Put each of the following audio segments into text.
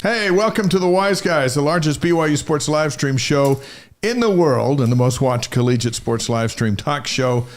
Hey, welcome to The Wise Guys, the largest BYU sports live stream show in the world and the most watched collegiate sports live stream talk show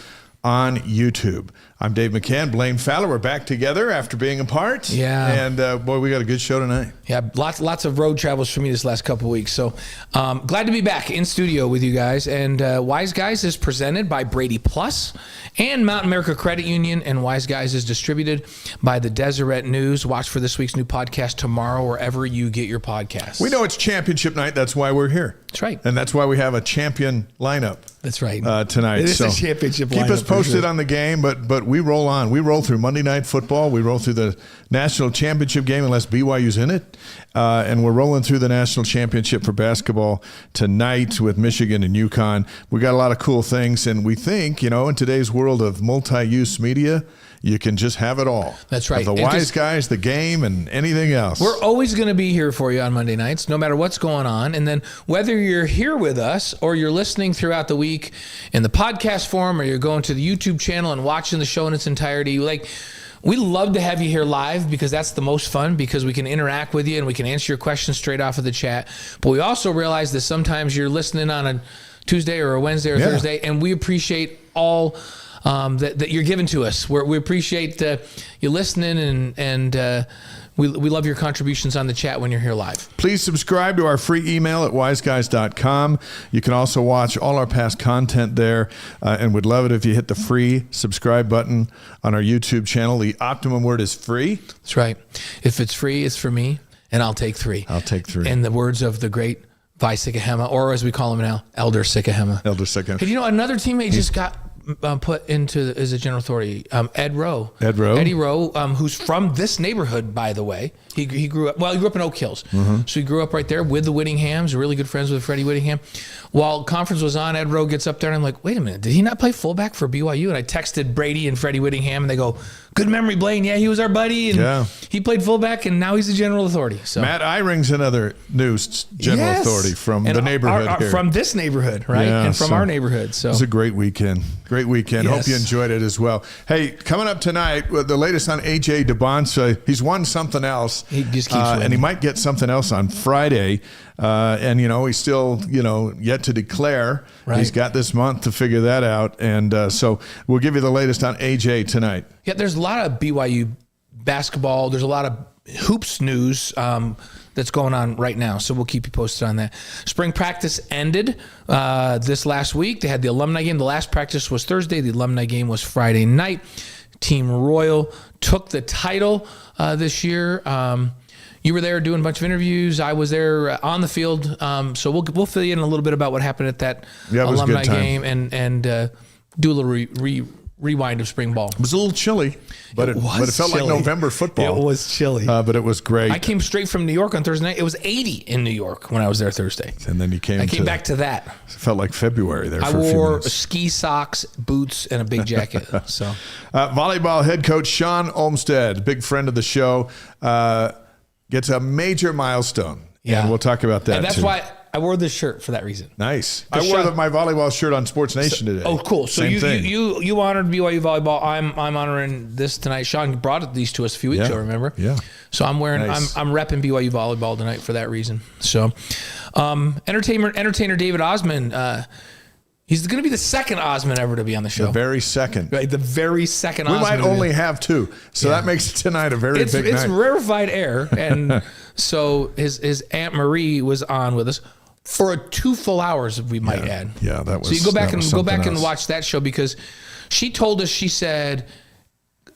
on YouTube. I'm Dave McCann, Blaine Fowler. We're back together after being apart. Yeah. And boy, we got a good show tonight. Yeah, lots of road travels for me this last couple of weeks. So glad to be back in studio with you guys. And Wise Guys is presented by Brady Plus and Mountain America Credit Union. And Wise Guys is distributed by the Deseret News. Watch for this week's new podcast tomorrow, wherever you get your podcasts. We know it's championship night. That's why we're here. That's right. And that's why we have a champion lineup. That's right. Tonight. It is a championship lineup. Keep us posted on the game, but we roll on. We roll through Monday Night Football. We roll through the national championship game unless BYU's in it. And we're rolling through the national championship for basketball tonight with Michigan and UConn. We got a lot of cool things. And we think, in today's world of multi-use media, you can just have it all. That's right. The Wise Guys, the game, and anything else. We're always going to be here for you on Monday nights, no matter what's going on. And then whether you're here with us or you're listening throughout the week in the podcast form or you're going to the YouTube channel and watching the show in its entirety, we love to have you here live because that's the most fun, because we can interact with you and we can answer your questions straight off of the chat. But we also realize that sometimes you're listening on a Tuesday or a Wednesday or Thursday, and we appreciate all that you're giving to us. We appreciate you listening, and we love your contributions on the chat when you're here live. Please subscribe to our free email at wiseguys.com. You can also watch all our past content there, and would love it if you hit the free subscribe button on our YouTube channel. The optimum word is free. That's right. If it's free, it's for me, and I'll take three. I'll take three. In the words of the great Vi Sikahema, or as we call him now, Elder Sikahema. Elder Sikahema. Hey, another teammate just got put into as a general authority, Eddie Rowe, who's from this neighborhood, by the way. He grew up in Oak Hills. So he grew up right there with the Whittinghams, really good friends with Freddie Whittingham. While conference was on, Ed Rowe gets up there and I'm like, wait a minute, did he not play fullback for BYU? And I texted Brady and Freddie Whittingham and they go, good memory, Blaine. Yeah, he was our buddy and he played fullback and now he's a general authority. So Matt Eyring's another news general authority from the neighborhood here. From this neighborhood, right? Yeah, and from our neighborhood. So it was a great weekend. Great weekend. Yes. Hope you enjoyed it as well. Hey, coming up tonight, the latest on AJ Dybantsa. He's won something else. He just keeps winning. And he might get something else on Friday. And, he's still, yet to declare. Right. He's got this month to figure that out. And so we'll give you the latest on AJ tonight. Yeah, there's a lot of BYU basketball. There's a lot of hoops news that's going on right now. So we'll keep you posted on that. Spring practice ended this last week. They had the alumni game. The last practice was Thursday. The alumni game was Friday night. Team Royal took the title this year. You were there doing a bunch of interviews. I was there on the field. So we'll fill you in a little bit about what happened at that alumni game and do a little rewind of spring ball. It was a little chilly, but it felt like November football. It was chilly. But it was great. I came straight from New York on Thursday night. It was 80 in New York when I was there Thursday. And then you came back to that. It felt like February there for a few minutes. I wore minutes. Ski socks, boots, and a big jacket. So, volleyball head coach Sean Olmstead, big friend of the show, gets a major milestone. Yeah. And we'll talk about that. And that's why I wore this shirt for that reason. Nice. I wore my volleyball shirt on Sports Nation today. Oh, cool. So you honored BYU volleyball. I'm honoring this tonight. Sean brought these to us a few weeks ago, remember? Yeah. So I'm wearing nice. I'm repping BYU volleyball tonight for that reason. So entertainer David Osmond, he's going to be the second Osmond ever to be on the show. The very second. Right, the very second we Osmond. We might only have two. So that makes tonight a very big night. It's rarefied air. And so his Aunt Marie was on with us for 2 full hours, we might add. Yeah, that was. So you go back and watch that show, because she told us, she said,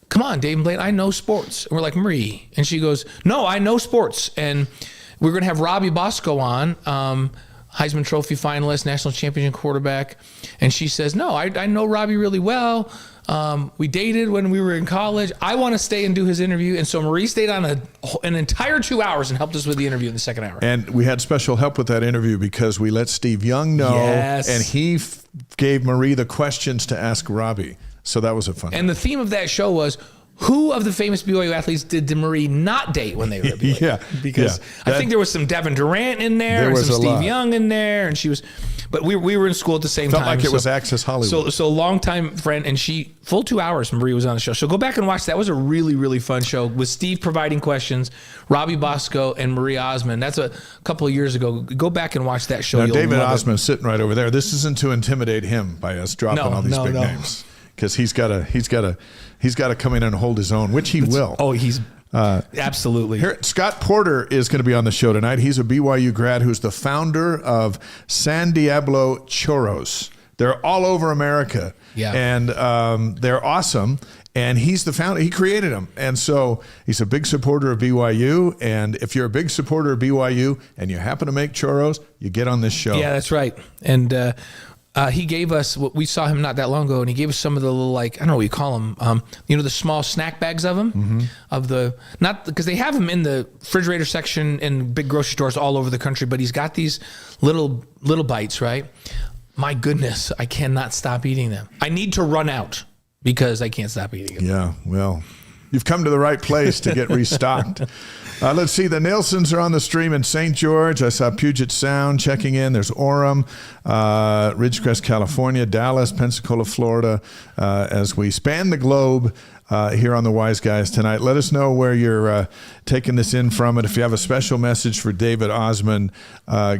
come on, Dave and Blaine, I know sports. And we're like, Marie. And she goes, no, I know sports. And we're going to have Robbie Bosco on, Heisman Trophy finalist, national championship quarterback. And she says, no, I know Robbie really well. We dated when we were in college. I want to stay and do his interview. And so Marie stayed on an entire 2 hours and helped us with the interview in the second hour. And we had special help with that interview because we let Steve Young know. Yes. And he gave Marie the questions to ask Robbie. So that was a fun. And the theme of that show was, Who of the famous BYU athletes did Marie not date when they were at BYU? Yeah. Because I think there was some Devin Durant in there and some Steve Young in there. And she was, but we were in school at the same time. Felt like it was Access Hollywood. So longtime friend, and she, full 2 hours, Marie was on the show. So go back and watch. That was a really, really fun show with Steve providing questions, Robbie Bosco, and Marie Osmond. That's a couple of years ago. Go back and watch that show. Now, David Osmond sitting right over there. This isn't to intimidate him by us dropping all these big names, because he's got to come in and hold his own, which he will. Oh, he's absolutely. Here, Scott Porter is going to be on the show tonight. He's a BYU grad who's the founder of Diablo Churros. They're all over America, and they're awesome. And he's the founder. He created them, and so he's a big supporter of BYU. And if you're a big supporter of BYU and you happen to make churros, you get on this show. Yeah, that's right. And he gave us, we saw him not that long ago, and he gave us some of the little, like, I don't know what you call them, the small snack bags of them, not because they have them in the refrigerator section in big grocery stores all over the country, but he's got these little bites, right? My goodness, I cannot stop eating them. I need to run out because I can't stop eating them. Yeah, well, you've come to the right place to get restocked. Let's see. The Nilsons are on the stream in St. George. I saw Puget Sound checking in. There's Orem, Ridgecrest, California, Dallas, Pensacola, Florida. As we span the globe here on the Wise Guys tonight, let us know where you're taking this in from. And if you have a special message for David Osmond,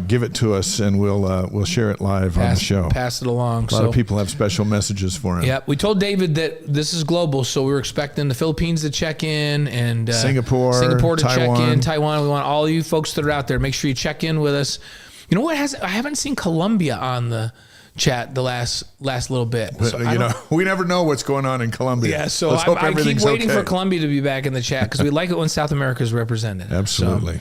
give it to us, and we'll share it live on the show. Pass it along. A lot of people have special messages for him. Yeah, we told David that this is global, so we were expecting the Philippines to check in, and Singapore to check in, Taiwan. We want all you folks that are out there, make sure you check in with us. You know what? I haven't seen Colombia on the chat the last little bit. So we never know what's going on in Colombia. Yeah, so I keep waiting for Colombia to be back in the chat, because we like it when South America is represented. Absolutely.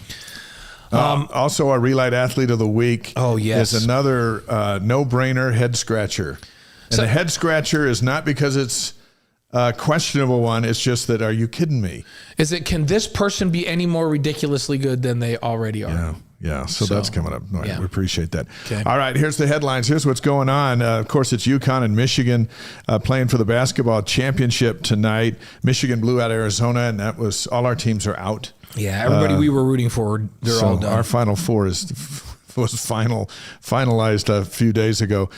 Also, our Re-Lyte Athlete of the Week is another no-brainer head scratcher. And the head scratcher is not because it's a questionable one. It's just that, are you kidding me? Can this person be any more ridiculously good than they already are? Yeah, so that's coming up. We appreciate that. Okay. All right, here's the headlines. Here's what's going on. Of course, it's UConn and Michigan playing for the basketball championship tonight. Michigan blew out Arizona, and that was all our teams are out. Yeah, everybody we were rooting for, they're all done. Our Final Four was finalized a few days ago.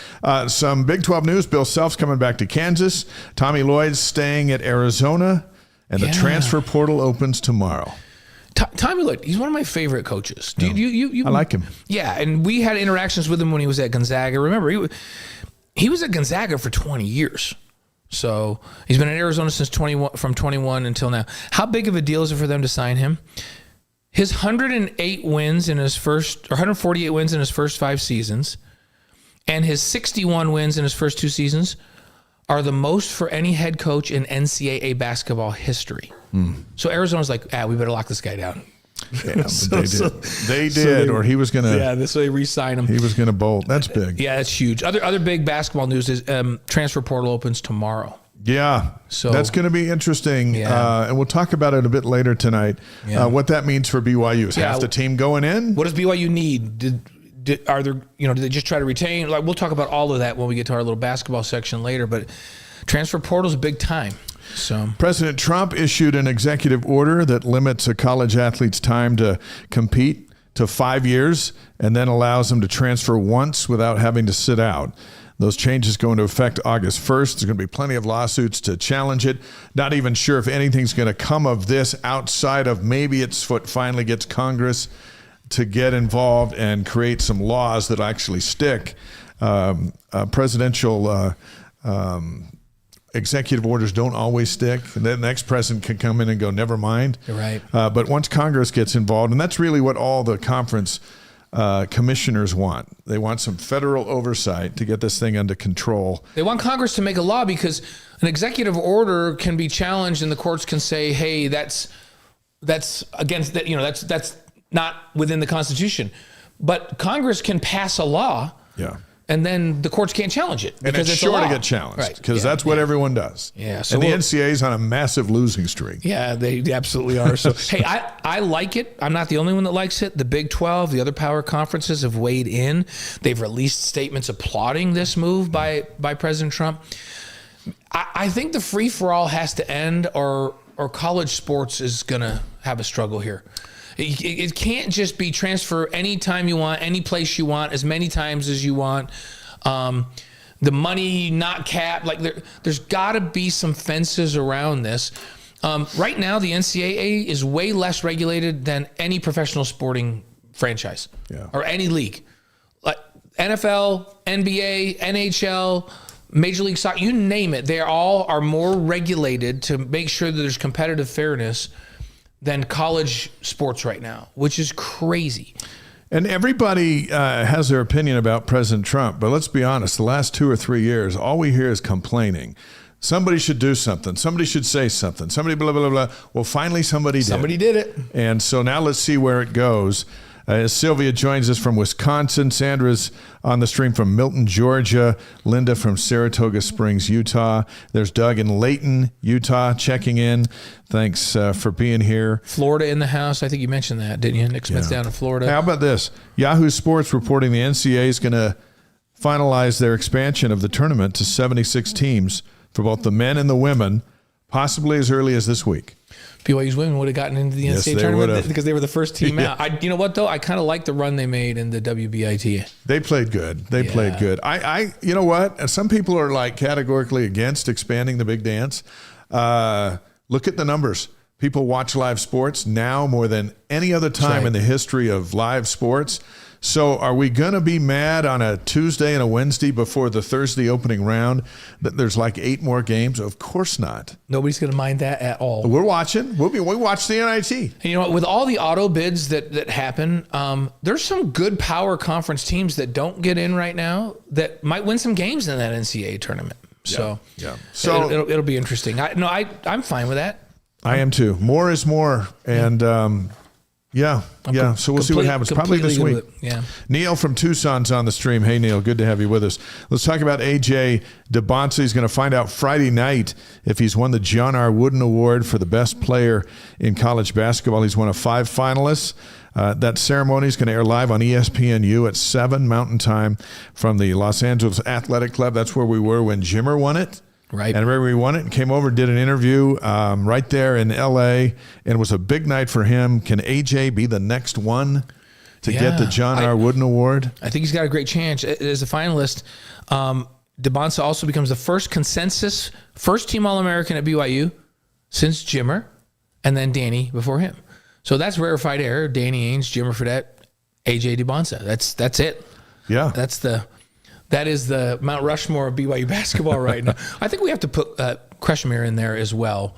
Some Big 12 news. Bill Self's coming back to Kansas. Tommy Lloyd's staying at Arizona, and the transfer portal opens tomorrow. Tommy Lloyd, he's one of my favorite coaches. I like him. Yeah, and we had interactions with him when he was at Gonzaga. Remember, he was at Gonzaga for 20 years. So he's been in Arizona since from 21 until now. How big of a deal is it for them to sign him? His 148 wins in his first 5 seasons, and his 61 wins in his first 2 seasons are the most for any head coach in NCAA basketball history. So Arizona's like, we better lock this guy down. Yeah, they did, or he was going to. Yeah, this way re-sign him. He was going to bolt. That's big. Yeah, that's huge. Other big basketball news is transfer portal opens tomorrow. Yeah, so that's going to be interesting, and we'll talk about it a bit later tonight. What that means for BYU is half the team going in. What does BYU need? Did they just try to retain? Like, we'll talk about all of that when we get to our little basketball section later. But transfer portal is big time. So President Trump issued an executive order that limits a college athlete's time to compete to 5 years, and then allows them to transfer once without having to sit out. Those changes go into effect August 1st. There's going to be plenty of lawsuits to challenge it. Not even sure if anything's going to come of this outside of maybe it's what finally gets Congress to get involved and create some laws that actually stick. Presidential executive orders don't always stick. And then the next president can come in and go, never mind. You're right. But once Congress gets involved, and that's really what all the conference commissioners want. They want some federal oversight to get this thing under control. They want Congress to make a law, because an executive order can be challenged and the courts can say, hey, that's against that, that's not within the Constitution. But Congress can pass a law. Yeah. And then the courts can't challenge it. And it's sure to get challenged, because that's what everyone does. Yeah. So and the NCAA's on a massive losing streak. Yeah, they absolutely are. So, hey, I like it. I'm not the only one that likes it. The Big 12, the other power conferences have weighed in. They've released statements applauding this move by President Trump. I think the free-for-all has to end, or or college sports is going to have a struggle here. It can't just be transfer anytime you want, any place you want, as many times as you want. The money not capped. Like there's got to be some fences around this. Right now, the NCAA is way less regulated than any professional sporting franchise or any league. Like NFL, NBA, NHL, Major League Soccer, you name it. They all are more regulated to make sure that there's competitive fairness than college sports right now, which is crazy. And everybody has their opinion about President Trump, but let's be honest, the last 2 or 3 years, all we hear is complaining. Somebody should do something. Somebody should say something. Somebody blah, blah, blah, blah. Well, finally somebody did. Somebody did it. And so now let's see where it goes. Sylvia joins us from Wisconsin. Sandra's on the stream from Milton, Georgia. Linda from Saratoga Springs, Utah. There's Doug in Layton, Utah, checking in. Thanks for being here. Florida in the house. I think you mentioned that, didn't you? Nick Smith's down in Florida. How about this? Yahoo Sports reporting the NCAA is going to finalize their expansion of the tournament to 76 teams for both the men and the women, possibly as early as this week. BYU's women would have gotten into the NCAA tournament because they were the first team out. You know what, though? I kind of like the run they made in the WBIT. They played good. They played good. You know what? Some people are like categorically against expanding the big dance. Look at the numbers. People watch live sports now more than any other time in the history of live sports. So are we going to be mad on a Tuesday and a Wednesday before the Thursday opening round that there's like 8 more games? Of course not. Nobody's going to mind that at all. We're watching. We watch the NIT. And you know what? With all the auto bids that happen, there's some good power conference teams that don't get in right now that might win some games in that NCAA tournament. So it'll be interesting. I'm fine with that. I am too. More is more. And so we'll see what happens. Probably this week. Yeah. Neil from Tucson's on the stream. Hey, Neil, good to have you with us. Let's talk about AJ Dybantsa. He's going to find out Friday night if he's won the John R. Wooden Award for the best player in college basketball. He's one of 5 finalists. That ceremony is going to air live on ESPNU at 7 Mountain Time from the Los Angeles Athletic Club. That's where we were when Jimmer won it. Right. And remember, we won it and came over and did an interview right there in L.A., and it was a big night for him. Can AJ be the next one to get the John R. Wooden Award? I think he's got a great chance. As a finalist, Dybantsa also becomes the first consensus first-team All-American at BYU since Jimmer, and then Danny before him. So that's rarefied air. Danny Ainge, Jimmer Fredette, AJ Dybantsa. That's it. Yeah. That is the Mount Rushmore of BYU basketball right now. I think we have to put Kreshmir in there as well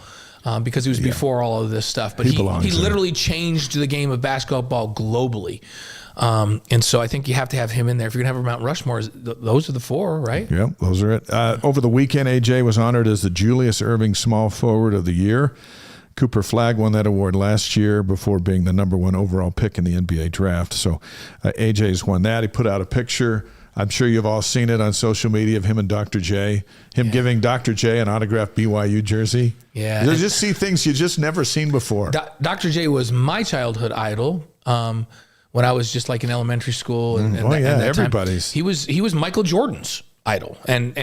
because he was before all of this stuff. But he literally changed the game of basketball globally. And so I think you have to have him in there. If you're going to have a Mount Rushmore, those are the 4, right? Yeah, those are it. Over the weekend, AJ was honored as the Julius Erving Small Forward of the Year. Cooper Flagg won that award last year before being the #1 overall pick in the NBA draft. So AJ's won that. He put out a picture. I'm sure you've all seen it on social media of him and Dr. J. Giving Dr. J an autographed BYU jersey. Yeah. You just see things you just never seen before. Dr. J was my childhood idol when I was just like in elementary school. And everybody's. He was Michael Jordan's idol. And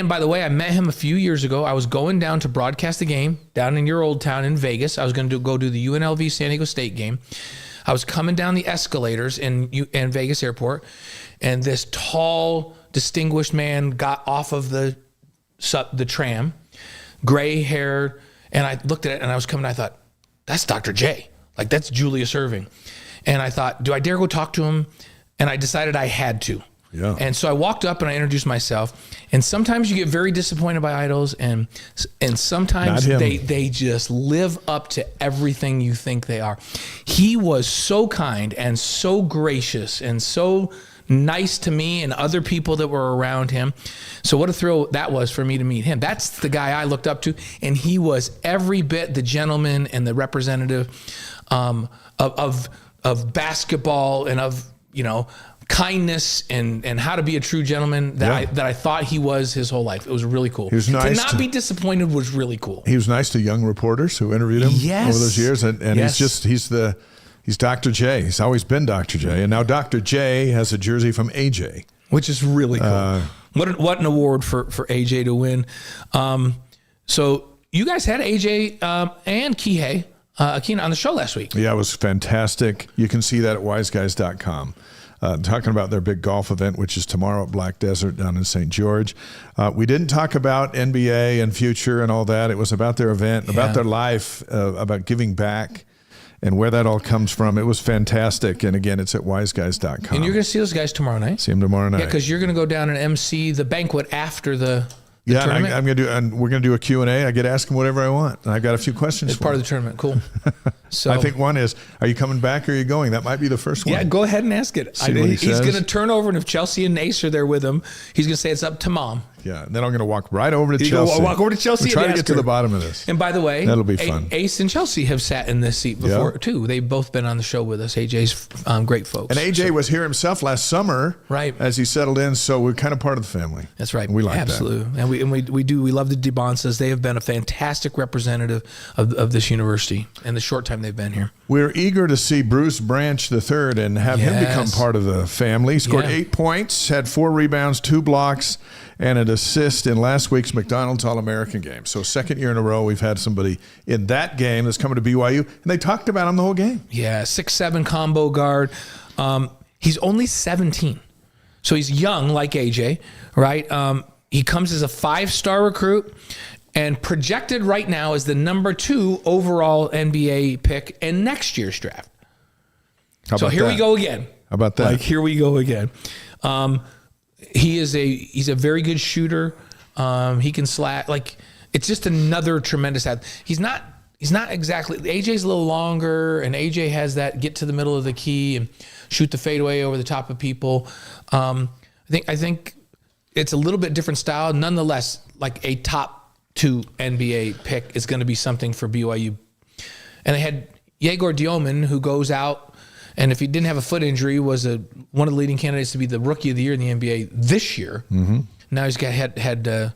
by the way, I met him a few years ago. I was going down to broadcast the game down in your old town in Vegas. I was going to go do the UNLV San Diego State game. I was coming down the escalators in Vegas airport, and this tall, distinguished man got off of the tram, gray hair, and I looked at it, and I was coming, I thought, that's Dr. J. Like, that's Julius Erving. And I thought, do I dare go talk to him? And I decided I had to. Yeah. And so I walked up and I introduced myself. And sometimes you get very disappointed by idols, and sometimes they just live up to everything you think they are. He was so kind and so gracious and so nice to me and other people that were around him. So what a thrill that was for me to meet him. That's the guy I looked up to, and he was every bit the gentleman and the representative of basketball and of, kindness and how to be a true gentleman that I thought he was his whole life. It was really cool. He was nice. To not be disappointed was really cool. He was nice to young reporters who interviewed him over those years, and he's Dr. J. He's always been Dr. J, and now Dr. J has a jersey from AJ, which is really cool. What an award for AJ to win. So you guys had AJ and Kihei Akina on the show last week. Yeah, it was fantastic. You can see that at wiseguys.com. Talking about their big golf event, which is tomorrow at Black Desert down in St. George. We didn't talk about NBA and future and all that. It was about their event, about their life, about giving back and where that all comes from. It was fantastic. And again, it's at wiseguys.com. And you're going to see those guys tomorrow night? See them tomorrow night. Yeah, because you're going to go down and MC the banquet after the tournament. I'm going to do, and we're going to do a Q&A. I get to ask them whatever I want. And I've got a few questions It's part of the tournament. Cool. So I think one is, are you coming back or are you going? That might be the first one. Yeah, go ahead and ask it. He's going to turn over, and if Chelsea and Ace are there with him, he's going to say it's up to Mom. Yeah, and then I'm going to walk right over to Chelsea. Walk over to Chelsea We'll try and to get to the bottom of this. And by the way, that'll be fun. Ace and Chelsea have sat in this seat before too. They've both been on the show with us. AJ's great folks. And AJ was here himself last summer, right? As he settled in, so we're kind of part of the family. That's right. We like absolutely. that. And we love the Dybantsas. They have been a fantastic representative of this university in the short time they've been here. We're eager to see Bruce Branch III and have him become part of the family. He scored 8 points, had 4 rebounds, 2 blocks, and an assist in last week's McDonald's All-American game. So second year in a row we've had somebody in that game that's coming to BYU, and they talked about him the whole game. Yeah, 6'7" combo guard. He's only 17, so he's young like AJ, right? He comes as a 5-star recruit and projected right now as the number 2 overall NBA pick in next year's draft. So here we go again. How about that? Like, here we go again. He's a very good shooter. He can slash. Like, it's just another tremendous athlete. He's not exactly. AJ's a little longer, and AJ has that get to the middle of the key and shoot the fadeaway over the top of people. I think it's a little bit different style. Nonetheless, like a top 2 NBA pick is going to be something for BYU. And they had Yegor Dioman, who goes out, and if he didn't have a foot injury, was one of the leading candidates to be the rookie of the year in the NBA this year. Mm-hmm. Now he's had a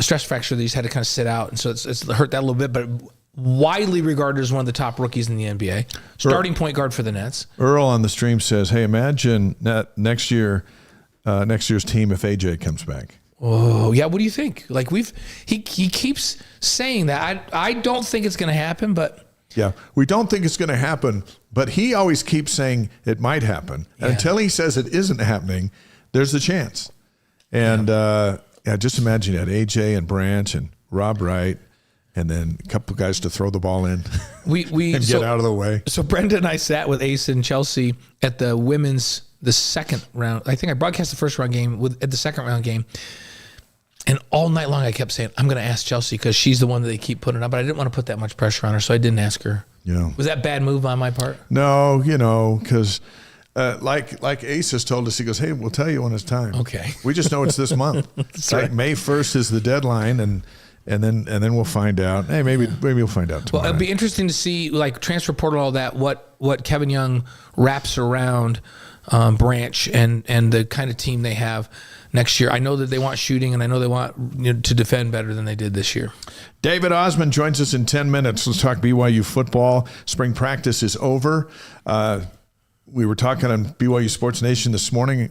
stress fracture that he's had to kind of sit out, and so it's hurt that a little bit, but widely regarded as one of the top rookies in the NBA. Starting point guard for the Nets. Earl on the stream says, hey, imagine next year's team if AJ comes back. Oh, yeah. What do you think? Like, he keeps saying that. I don't think it's going to happen, but. Yeah, we don't think it's going to happen, but he always keeps saying it might happen. And until he says it isn't happening, there's a chance. And just imagine that, AJ and Branch and Rob Wright, and then a couple guys to throw the ball in and get out of the way. So Brenda and I sat with Ace and Chelsea at the second round. I think I broadcast the first round game at the second round game. And all night long, I kept saying, I'm going to ask Chelsea because she's the one that they keep putting up. But I didn't want to put that much pressure on her, so I didn't ask her. Yeah. Was that a bad move on my part? No, because like Ace has told us, he goes, hey, we'll tell you when it's time. Okay. We just know it's this month. That's right. May 1st is the deadline, and then we'll find out. Hey, maybe we'll find out tomorrow. Well, it'd be interesting to see, like, transfer portal, all that, what Kevin Young wraps around Branch and the kind of team they have next year. I know that they want shooting, and I know they want to defend better than they did this year. David Osmond joins us in 10 minutes. Let's talk BYU football. Spring practice is over. We were talking on BYU Sports Nation this morning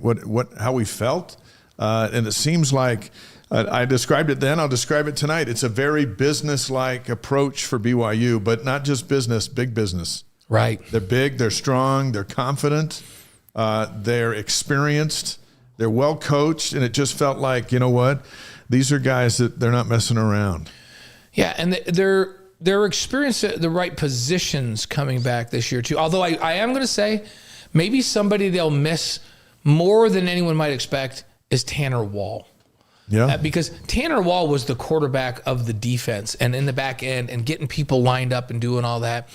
how we felt, and it seems like I described it then. I'll describe it tonight. It's a very business-like approach for BYU, but not just business, big business. Right. They're big. They're strong. They're confident. They're experienced. They're well coached, and it just felt like, you know what? These are guys that they're not messing around. Yeah, and they're experienced at the right positions coming back this year too. Although I am going to say maybe somebody they'll miss more than anyone might expect is Tanner Wall. Yeah. Because Tanner Wall was the quarterback of the defense and in the back end and getting people lined up and doing all that.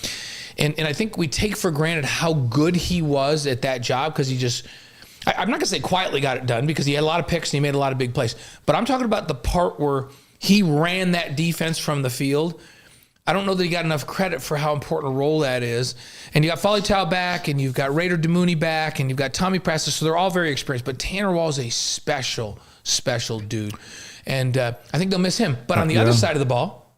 And I think we take for granted how good he was at that job because he just – I'm not going to say quietly got it done because he had a lot of picks and he made a lot of big plays. But I'm talking about the part where he ran that defense from the field. I don't know that he got enough credit for how important a role that is. And you got Foley-Tau back, and you've got Raider DeMooney back, and you've got Tommy Presta, so they're all very experienced. But Tanner Wall is a special dude. And I think they'll miss him. But on the other side of the ball,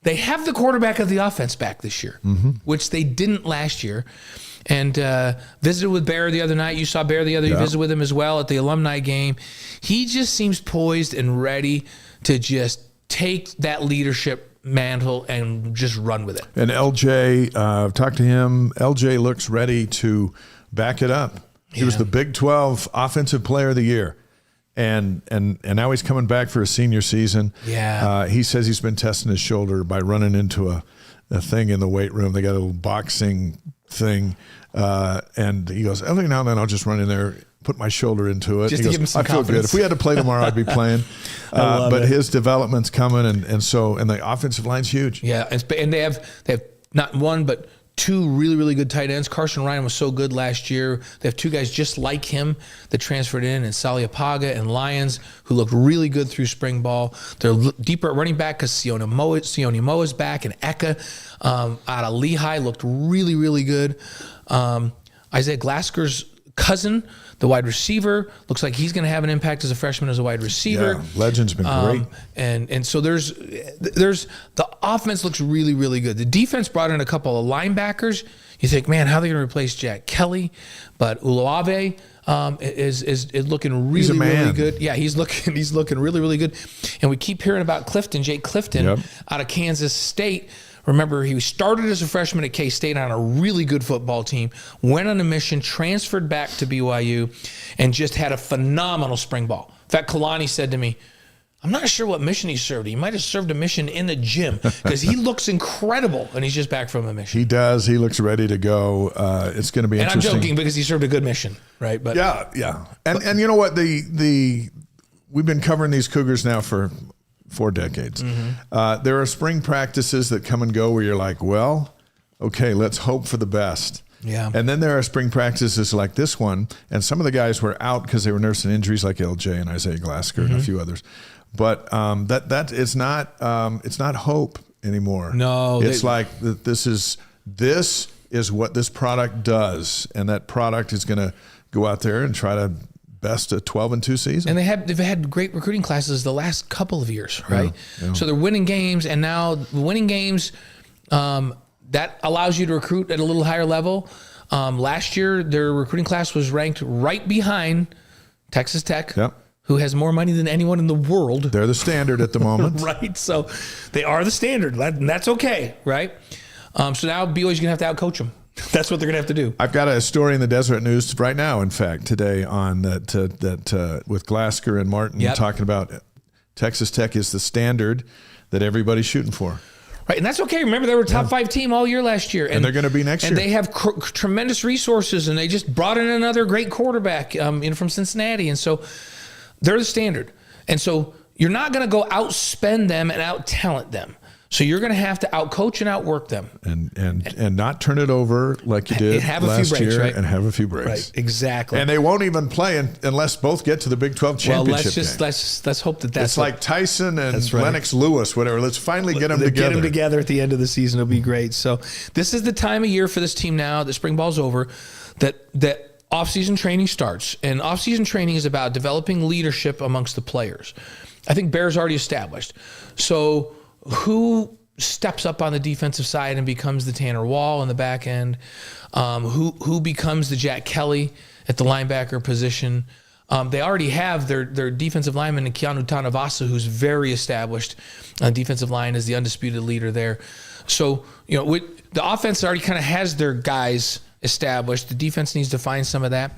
they have the quarterback of the offense back this year, which they didn't last year. And visited with Bear the other night. You saw Bear the other. You visited with him as well at the alumni game. He just seems poised and ready to just take that leadership mantle and just run with it. And LJ, talked to him. LJ looks ready to back it up. He was the Big 12 Offensive Player of the Year. And now he's coming back for a senior season. Yeah. He says he's been testing his shoulder by running into a thing in the weight room. They got a little boxing thing. And he goes, every now and then I'll just run in there, put my shoulder into it. Just he to goes, give him some I feel confidence. good. If we had to play tomorrow, I'd be playing. But his development's coming, and the offensive line's huge. Yeah, and they have not one but two really, really good tight ends. Carson Ryan was so good last year. They have two guys just like him that transferred in, and Saliapaga and Lyons, who looked really good through spring ball. They're deeper at running back because Sione Moa's back, and Eka out of Lehigh looked really, really good. Isaiah Glasker's cousin, the wide receiver, looks like he's going to have an impact as a freshman as a wide receiver. Yeah, Legend's been great. And so there's the offense looks really, really good. The defense brought in a couple of linebackers. You think, man, how are they going to replace Jack Kelly? But Uluave is looking really, really good. Yeah, he's looking really, really good. And we keep hearing about Jake Clifton out of Kansas State. Remember, he started as a freshman at K-State on a really good football team, went on a mission, transferred back to BYU, and just had a phenomenal spring ball. In fact, Kalani said to me, I'm not sure what mission he served. He might have served a mission in the gym because he looks incredible, and he's just back from a mission. He does. He looks ready to go. It's going to be interesting. And I'm joking because he served a good mission, right? But yeah. And you know what? We've been covering these Cougars now for 4 decades. Mm-hmm. There are spring practices that come and go where you're like, well, okay, let's hope for the best. Yeah. And then there are spring practices like this one, and some of the guys were out because they were nursing injuries, like LJ and Isaiah Glasker and a few others. But that it's not hope anymore. No, it's like this is what this product does, and that product is going to go out there and try to best a 12-2 season. And they've had great recruiting classes the last couple of years, right? Yeah. So they're winning games, and now winning games that allows you to recruit at a little higher level. Last year, their recruiting class was ranked right behind Texas Tech, who has more money than anyone in the world. They're the standard at the moment. Right? So they are the standard, and that's okay, right? So now BYU's going to have to outcoach them. That's what they're going to have to do. I've got a story in the Deseret News right now, in fact, today on that with Glasker and Martin talking about Texas Tech is the standard that everybody's shooting for. Right, and that's okay. Remember, they were a top 5 team all year last year. And they're going to be next year. And they have tremendous resources, and they just brought in another great quarterback from Cincinnati. And so they're the standard. And so you're not going to go outspend them and out-talent them. So you're going to have to outcoach and outwork them, and not turn it over like you did last year, right? And have a few breaks. Right, exactly. And they won't even play unless both get to the Big 12 championship game. Let's hope that's it's like Tyson and Lennox Lewis, whatever. Let's finally get them together. Get them together at the end of the season. It'll be great. So this is the time of year for this team now. The spring ball's over. That off-season training starts, and off-season training is about developing leadership amongst the players. I think Bear's already established. So who steps up on the defensive side and becomes the Tanner Wall in the back end? Who becomes the Jack Kelly at the linebacker position? They already have their defensive lineman in Keanu Tanavasa, who's very established on defensive line as the undisputed leader there. So, the offense already kind of has their guys established. The defense needs to find some of that.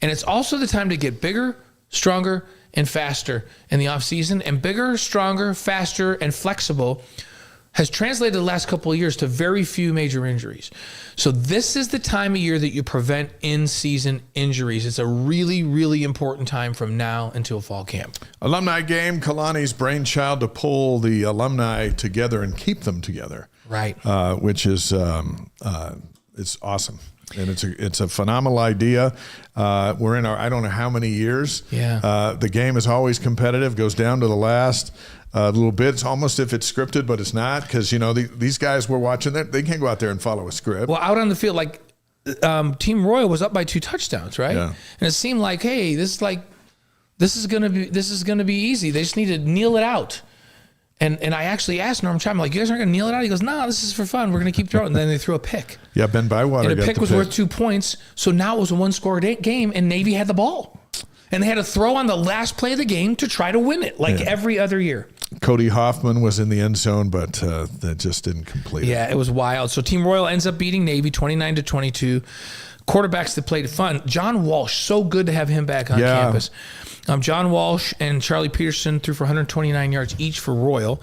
And it's also the time to get bigger, stronger, and faster in the offseason. And bigger, stronger, faster, and flexible has translated the last couple of years to very few major injuries. So this is the time of year that you prevent in-season injuries. It's a really, really important time from now until fall camp. Alumni Game, Kalani's brainchild to pull the alumni together and keep them together. Right. Which is it's awesome. And it's a phenomenal idea. We're in I don't know how many years. Yeah. The game is always competitive, goes down to the last little bit. It's almost if it's scripted, but it's not, because these guys we're watching, they can't go out there and follow a script. Well, out on the field, like Team Royal was up by 2 touchdowns, right? Yeah. And it seemed like, hey, this is gonna be easy. They just need to kneel it out. And I actually asked Norm Chime, like, you guys aren't going to kneel it out? He goes, no, this is for fun. We're going to keep throwing. And then they threw a pick. Yeah, Ben Bywater and got the pick was worth 2 points. So now it was a 1-score game, and Navy had the ball. And they had to throw on the last play of the game to try to win it, like every other year. Cody Hoffman was in the end zone, but that just didn't complete it. Yeah, it was wild. So Team Royal ends up beating Navy 29-22. Quarterbacks that played fun. John Walsh, so good to have him back on campus. John Walsh and Charlie Peterson threw for 129 yards each for Royal.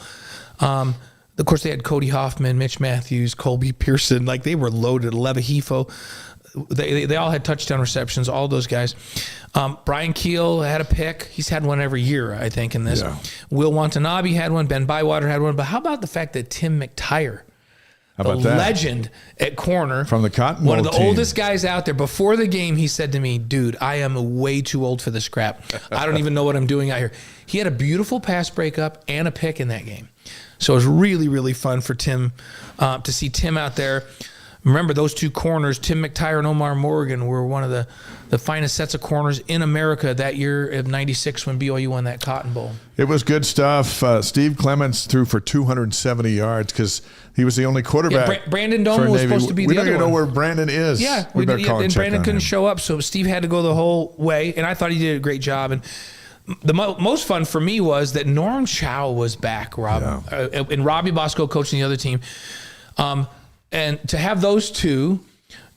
Of course, they had Cody Hoffman, Mitch Matthews, Colby Pearson. Like, they were loaded. Levahifo. They all had touchdown receptions, all those guys. Brian Keel had a pick. He's had one every year, I think, in this. Yeah. Will Watanabe had one. Ben Bywater had one. But how about the fact that Tim McTire, legend at corner, from the Cotton Bowl, one of the team. oldest guys out there, before the game, he said to me, dude, I am way too old for this crap. I don't even know what I'm doing out here. He had a beautiful pass breakup and a pick in that game. So it was really, really fun for Tim to see Tim out there. Remember, those two corners, Tim McTire and Omar Morgan, were one of the finest sets of corners in America that year of 96 when BYU won that Cotton Bowl. It was good stuff. Steve Clements threw for 270 yards because he was the only quarterback. Yeah, Brandon Doman was supposed to be the other one. We don't even know where Brandon is. Yeah, we better call and check Brandon on couldn't him. show up, so Steve had to go the whole way, and I thought he did a great job. And the most fun for me was that Norm Chow was back, and Robbie Bosco coaching the other team. And to have those two,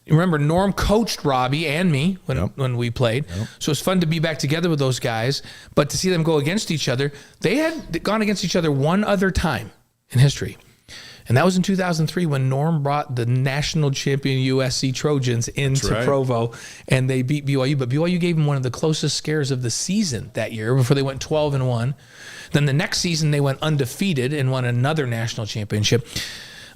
remember, Norm coached Robbie and me when we played. Yep. So it's fun to be back together with those guys. But to see them go against each other, they had gone against each other one other time in history. And that was in 2003 when Norm brought the national champion USC Trojans into Provo, and they beat BYU. But BYU gave them one of the closest scares of the season that year before they went 12-1. Then the next season they went undefeated and won another national championship.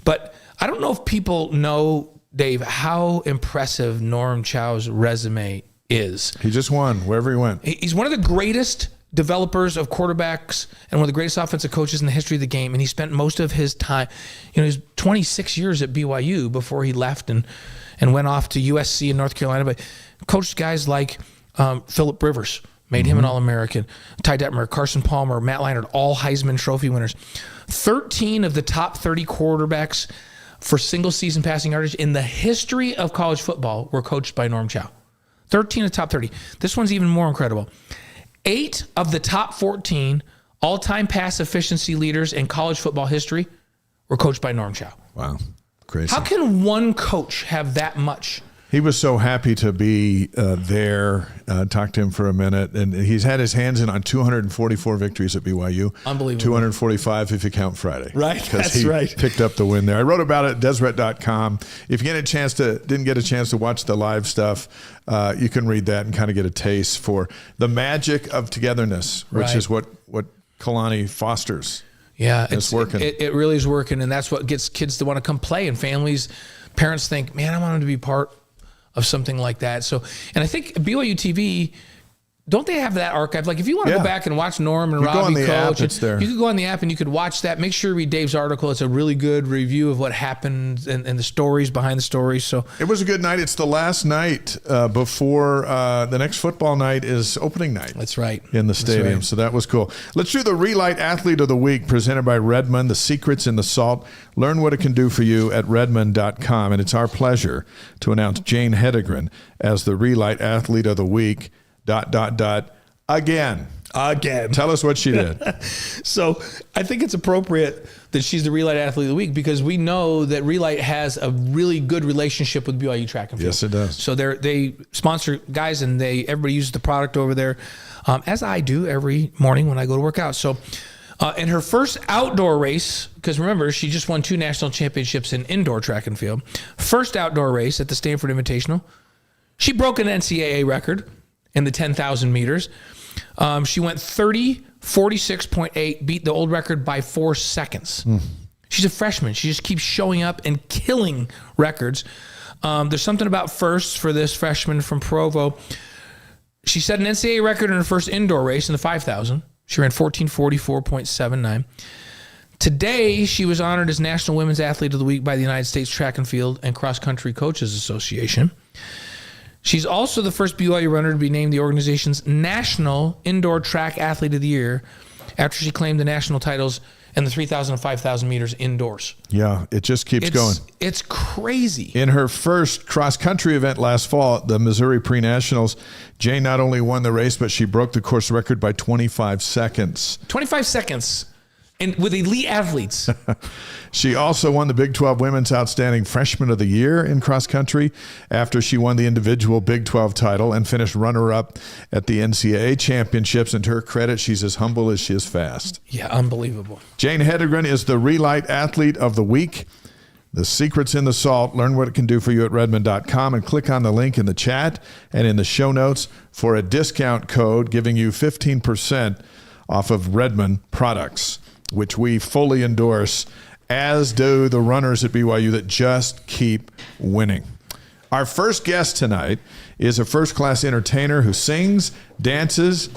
But I don't know if people know, Dave, how impressive Norm Chow's resume is. He just won wherever he went. He's one of the greatest developers of quarterbacks and one of the greatest offensive coaches in the history of the game. And he spent most of his time, he was 26 years at BYU before he left and went off to USC in North Carolina. But coached guys like Phillip Rivers, made him an All-American, Ty Detmer, Carson Palmer, Matt Leinart, all Heisman Trophy winners. 13 of the top 30 quarterbacks for single-season passing yardage in the history of college football were coached by Norm Chow. 13 of the top 30. This one's even more incredible. 8 of the top 14 all-time pass efficiency leaders in college football history were coached by Norm Chow. Wow. Crazy. How can one coach have that much? He was so happy to be there. Talked to him for a minute, and he's had his hands in on 244 victories at BYU. Unbelievable. 245 if you count Friday. Right, because he picked up the win there. I wrote about it at Deseret.com. If you didn't get a chance to watch the live stuff, you can read that and kind of get a taste for the magic of togetherness, which is what Kalani fosters. Yeah, it's working. It really is working, and that's what gets kids to want to come play. And parents think, man, I want them to be part of something like that. So, and I think BYU TV, don't they have that archive? Like, if you want to go back and watch Norm and Robbie coach, it's there. You could go on the app and you could watch that. Make sure you read Dave's article. It's a really good review of what happened and the stories behind the stories. So it was a good night. It's the last night before the next football night is opening night. That's right. In the stadium. So that was cool. Let's do the Re-Lyte Athlete of the Week presented by Redmond, the secrets in the salt. Learn what it can do for you at redmond.com. And it's our pleasure to announce Jane Hedengren as the Re-Lyte Athlete of the Week. ... Again. Tell us what she did. So I think it's appropriate that she's the Re-Lyte Athlete of the Week because we know that Re-Lyte has a really good relationship with BYU Track and Field. Yes, it does. So they sponsor guys and everybody uses the product over there, as I do every morning when I go to work out. So in her first outdoor race, because remember, she just won 2 national championships in indoor track and field. First outdoor race at the Stanford Invitational, she broke an NCAA record in the 10,000 meters. She went 30:46.8, beat the old record by 4 seconds. She's a freshman. She just keeps showing up and killing records. There's something about firsts for this freshman from Provo. She set an NCAA record in her first indoor race in the 5,000. She ran 14:44.79. Today, she was honored as National Women's Athlete of the Week by the United States Track and Field and Cross Country Coaches Association. She's also the first BYU runner to be named the organization's National Indoor Track Athlete of the Year after she claimed the national titles in the 3,000 and 5,000 meters indoors. Yeah, it just keeps going. It's crazy. In her first cross-country event last fall, the Missouri Pre-Nationals, Jane not only won the race, but she broke the course record by 25 seconds. 25 seconds and with elite athletes. She also won the Big 12 Women's Outstanding Freshman of the Year in cross country after she won the individual Big 12 title and finished runner-up at the NCAA championships. And to her credit, she's as humble as she is fast. Yeah, unbelievable. Jane Hedengren is the Re-Lyte Athlete of the Week. The secret's in the salt. Learn what it can do for you at Redmond.com and click on the link in the chat and in the show notes for a discount code giving you 15% off of Redmond products, which we fully endorse, as do the runners at BYU that just keep winning. Our first guest tonight is a first-class entertainer who sings, dances,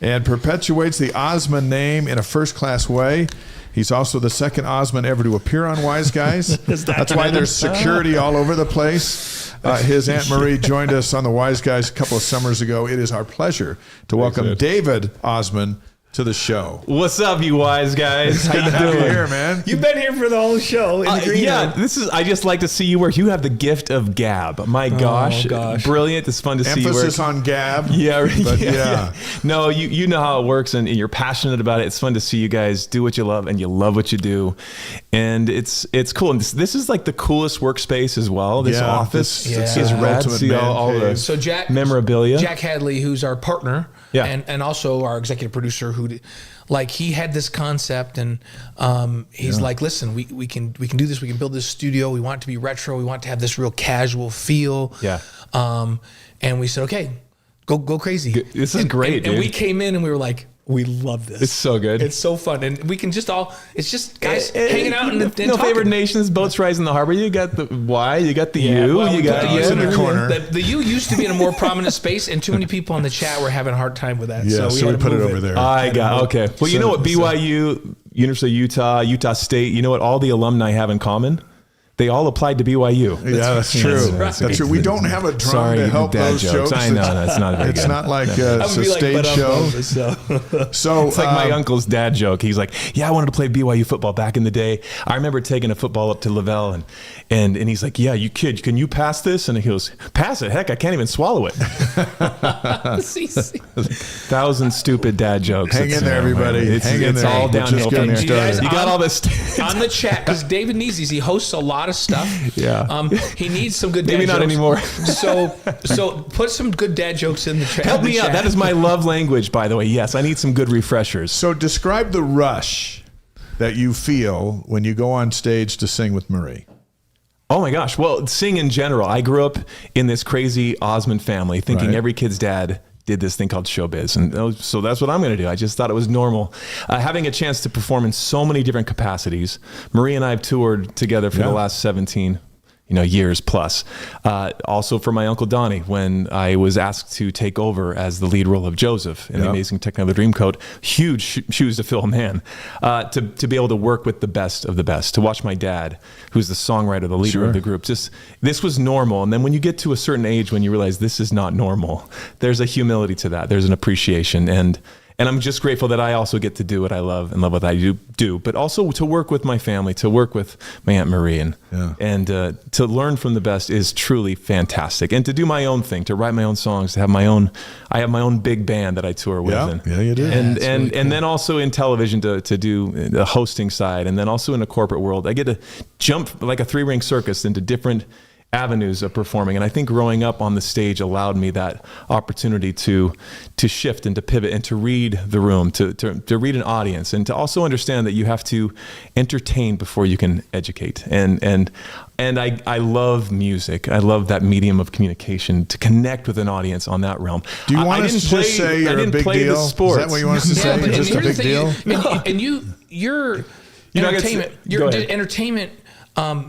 and perpetuates the Osmond name in a first-class way. He's also the second Osmond ever to appear on Wise Guys. That's why there's security all over the place. His Aunt Marie joined us on the Wise Guys a couple of summers ago. It is our pleasure to welcome David Osmond to the show. What's up, you Wise Guys? How you doing? Here, man. You've been here for the whole show. In the green room. This is. I just like to see you work. You have the gift of gab. My gosh, brilliant! It's fun to see you work. Emphasis on gab. Yeah, but yeah. No, you know how it works, and you're passionate about it. It's fun to see you guys do what you love, and you love what you do, and it's cool. And this is like the coolest workspace as well. This office is rad. See all the memorabilia. Jack Hadley, who's our partner. Yeah. And also our executive producer, who, like, he had this concept, and he's like, listen, we can do this. We can build this studio. We want it to be retro. We want to have this real casual feel. Yeah. And we said, okay, go crazy. This is great, and dude. we came in and we were like, we love this. It's so good. It's so fun. And we can just it's just guys hanging out and no talking. favorite nations, boats rise in the harbor. You got the Y, you got the U, well, you got the U in the corner. The U used to be in a more prominent space, and too many people in the chat were having a hard time with that. Yeah, so we put it over there. Okay. Well, you know what BYU, University of Utah, Utah State, you know what all the alumni have in common? They all applied to BYU. That's true. That's true. We don't have a drum to help those jokes. I know, that's not very good. It's not like it's a stage show. So it's like my uncle's dad joke. He's like, yeah, I wanted to play BYU football back in the day. I remember taking a football up to Lavelle, and he's like, yeah, you kid, can you pass this? And he goes, pass it? Heck, I can't even swallow it. 1,000 stupid dad jokes. Hang in there, everybody. Hang in there. It's all downhill from here. You got all this on the chat, because David needs these. He hosts a lot of stuff. Yeah. He needs some good dad Maybe jokes. not anymore. So put some good dad jokes in the chat. Help me out. That is my love language, by the way. Yes, I need some good refreshers. So describe the rush that you feel when you go on stage to sing with Marie. Oh my gosh. Well, sing in general. I grew up in this crazy Osmond family, thinking every kid's dad did this thing called showbiz. And so that's what I'm going to do. I just thought it was normal. Having a chance to perform in so many different capacities. Marie and I have toured together for the last 17 years plus. Also for my Uncle Donnie, when I was asked to take over as the lead role of Joseph in The Amazing Technicolor Dreamcoat. Huge shoes to fill, man. To be able to work with the best of the best, to watch my dad, who's the songwriter, the leader of the group. This was normal. And then when you get to a certain age, when you realize this is not normal, there's a humility to that. There's an appreciation. And I'm just grateful that I also get to do what I love and love what I do, but also to work with my family, to work with my Aunt Marie, and to learn from the best is truly fantastic. And to do my own thing, to write my own songs, to have I have my own big band that I tour with. Yeah, you do. And really cool. And then also in television to do the hosting side, and then also in the corporate world, I get to jump like a 3-ring circus into different avenues of performing. And I think growing up on the stage allowed me that opportunity to shift and to pivot and to read the room, to read an audience, and to also understand that you have to entertain before you can educate. And I love music. I love that medium of communication, to connect with an audience on that realm. Do you want us to just say you're a big deal? Is that what you want us to say? You're just a big deal? And your entertainment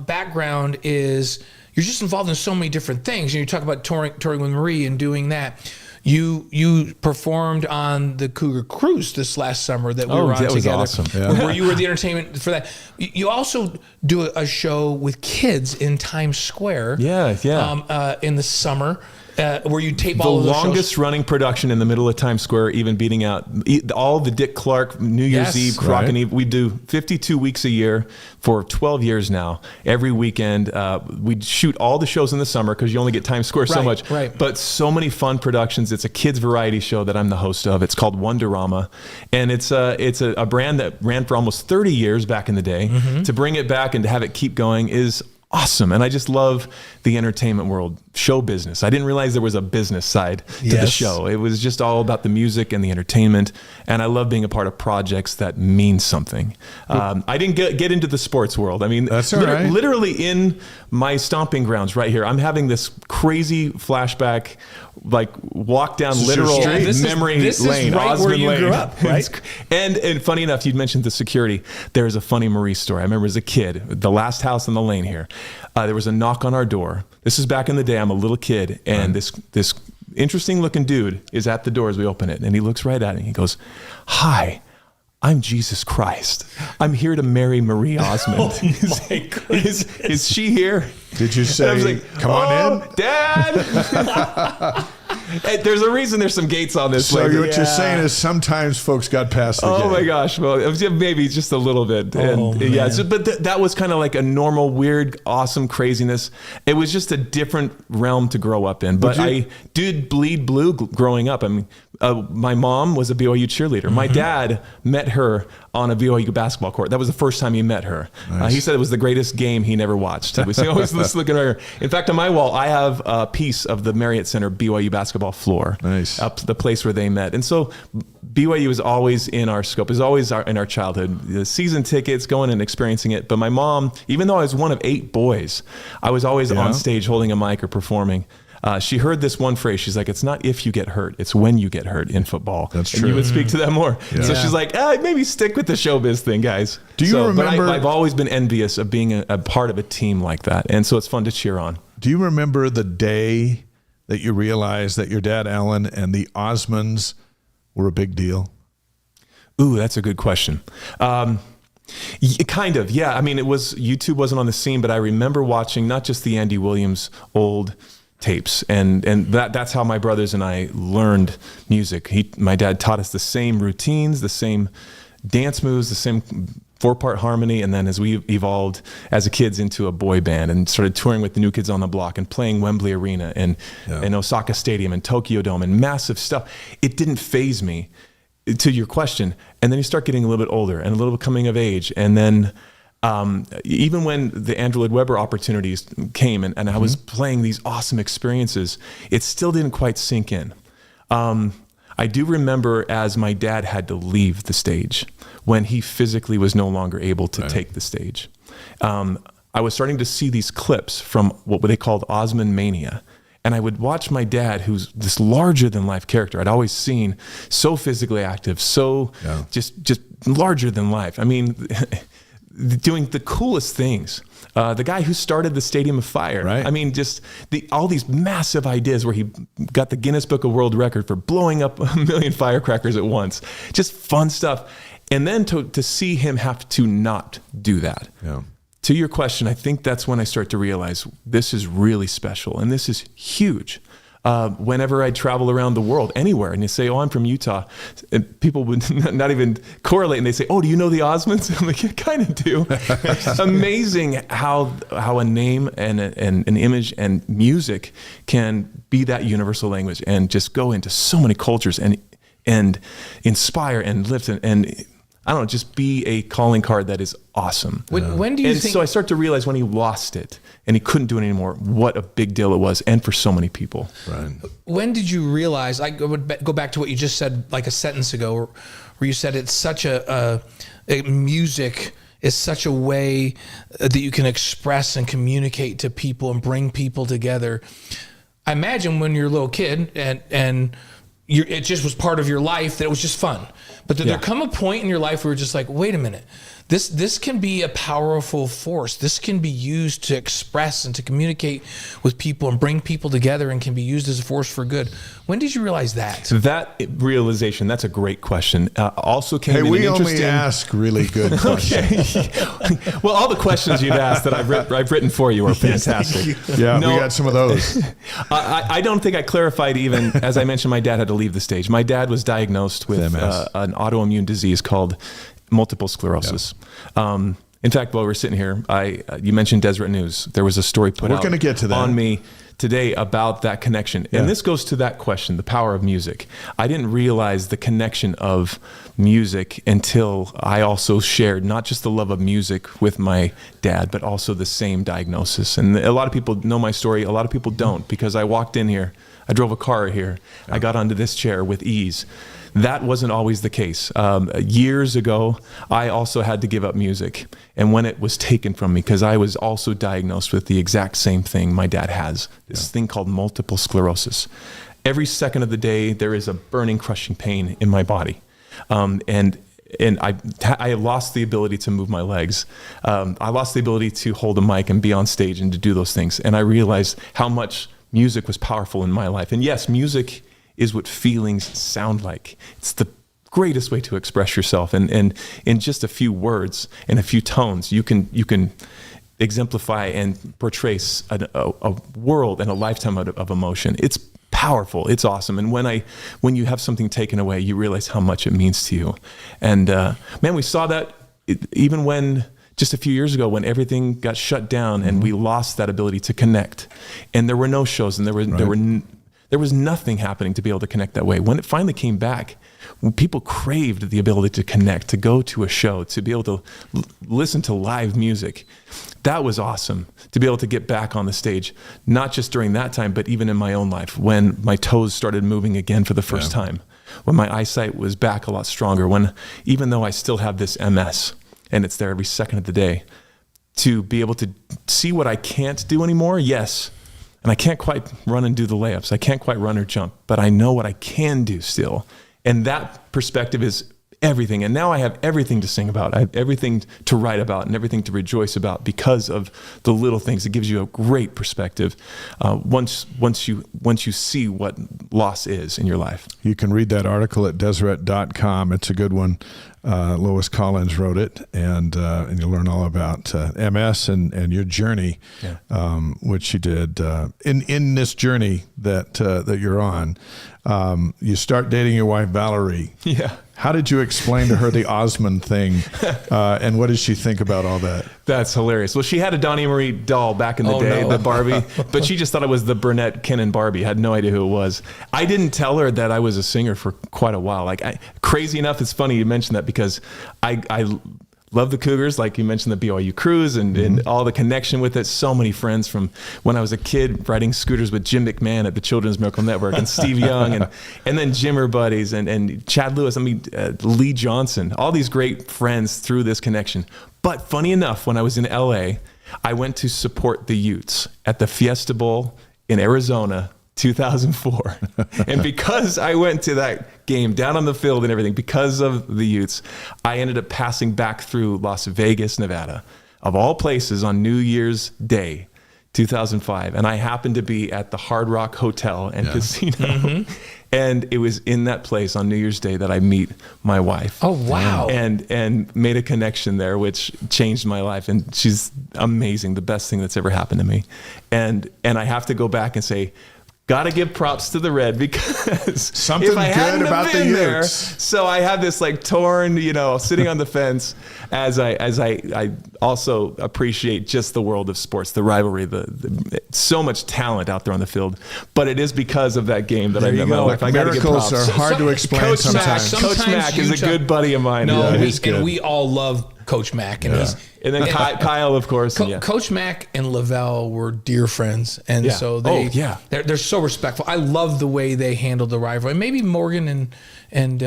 background is, you're just involved in so many different things. You talk about touring with Marie and doing that. You performed on the Cougar cruise this last summer that we were on together. That was awesome. Where you were the entertainment for that. You also do a show with kids in Times Square. Yeah. In the summer. where you tape the all of those longest shows? running production in the middle of Times Square, even beating out all the Dick Clark, New Year's Eve, Crock and Eve. We do 52 weeks a year for 12 years now. Every weekend, we shoot all the shows in the summer because you only get Times Square so much. Right. But so many fun productions. It's a kids variety show that I'm the host of. It's called Wonderama, and it's a brand that ran for almost 30 years back in the day. To bring it back and to have it keep going is awesome. And I just love the entertainment world, show business. I didn't realize there was a business side to the show. It was just all about the music and the entertainment. And I love being a part of projects that mean something. I didn't get into the sports world. I mean, that's all right. Literally in my stomping grounds right here, I'm having this crazy flashback, like walk down literal memory lane. This is right Osmond where you Lane. grew up, right? And funny enough, you'd mentioned the security. There's a funny Maurice story. I remember as a kid, the last house on the lane here, there was a knock on our door. This is back in the day. I'm a little kid, and this interesting looking dude is at the door as we open it, and he looks right at it and he goes, "Hi, I'm Jesus Christ. I'm here to marry Marie Osmond." Oh my goodness. Is she here? Did you say, I was like, come on in? Dad. Hey, there's a reason there's some gates on this. So what you're saying is sometimes folks got past the gate. My gosh. Well, it was maybe just a little bit. But that was kind of like a normal, weird, awesome craziness. It was just a different realm to grow up in. But I did bleed blue growing up. I mean, my mom was a BYU cheerleader. My dad met her on a BYU basketball court. That was the first time he met her. Nice. He said it was the greatest game he never watched. He was always looking at her. In fact, on my wall, I have a piece of the Marriott Center BYU basketball floor. Nice. Up the place where they met. And so BYU is always in our scope, is always in our childhood. The season tickets, going and experiencing it. But my mom, even though I was one of 8 boys, I was always on stage holding a mic or performing. She heard this one phrase. She's like, "It's not if you get hurt, it's when you get hurt in football." That's and true. you would speak to that more. Yeah. So she's like, maybe stick with the showbiz thing, guys. Do you remember? But I've always been envious of being a part of a team like that. And so it's fun to cheer on. Do you remember the day that you realized that your dad, Alan, and the Osmonds were a big deal? Ooh, that's a good question. Kind of, yeah. I mean, YouTube wasn't on the scene, but I remember watching not just the Andy Williams old tapes, and that's how my brothers and I learned music. My dad taught us the same routines, the same dance moves, the same 4-part harmony, and then as we evolved as kids into a boy band and started touring with the New Kids on the Block and playing Wembley Arena and Osaka Stadium and Tokyo Dome and massive stuff, it didn't faze me, to your question. And then you start getting a little bit older and a little bit coming of age, and then even when the Andrew Lloyd Webber opportunities came and I was playing these awesome experiences, it still didn't quite sink in. I do remember as my dad had to leave the stage when he physically was no longer able to take the stage. I was starting to see these clips from what they called Osmond Mania. And I would watch my dad, who's this larger than life character I'd always seen, so physically active, so just larger than life. I mean, doing the coolest things. The guy who started the Stadium of Fire. Right. I mean, just all these massive ideas where he got the Guinness Book of World Record for blowing up 1 million firecrackers at once. Just fun stuff. And then to see him have to not do that. Yeah. To your question, I think that's when I start to realize this is really special and this is huge. Whenever I travel around the world, anywhere, and you say, "Oh, I'm from Utah," and people would not even correlate, and they say, "Oh, do you know the Osmonds?" I'm like, "Yeah, kind of do." Amazing how a name and an image and music can be that universal language and just go into so many cultures and inspire and lift and I don't know, just be a calling card that is awesome. When do you think? So I start to realize when he lost it and he couldn't do it anymore, what a big deal it was, and for so many people. Right. When did you realize? I would go back to what you just said, like a sentence ago, where you said it's such music is such a way that you can express and communicate to people and bring people together. I imagine when you're a little kid and it just was part of your life, that it was just fun. But there come a point in your life where you're just like, wait a minute, this can be a powerful force. This can be used to express and to communicate with people and bring people together, and can be used as a force for good. When did you realize that? So that realization, that's a great question. Also came in we an only ask really good questions. Okay. Well, all the questions you've asked that I've written for you are fantastic. Yeah, we got some of those. I don't think I clarified even, as I mentioned, my dad had to leave the stage. My dad was diagnosed with an autoimmune disease called multiple sclerosis. Yeah. In fact, while we're sitting here, you mentioned Deseret News. There was a story put out gonna get to that. on me today about that connection. Yeah. And this goes to that question, the power of music. I didn't realize the connection of music until I also shared not just the love of music with my dad, but also the same diagnosis. And a lot of people know my story. A lot of people don't, because I walked in here, I drove a car here, I got onto this chair with ease. That wasn't always the case. Years ago, I also had to give up music. And when it was taken from me, because I was also diagnosed with the exact same thing my dad has, this thing called multiple sclerosis. Every second of the day, there is a burning, crushing pain in my body. And I lost the ability to move my legs. I lost the ability to hold a mic and be on stage and to do those things. And I realized how much music was powerful in my life. And yes, music is what feelings sound like. It's the greatest way to express yourself. And in just a few words and a few tones, you can exemplify and portray a world and a lifetime of emotion. It's powerful. It's awesome. And when you have something taken away, you realize how much it means to you. And man, we saw that even when just a few years ago, when everything got shut down and we lost that ability to connect, and there were no shows, and there was nothing happening to be able to connect that way. When it finally came back, when people craved the ability to connect, to go to a show, to be able to listen to live music. That was awesome, to be able to get back on the stage, not just during that time, but even in my own life, when my toes started moving again for the first time, when my eyesight was back a lot stronger, when even though I still have this MS, and it's there every second of the day, to be able to see what I can't do anymore, yes. And I can't quite run and do the layups. I can't quite run or jump, but I know what I can do still. And that perspective is everything. And now I have everything to sing about. I have everything to write about and everything to rejoice about because of the little things. It gives you a great perspective once you see what loss is in your life. You can read that article at Deseret.com. It's a good one. Lois Collins wrote it, and you'll learn all about MS and your journey, which you did. In this journey that you're on, you start dating your wife, Valerie. Yeah. How did you explain to her the Osmond thing, and what did she think about all that? That's hilarious. Well, she had a Donnie Marie doll back in the day, the Barbie, but she just thought it was the Burnett Kinnan Barbie. Had no idea who it was. I didn't tell her that I was a singer for quite a while. Crazy enough, it's funny you mentioned that, because I love the Cougars, like you mentioned the BYU Cruise and all the connection with it. So many friends from when I was a kid riding scooters with Jim McMahon at the Children's Miracle Network, and Steve Young, and then Jimmer buddies and Chad Lewis. Lee Johnson, all these great friends through this connection. But funny enough, when I was in LA, I went to support the Utes at the Fiesta Bowl in Arizona, 2004. And because I went to that game down on the field and everything, because of the Utes, I ended up passing back through Las Vegas, Nevada, of all places, on New Year's Day, 2005. And I happened to be at the Hard Rock Hotel and Casino. And it was in that place on New Year's Day that I meet my wife. Oh, wow. And made a connection there, which changed my life. And she's amazing, the best thing that's ever happened to me. And I have to go back and say, got to give props to the Red, because something if I good about the Utes. So I have this torn, sitting on the fence, as I also appreciate just the world of sports, the rivalry, the so much talent out there on the field. But it is because of that game that I met my wife. I got to give props. Miracles are hard to explain sometimes. Coach Mac is a good buddy of mine. No, and we all love Coach Mack, and then Kyle, of course. Coach Mack and Lavelle were dear friends, and so they're so respectful. I love the way they handled the rivalry. Maybe Morgan and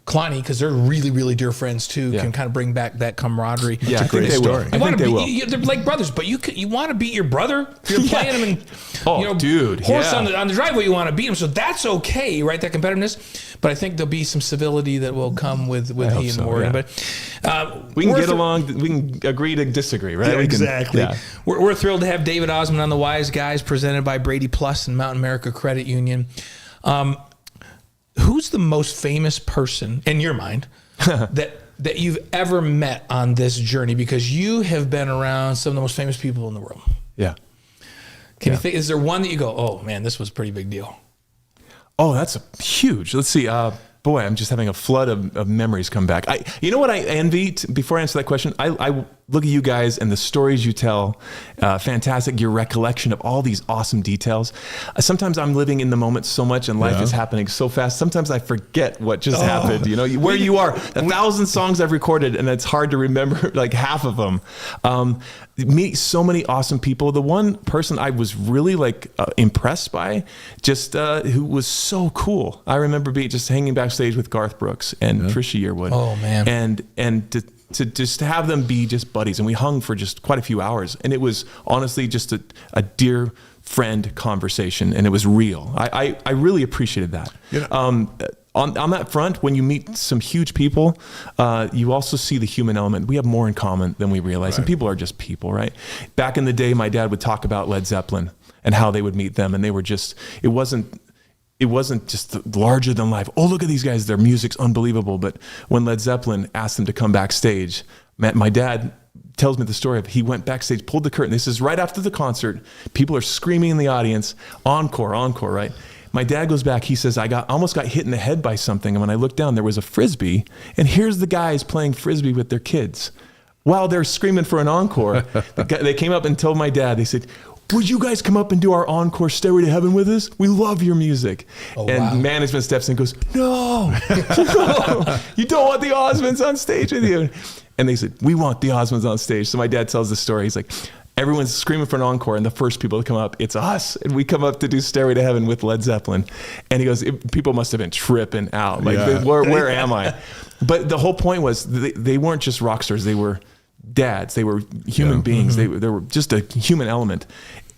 Clonnie, because they're really, really dear friends too, can kind of bring back that camaraderie. That's a great story. I think they will. They're like brothers, but you want to beat your brother if you're playing him and horse on the driveway. You want to beat him, so that's okay, right? That competitiveness. But I think there'll be some civility that will come with he and Morgan. But we can get along. We can agree to disagree, right? Yeah, exactly. We're thrilled to have David Osmond on the Wise Guys, presented by Brady Plus and Mountain America Credit Union. Who's the most famous person in your mind that you've ever met on this journey? Because you have been around some of the most famous people in the world. Yeah. Can you think? Is there one that you go, oh man, this was a pretty big deal? Oh, that's huge. Let's see. Boy, I'm just having a flood of memories come back. You know what I envy? Before I answer that question, I look at you guys and the stories you tell. Fantastic. Your recollection of all these awesome details. Sometimes I'm living in the moment so much and life is happening so fast. Sometimes I forget what just happened. You know, where you are. 1,000 songs I've recorded, and it's hard to remember like half of them. Meet so many awesome people. The one person I was really impressed by, just who was so cool. I remember just hanging backstage with Garth Brooks and Trisha Yearwood. Oh man! And to just have them be just buddies, and we hung for just quite a few hours, and it was honestly just a dear friend conversation, and it was real. I really appreciated that. On that front, when you meet some huge people, you also see the human element. We have more in common than we realize, and people are just people, right? Back in the day, my dad would talk about Led Zeppelin and how they would meet them, and they were just, it wasn't just larger than life. Oh, look at these guys, their music's unbelievable. But when Led Zeppelin asked them to come backstage, my dad tells me the story of he went backstage, pulled the curtain. This is right after the concert. People are screaming in the audience, encore, right? My dad goes back, he says, I almost got hit in the head by something. And when I looked down, there was a Frisbee. And here's the guys playing Frisbee with their kids while they're screaming for an encore. They came up and told my dad, they said, would you guys come up and do our encore Stairway to Heaven with us? We love your music. Management steps in and goes, no, you don't want the Osmonds on stage with you. And they said, we want the Osmonds on stage. So my dad tells the story. He's like, everyone's screaming for an encore, and the first people to come up, it's us. And we come up to do Stairway to Heaven with Led Zeppelin. And he goes, people must have been tripping out. Where am I? But the whole point was they weren't just rock stars. They were dads. They were human beings. They were just a human element.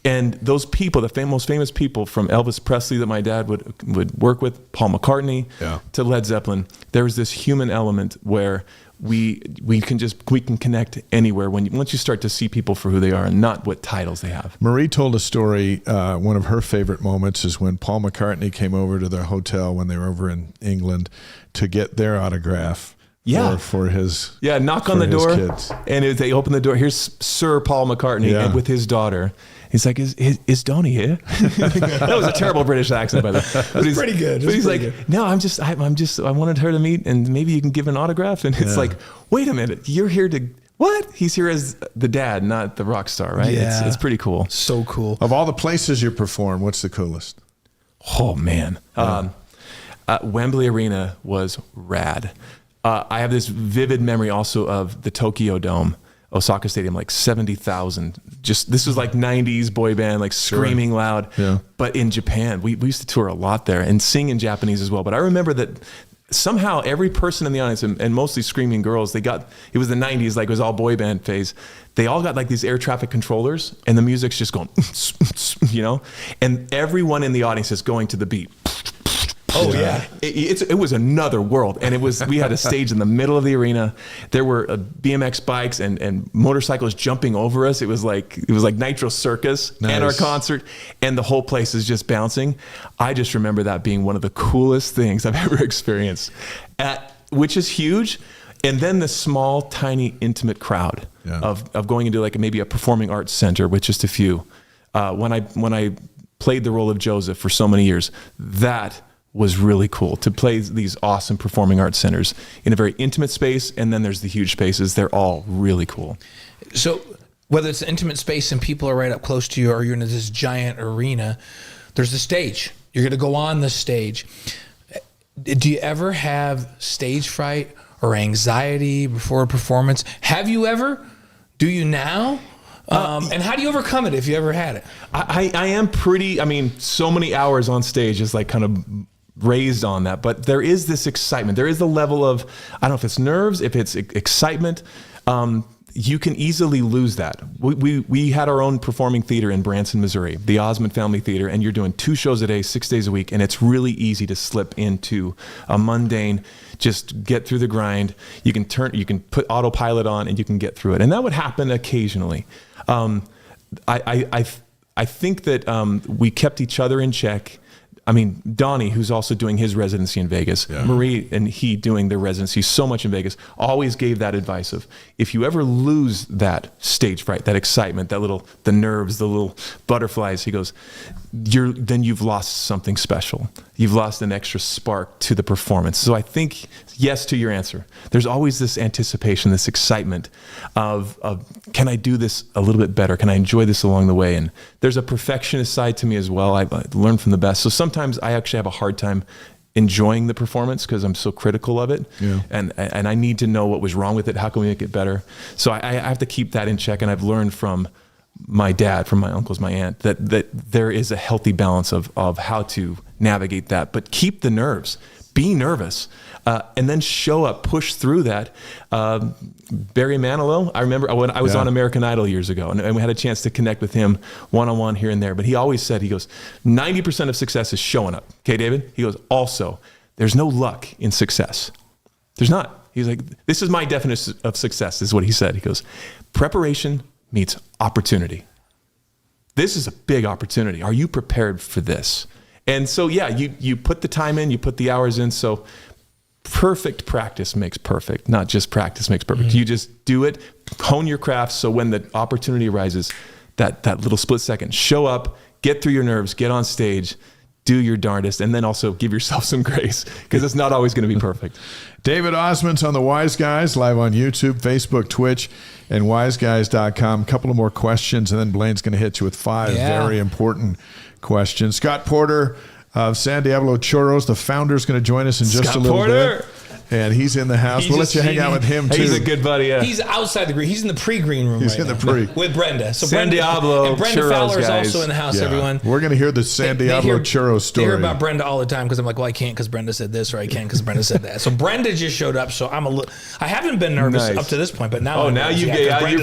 And those people, the most famous people, from Elvis Presley that my dad would work with, Paul McCartney, to Led Zeppelin, there was this human element where we can connect anywhere once you start to see people for who they are and not what titles they have. Marie told a story. One of her favorite moments is when Paul McCartney came over to their hotel when they were over in England to get their autograph. For his knock on the door, kids. And they open the door. Here's Sir Paul McCartney and with his daughter. He's like, is Donnie here? That was a terrible British accent, by the way. But he's pretty good. But he's like, no, I wanted her to meet, and maybe you can give an autograph. And it's like, wait a minute, you're here to what? He's here as the dad, not the rock star, right? Yeah. It's pretty cool. So cool. Of all the places you perform, what's the coolest? Oh man, Wembley Arena was rad. I have this vivid memory also of the Tokyo Dome, Osaka Stadium, like 70,000. This was like 90s boy band, like screaming loud. Yeah. But in Japan, we used to tour a lot there and sing in Japanese as well. But I remember that somehow every person in the audience, and mostly screaming girls, it was the 90s, like it was all boy band phase. They all got like these air traffic controllers, and the music's just going, and everyone in the audience is going to the beat. Oh yeah, it was another world, and we had a stage in the middle of the arena. There were BMX bikes and motorcycles jumping over us. It was like Nitro Circus and our concert, and the whole place is just bouncing. I just remember that being one of the coolest things I've ever experienced, which is huge. And then the small, tiny, intimate crowd of going into like maybe a performing arts center with just a few. When I played the role of Joseph for so many years, that was really cool to play these awesome performing arts centers in a very intimate space. And then there's the huge spaces. They're all really cool. So whether it's an intimate space and people are right up close to you, or you're in this giant arena, there's the stage. You're going to go on the stage. Do you ever have stage fright or anxiety before a performance? Have you ever? Do you now? And how do you overcome it if you ever had it? I am pretty, so many hours on stage is like kind of raised on that, but there is this excitement. There is a level of, I don't know if it's nerves, if it's excitement. You can easily lose that. We had our own performing theater in Branson, Missouri, the Osmond Family Theater, and you're doing 2 shows a day, 6 days a week, and it's really easy to slip into a mundane, just get through the grind. You can put autopilot on and you can get through it. And that would happen occasionally. I think that we kept each other in check. Donnie, who's also doing his residency in Vegas, Marie and he doing their residency so much in Vegas, always gave that advice of, if you ever lose that stage fright, that excitement, the nerves, the little butterflies, he goes, then you've lost something special. You've lost an extra spark to the performance. So I think, yes to your answer. There's always this anticipation, this excitement of can I do this a little bit better? Can I enjoy this along the way? And there's a perfectionist side to me as well. I learned from the best. So sometimes I actually have a hard time enjoying the performance because I'm so critical of it. Yeah. And I need to know what was wrong with it. How can we make it better? So I have to keep that in check. And I've learned from my dad, from my uncles, my aunt, that there is a healthy balance of how to navigate that, but keep the nerves, be nervous, and then show up, push through that. Barry Manilow, I remember when I was on American Idol years ago, and we had a chance to connect with him one-on-one here and there, but he always said, he goes, 90% of success is showing up. Okay, David? He goes, also, there's no luck in success. There's not. He's like, this is my definition of success, is what he said. He goes, preparation meets opportunity. This is a big opportunity. Are you prepared for this? And so, you put the time in, you put the hours in. So perfect practice makes perfect, not just practice makes perfect. Mm-hmm. You just do it, hone your craft. So when the opportunity arises, that little split second, show up, get through your nerves, get on stage, do your darndest, and then also give yourself some grace, because it's not always going to be perfect. David Osmond's on the Wise Guys, live on YouTube, Facebook, Twitch, and wiseguys.com. A couple of more questions, and then Blaine's going to hit you with 5 very important questions. Scott Porter of San Diablo Churros, the founder, is going to join us in just a little bit. And he's in the house. We'll let you hang out with him, too. He's a good buddy, yeah. He's outside the green. He's in the pre-green room He's in the pre. with Brenda. So San Diablo and Brenda Churros Fowler is guys. also in the house, everyone. We're going to hear the San Diablo Churros story. They hear about Brenda all the time because I'm like, well, I can't because Brenda said this, or I can't because Brenda said that. So Brenda just showed up, so I haven't been nervous up to this point, but now now you're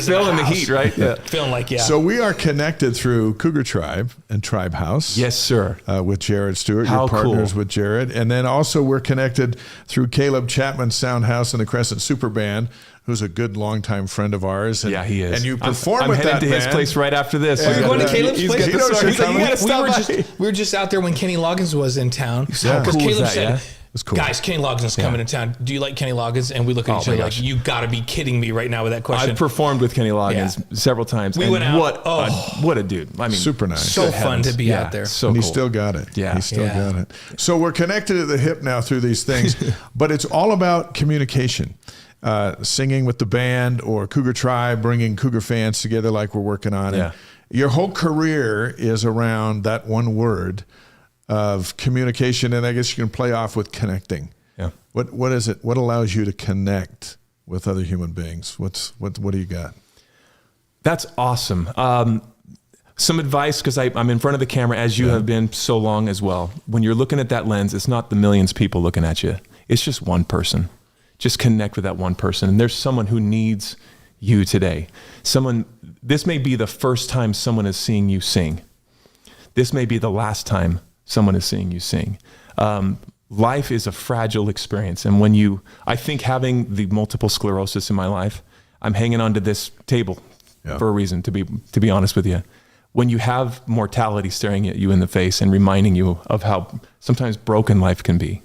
feeling the heat, right? Yeah. Feeling like, So we are connected through Cougar Tribe and Tribe House. Yes, sir. With Jared Stewart. How Your partners cool. with Jared. And then also we're connected through Caleb Chapman's Sound House and the Crescent Super Band, who's a good longtime friend of ours. And, he is. And you perform I'm with heading that to his band. place right after this. You're going to Caleb's place? We were just out there when Kenny Loggins was in town. How Because cool is Caleb that, said, That's cool. guys, Kenny Loggins is coming to town. Do you like Kenny Loggins? And we look at each other like, you got to be kidding me right now with that question. I've performed with Kenny Loggins several times. We went out. What a dude. Super nice. So fun to be out there. So and cool. he still got it. Yeah. He still got it. So we're connected at the hip now through these things, but it's all about communication. Singing with the band or Cougar Tribe, bringing Cougar fans together like we're working on. Yeah. And your whole career is around that one word of communication, and I guess you can play off with connecting. Yeah. What is it? What allows you to connect with other human beings? What do you got? That's awesome. Some advice, because I'm in front of the camera, as you have been so long as well. When you're looking at that lens, it's not the millions of people looking at you. It's just one person. Just connect with that one person. And there's someone who needs you today. This may be the first time someone is seeing you sing. This may be the last time someone is seeing you sing. Life is a fragile experience. And I think having the multiple sclerosis in my life, I'm hanging onto this table for a reason, to be honest with you. When you have mortality staring at you in the face and reminding you of how sometimes broken life can be,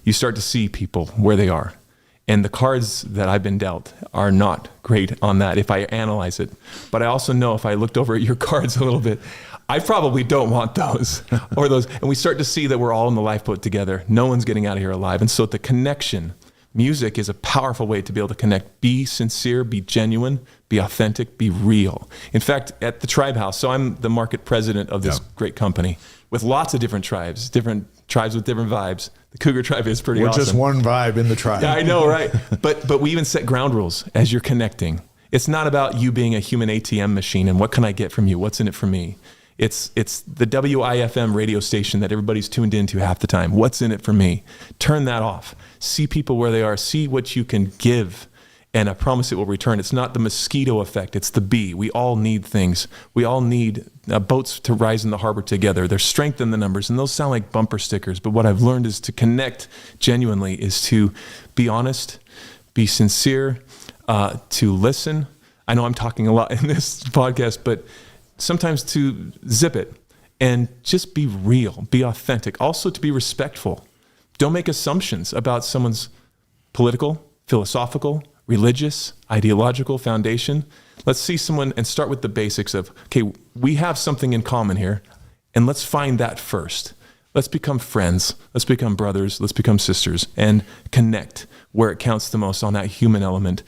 you start to see people where they are. And the cards that I've been dealt are not great on that if I analyze it. But I also know if I looked over at your cards a little bit, I probably don't want those or those. And we start to see that we're all in the lifeboat together. No one's getting out of here alive. And so the connection, music is a powerful way to be able to connect. Be sincere, be genuine, be authentic, be real. In fact, at the Tribe House, so I'm the market president of this great company with lots of different tribes with different vibes. The Cougar tribe is pretty awesome. We're just one vibe in the tribe. Yeah, I know, right? But we even set ground rules as you're connecting. It's not about you being a human ATM machine and what can I get from you? What's in it for me? It's the WIFM radio station that everybody's tuned into half the time. What's in it for me? Turn that off. See people where they are. See what you can give. And I promise it will return. It's not the mosquito effect. It's the bee. We all need things. We all need boats to rise in the harbor together. There's strength in the numbers, and those sound like bumper stickers. But what I've learned is to connect genuinely, is to be honest, be sincere, to listen. I know I'm talking a lot in this podcast, but sometimes to zip it and just be real, be authentic. Also to be respectful. Don't make assumptions about someone's political, philosophical, religious, ideological foundation. Let's see someone and start with the basics of, okay, we have something in common here, and let's find that first. Let's become friends. Let's become brothers. Let's become sisters and connect where it counts the most on that human element.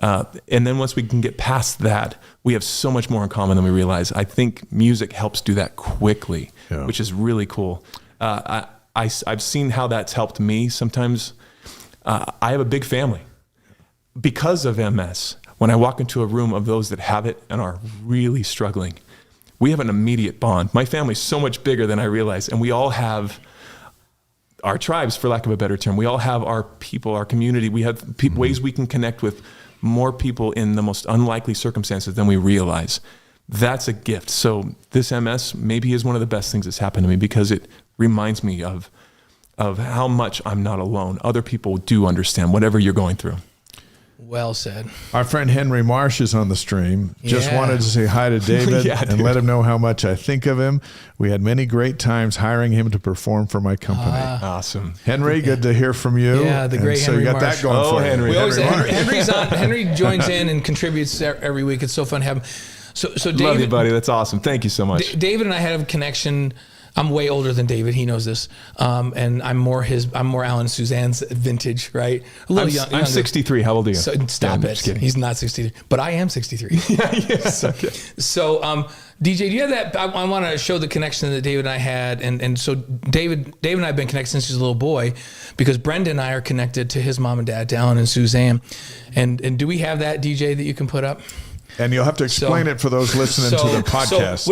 And then once we can get past that, we have so much more in common than we realize. I think music helps do that quickly, which is really cool. I've seen how that's helped me. Sometimes I have a big family. Because of MS, when I walk into a room of those that have it and are really struggling, we have an immediate bond. My family's so much bigger than I realize, and we all have our tribes, for lack of a better term. We all have our people, our community. We have ways we can connect with more people in the most unlikely circumstances than we realize. That's a gift. So this MS maybe is one of the best things that's happened to me, because it reminds me of how much I'm not alone. Other people do understand whatever you're going through. Well said. Our friend Henry Marsh is on the stream. Just wanted to say hi to David and let him know how much I think of him. We had many great times hiring him to perform for my company. Awesome. Henry, good to hear from you. Yeah, the great Henry So you got Marsh. that going for Henry. you. Henry's on. Henry joins in and contributes every week. It's so fun to have him. So David, love you, buddy. That's awesome. Thank you so much. David and I have a connection. I'm way older than David. He knows this. And I'm more Alan and Suzanne's vintage, right? A little younger. I'm 63. How old are you? So, stop it. He's not 63, but I am 63. So, DJ, do you have that? I want to show the connection that David and I had. And so David and I have been connected since he was a little boy, because Brenda and I are connected to his mom and dad, to Alan and Suzanne. And do we have that, DJ, that you can put up? And you'll have to explain it for those listening to the podcast.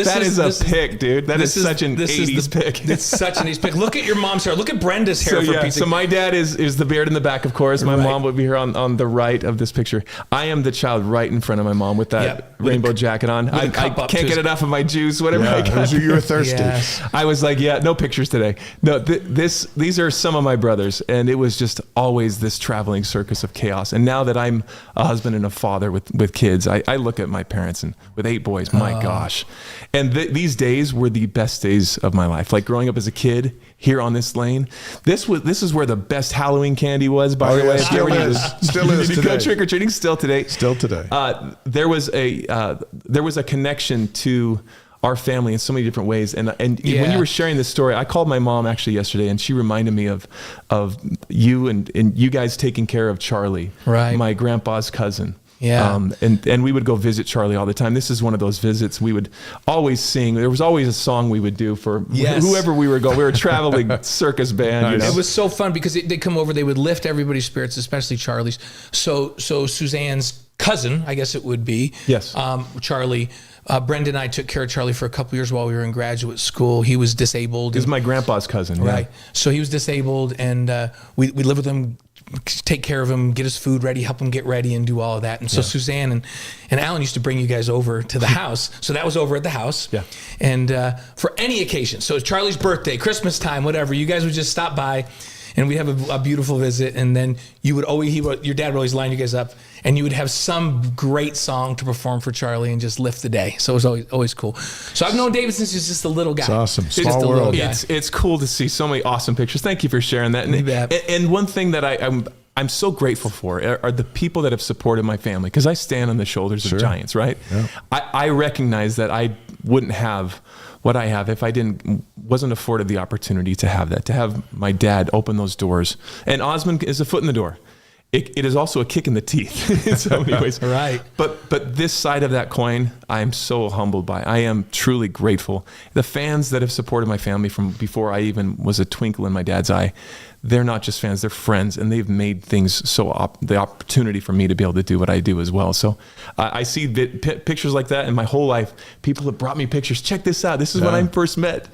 That is a pick, dude. That is such an 80s pick. It's such an 80s pick. Look at your mom's hair. Look at Brenda's hair. So my dad is the beard in the back, of course. My mom would be here on the right of this picture. I am the child right in front of my mom with that rainbow jacket on. I can't get enough of my juice, whatever I got. You were thirsty. Yes. I was like, no pictures today. No, these are some of my brothers, and it was just always this traveling circus of chaos. And now that I'm a husband and a father with kids, I look at my parents, and with 8 boys, my gosh. And these days were the best days of my life. Like growing up as a kid here on this lane, this is where the best Halloween candy was, by the way. Still is today. Go trick or treating still today. There was a connection to our family in so many different ways. And when you were sharing this story, I called my mom actually yesterday, and she reminded me of you and you guys taking care of Charlie, my grandpa's cousin. Yeah. And we would go visit Charlie all the time. This is one of those visits we would always sing. There was always a song we would do for whoever we were going. We were a traveling circus band. It was so fun because they'd come over. They would lift everybody's spirits, especially Charlie's. So Suzanne's cousin, I guess it would be. Yes. Charlie. Brenda and I took care of Charlie for a couple years while we were in graduate school. He was disabled. He was my grandpa's cousin. Right. So he was disabled, and we lived with him, take care of him, get his food ready, help him get ready, and do all of that. And so Suzanne and Alan used to bring you guys over to the house. So that was over at the house. Yeah. And for any occasion, so Charlie's birthday, Christmas time, whatever, you guys would just stop by, and we'd have a beautiful visit. And then your dad would always line you guys up, and you would have some great song to perform for Charlie and just lift the day. So it was always cool. So I've known David since he was just a little guy. It's awesome. Small world. It's cool to see so many awesome pictures. Thank you for sharing that. And one thing that I'm so grateful for are the people that have supported my family, because I stand on the shoulders of giants, right? Yeah. I recognize that I wouldn't have what I have if I wasn't afforded the opportunity to have that, to have my dad open those doors. And Osmond is a foot in the door. it is also a kick in the teeth in so many ways. Right. But this side of that coin, I am so humbled by. I am truly grateful. The fans that have supported my family from before I even was a twinkle in my dad's eye, they're not just fans, they're friends, and they've made things the opportunity for me to be able to do what I do as well. So I see pictures like that in my whole life. People have brought me pictures. Check this out. This is when I first met,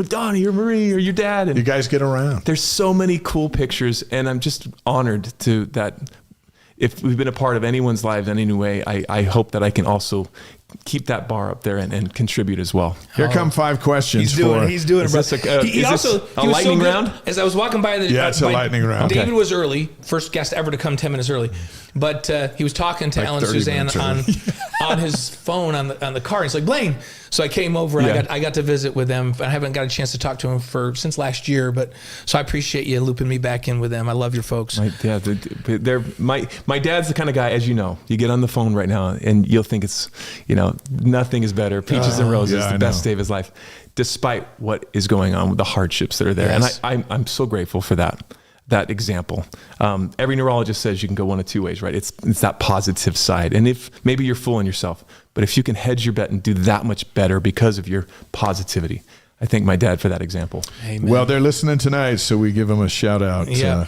Donnie or Marie or your dad. And you guys get around. There's so many cool pictures, and I'm just honored to that. If we've been a part of anyone's lives in any way, I hope that I can also keep that bar up there and contribute as well. Here come 5 questions. He's doing it, bro. He also a lightning round? As I was walking by it's a lightning round. David was early, first guest ever to come 10 minutes early, but he was talking to Ellen Suzanne on his phone on the car. He's like, Blaine. So I came over and I got to visit with them. I haven't got a chance to talk to him since last year, so I appreciate you looping me back in with them. I love your folks. My dad's the kind of guy, as you know, you get on the phone right now and you'll think it's, nothing is better. Peaches and roses, the best day of his life, despite what is going on with the hardships that are there. Yes. And I'm so grateful for that example. Every neurologist says you can go one of 2 ways, right? It's that positive side. And if maybe you're fooling yourself, but if you can hedge your bet and do that much better because of your positivity, I thank my dad for that example. Amen. Well, they're listening tonight, so we give them a shout out. Yeah.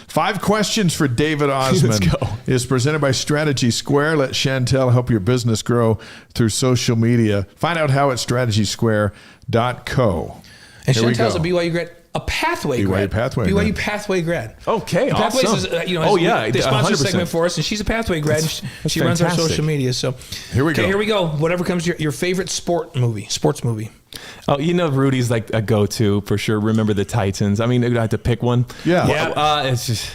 5 questions for David Osmond is presented by Strategy Square. Let Chantel help your business grow through social media. Find out how at strategysquare.co. And Chantel's a BYU grad. A pathway grad. BYU pathway grad. Okay, Pathways awesome. Is, they sponsor a 100%. segment for us, and she's a pathway grad. She runs our social media. So here we go. Here we go. Whatever comes to your favorite sports movie. Oh, Rudy's like a go-to for sure. Remember the Titans. I mean, I had to pick one. Yeah. It's just.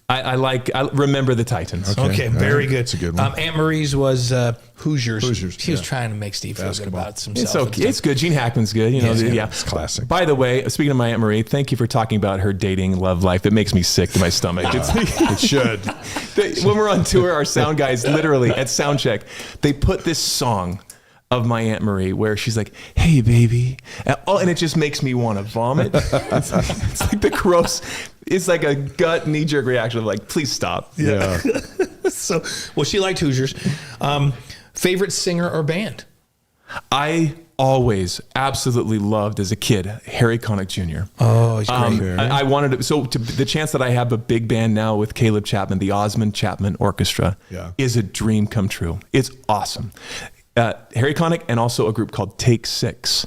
I remember the Titans. Okay, very good. It's a good one. Aunt Marie's was Hoosiers. She was yeah. trying to make Steve feel good about himself. It's okay. It's good. Gene Hackman's good. It's classic. By the way, speaking of my Aunt Marie, thank you for talking about her dating love life. It makes me sick to my stomach. It should. When we're on tour, our sound guys literally at sound check, they put this song of my Aunt Marie where she's like, hey, baby. And it just makes me want to vomit. It's like the gross, it's like a gut knee-jerk reaction of like, please stop. Yeah. So, well, she liked Hoosiers. Favorite singer or band? I always absolutely loved as a kid Harry Connick Jr. Oh, he's great. I wanted to, the chance that I have a big band now with Caleb Chapman, the Osmond Chapman Orchestra, is a dream come true. It's awesome. Harry Connick and also a group called Take Six.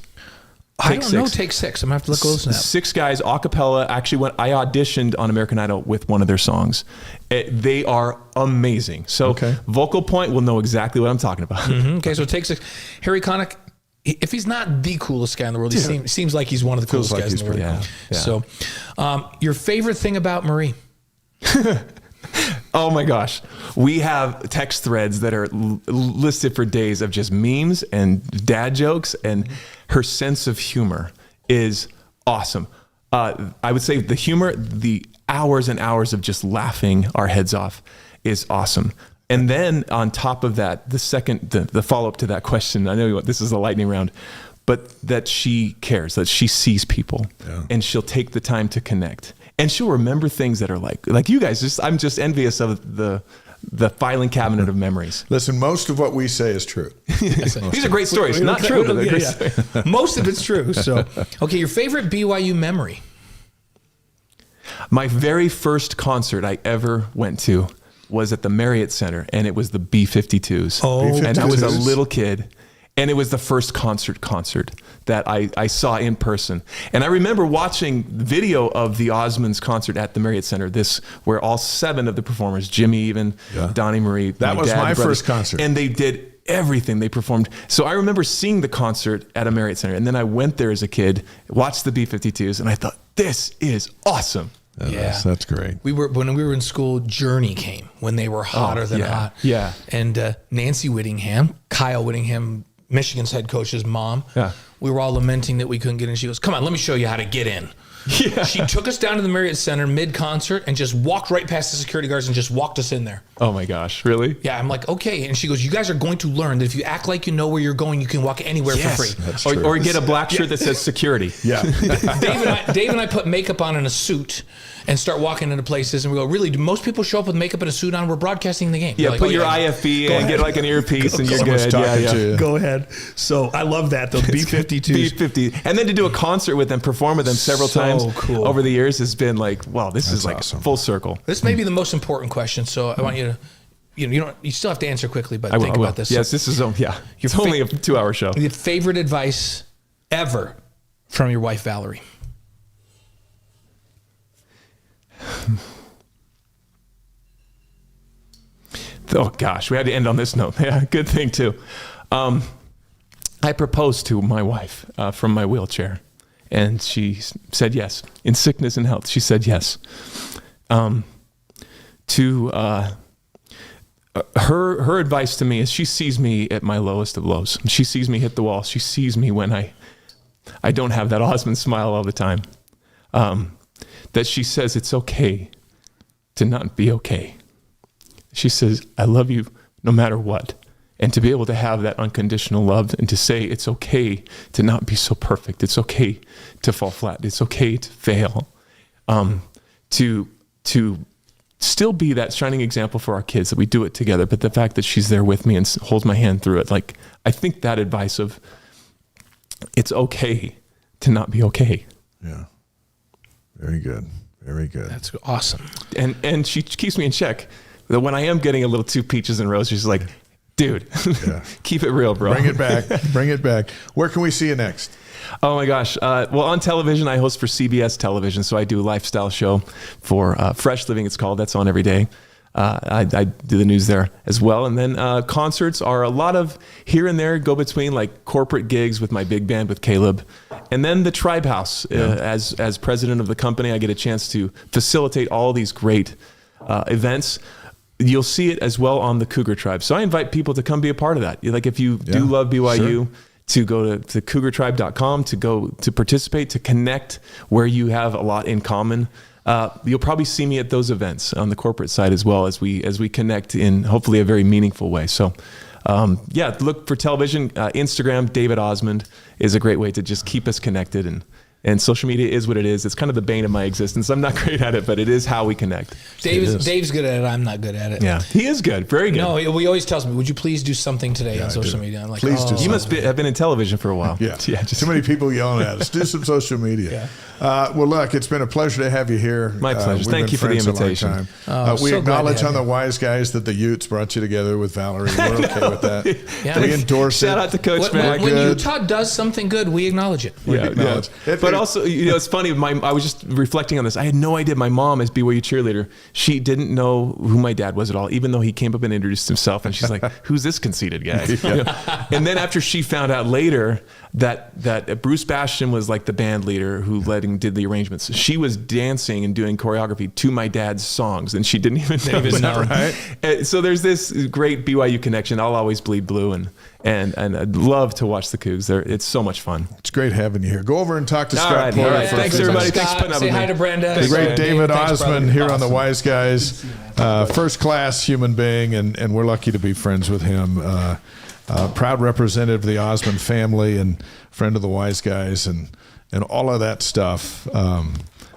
I don't know Take Six. I'm going to have to look close to that. 6 guys, a cappella. Actually, I auditioned on American Idol with one of their songs. They are amazing. So Vocal Point will know exactly what I'm talking about. Mm-hmm. Okay, so Take Six. Harry Connick, if he's not the coolest guy in the world, he seems like he's one of the coolest guys in the world. Yeah. So your favorite thing about Marie? Oh my gosh. We have text threads that are listed for days of just memes and dad jokes, and her sense of humor is awesome. I would say the humor, the hours and hours of just laughing our heads off is awesome. And then on top of that, the follow-up to that question, I know this is a lightning round, but that she cares, that she sees people and she'll take the time to connect. And she'll remember things that are like you guys. I'm just envious of the filing cabinet of memories. Listen, most of what we say is true. These are great stories. Not true, but they're great. Most of it's true. So, okay, your favorite BYU memory? My very first concert I ever went to was at the Marriott Center, and it was the B-52s. And I was a little kid. And it was the first concert that I saw in person. And I remember watching video of the Osmonds concert at the Marriott Center, where all 7 of the performers, Jimmy even, Donnie Marie, that was my first concert. And they did everything. They performed. So I remember seeing the concert at a Marriott Center. And then I went there as a kid, watched the B-52s, and I thought, this is awesome. That's great. When we were in school, Journey came when they were hotter than hot. Yeah. And Nancy Whittingham, Kyle Whittingham, Michigan's head coach's mom. Yeah. We were all lamenting that we couldn't get in. She goes, come on, let me show you how to get in. Yeah. She took us down to the Marriott Center mid-concert and just walked right past the security guards and just walked us in there. Oh my gosh, really? Yeah, I'm like, okay. And she goes, you guys are going to learn that if you act like you know where you're going, you can walk anywhere for free. Or get a black shirt that says security. Yeah. Dave and I put makeup on in a suit and start walking into places, and we go, really, do most people show up with makeup and a suit on? We're broadcasting the game. Yeah, like, put your IFB and get like an earpiece and you're Someone's good. talking to you. Go ahead. So I love that. Those B-52s. B50. And then to do a concert with them, perform with them several times cool. over the years has been like, wow, this is like awesome. full circle. This may be the most important question, so I want you to, you still have to answer quickly, but I think will. about this. Yes, this is, it's only a 2-hour show. Your favorite advice ever from your wife, Valerie? Oh gosh, we had to end on this note. Yeah, good thing too. I proposed to my wife from my wheelchair, and she said yes. In sickness and health, she said yes. Her advice to me is she sees me at my lowest of lows. She sees me hit the wall. She sees me when I don't have that Osmond smile all the time. That she says it's okay to not be okay. She says, I love you no matter what. And to be able to have that unconditional love and to say it's okay to not be so perfect. It's okay to fall flat. It's okay to fail. To still be that shining example for our kids, that we do it together, but the fact that she's there with me and holds my hand through it. Like, I think that advice of it's okay to not be okay. Yeah. Very good. Very good. That's awesome. And she keeps me in check. That when I am getting a little too peaches and roses, she's like, dude, keep it real, bro. Bring it back. Bring it back. Where can we see you next? Oh my gosh. Well, on television, I host for CBS television. So I do a lifestyle show for Fresh Living, it's called. That's on every day. I do the news there as well. And then concerts are a lot of here and there, go between like corporate gigs with my big band with Caleb. And then the Tribe House. As president of the company, I get a chance to facilitate all these great events. You'll see it as well on the Cougar Tribe. So I invite people to come be a part of that. Like if you do love BYU, to go to cougartribe.com, to participate, to connect where you have a lot in common. You'll probably see me at those events on the corporate side as well as we connect in hopefully a very meaningful way. So look for television. Instagram, David Osmond is a great way to just keep us connected, and social media is what it is. It's kind of the bane of my existence. I'm not great at it, but it is how we connect. Dave's good at it. I'm not good at it. Yeah, he is good. Very good. No, he always tells me, would you please do something today on social media? I'm like, Please do You must have been in television for a while. Yeah. Just Too many people yelling at us. Do some social media. Well, look, it's been a pleasure to have you here. My pleasure. We've Thank been you for the friends a long invitation. time. We so glad acknowledge to on have the Wise Guys that the Utes brought you together with Valerie. We're okay with that. We endorse it. Shout out to Coach Mac. When Utah does something good, we acknowledge it. We acknowledge it. But also, it's funny. I was just reflecting on this. I had no idea. My mom, as BYU cheerleader, she didn't know who my dad was at all, even though he came up and introduced himself. And she's like, "Who's this conceited guy?" And then after she found out later that Bruce Bastian was like the band leader who did the arrangements, she was dancing and doing choreography to my dad's songs, and she didn't even know. Right? So there's this great BYU connection. I'll always bleed blue, and I'd love to watch the Cougs. It's so much fun. It's great having you here. Go over and talk to Scott Porter. All right. Thanks, everybody. Thanks for putting up with me. Say hi to Brenda. The great David Osmond here on the Awesome. Wise Guys. First class human being, and we're lucky to be friends with him. Proud representative of the Osmond family and friend of the Wise Guys and all of that stuff.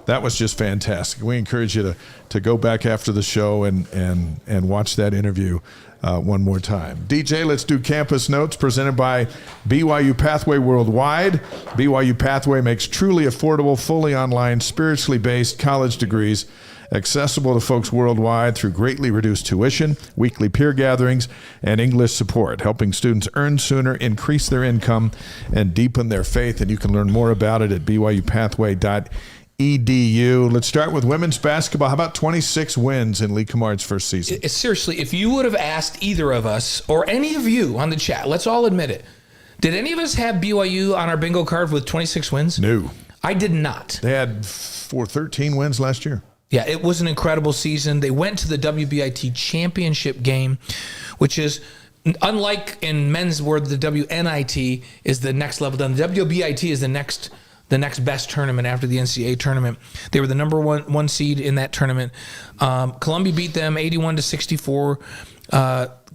That was just fantastic. We encourage you to go back after the show and watch that interview one more time. DJ, let's do campus notes presented by BYU Pathway Worldwide. BYU Pathway makes truly affordable, fully online, spiritually based college degrees accessible to folks worldwide through greatly reduced tuition, weekly peer gatherings, and English support, helping students earn sooner, increase their income, and deepen their faith. And you can learn more about it at byupathway.edu. Let's start with women's basketball. How about 26 wins in Lee Camard's first season? Seriously, if you would have asked either of us or any of you on the chat, let's all admit it, did any of us have BYU on our bingo card with 26 wins? No. I did not. They had 13 wins last year. Yeah, it was an incredible season. They went to the WBIT championship game, which is, unlike in men's where the WNIT is the next level down, the WBIT is the next the next best tournament after the NCAA tournament. They were the number one seed in that tournament. Columbia beat them 81-64.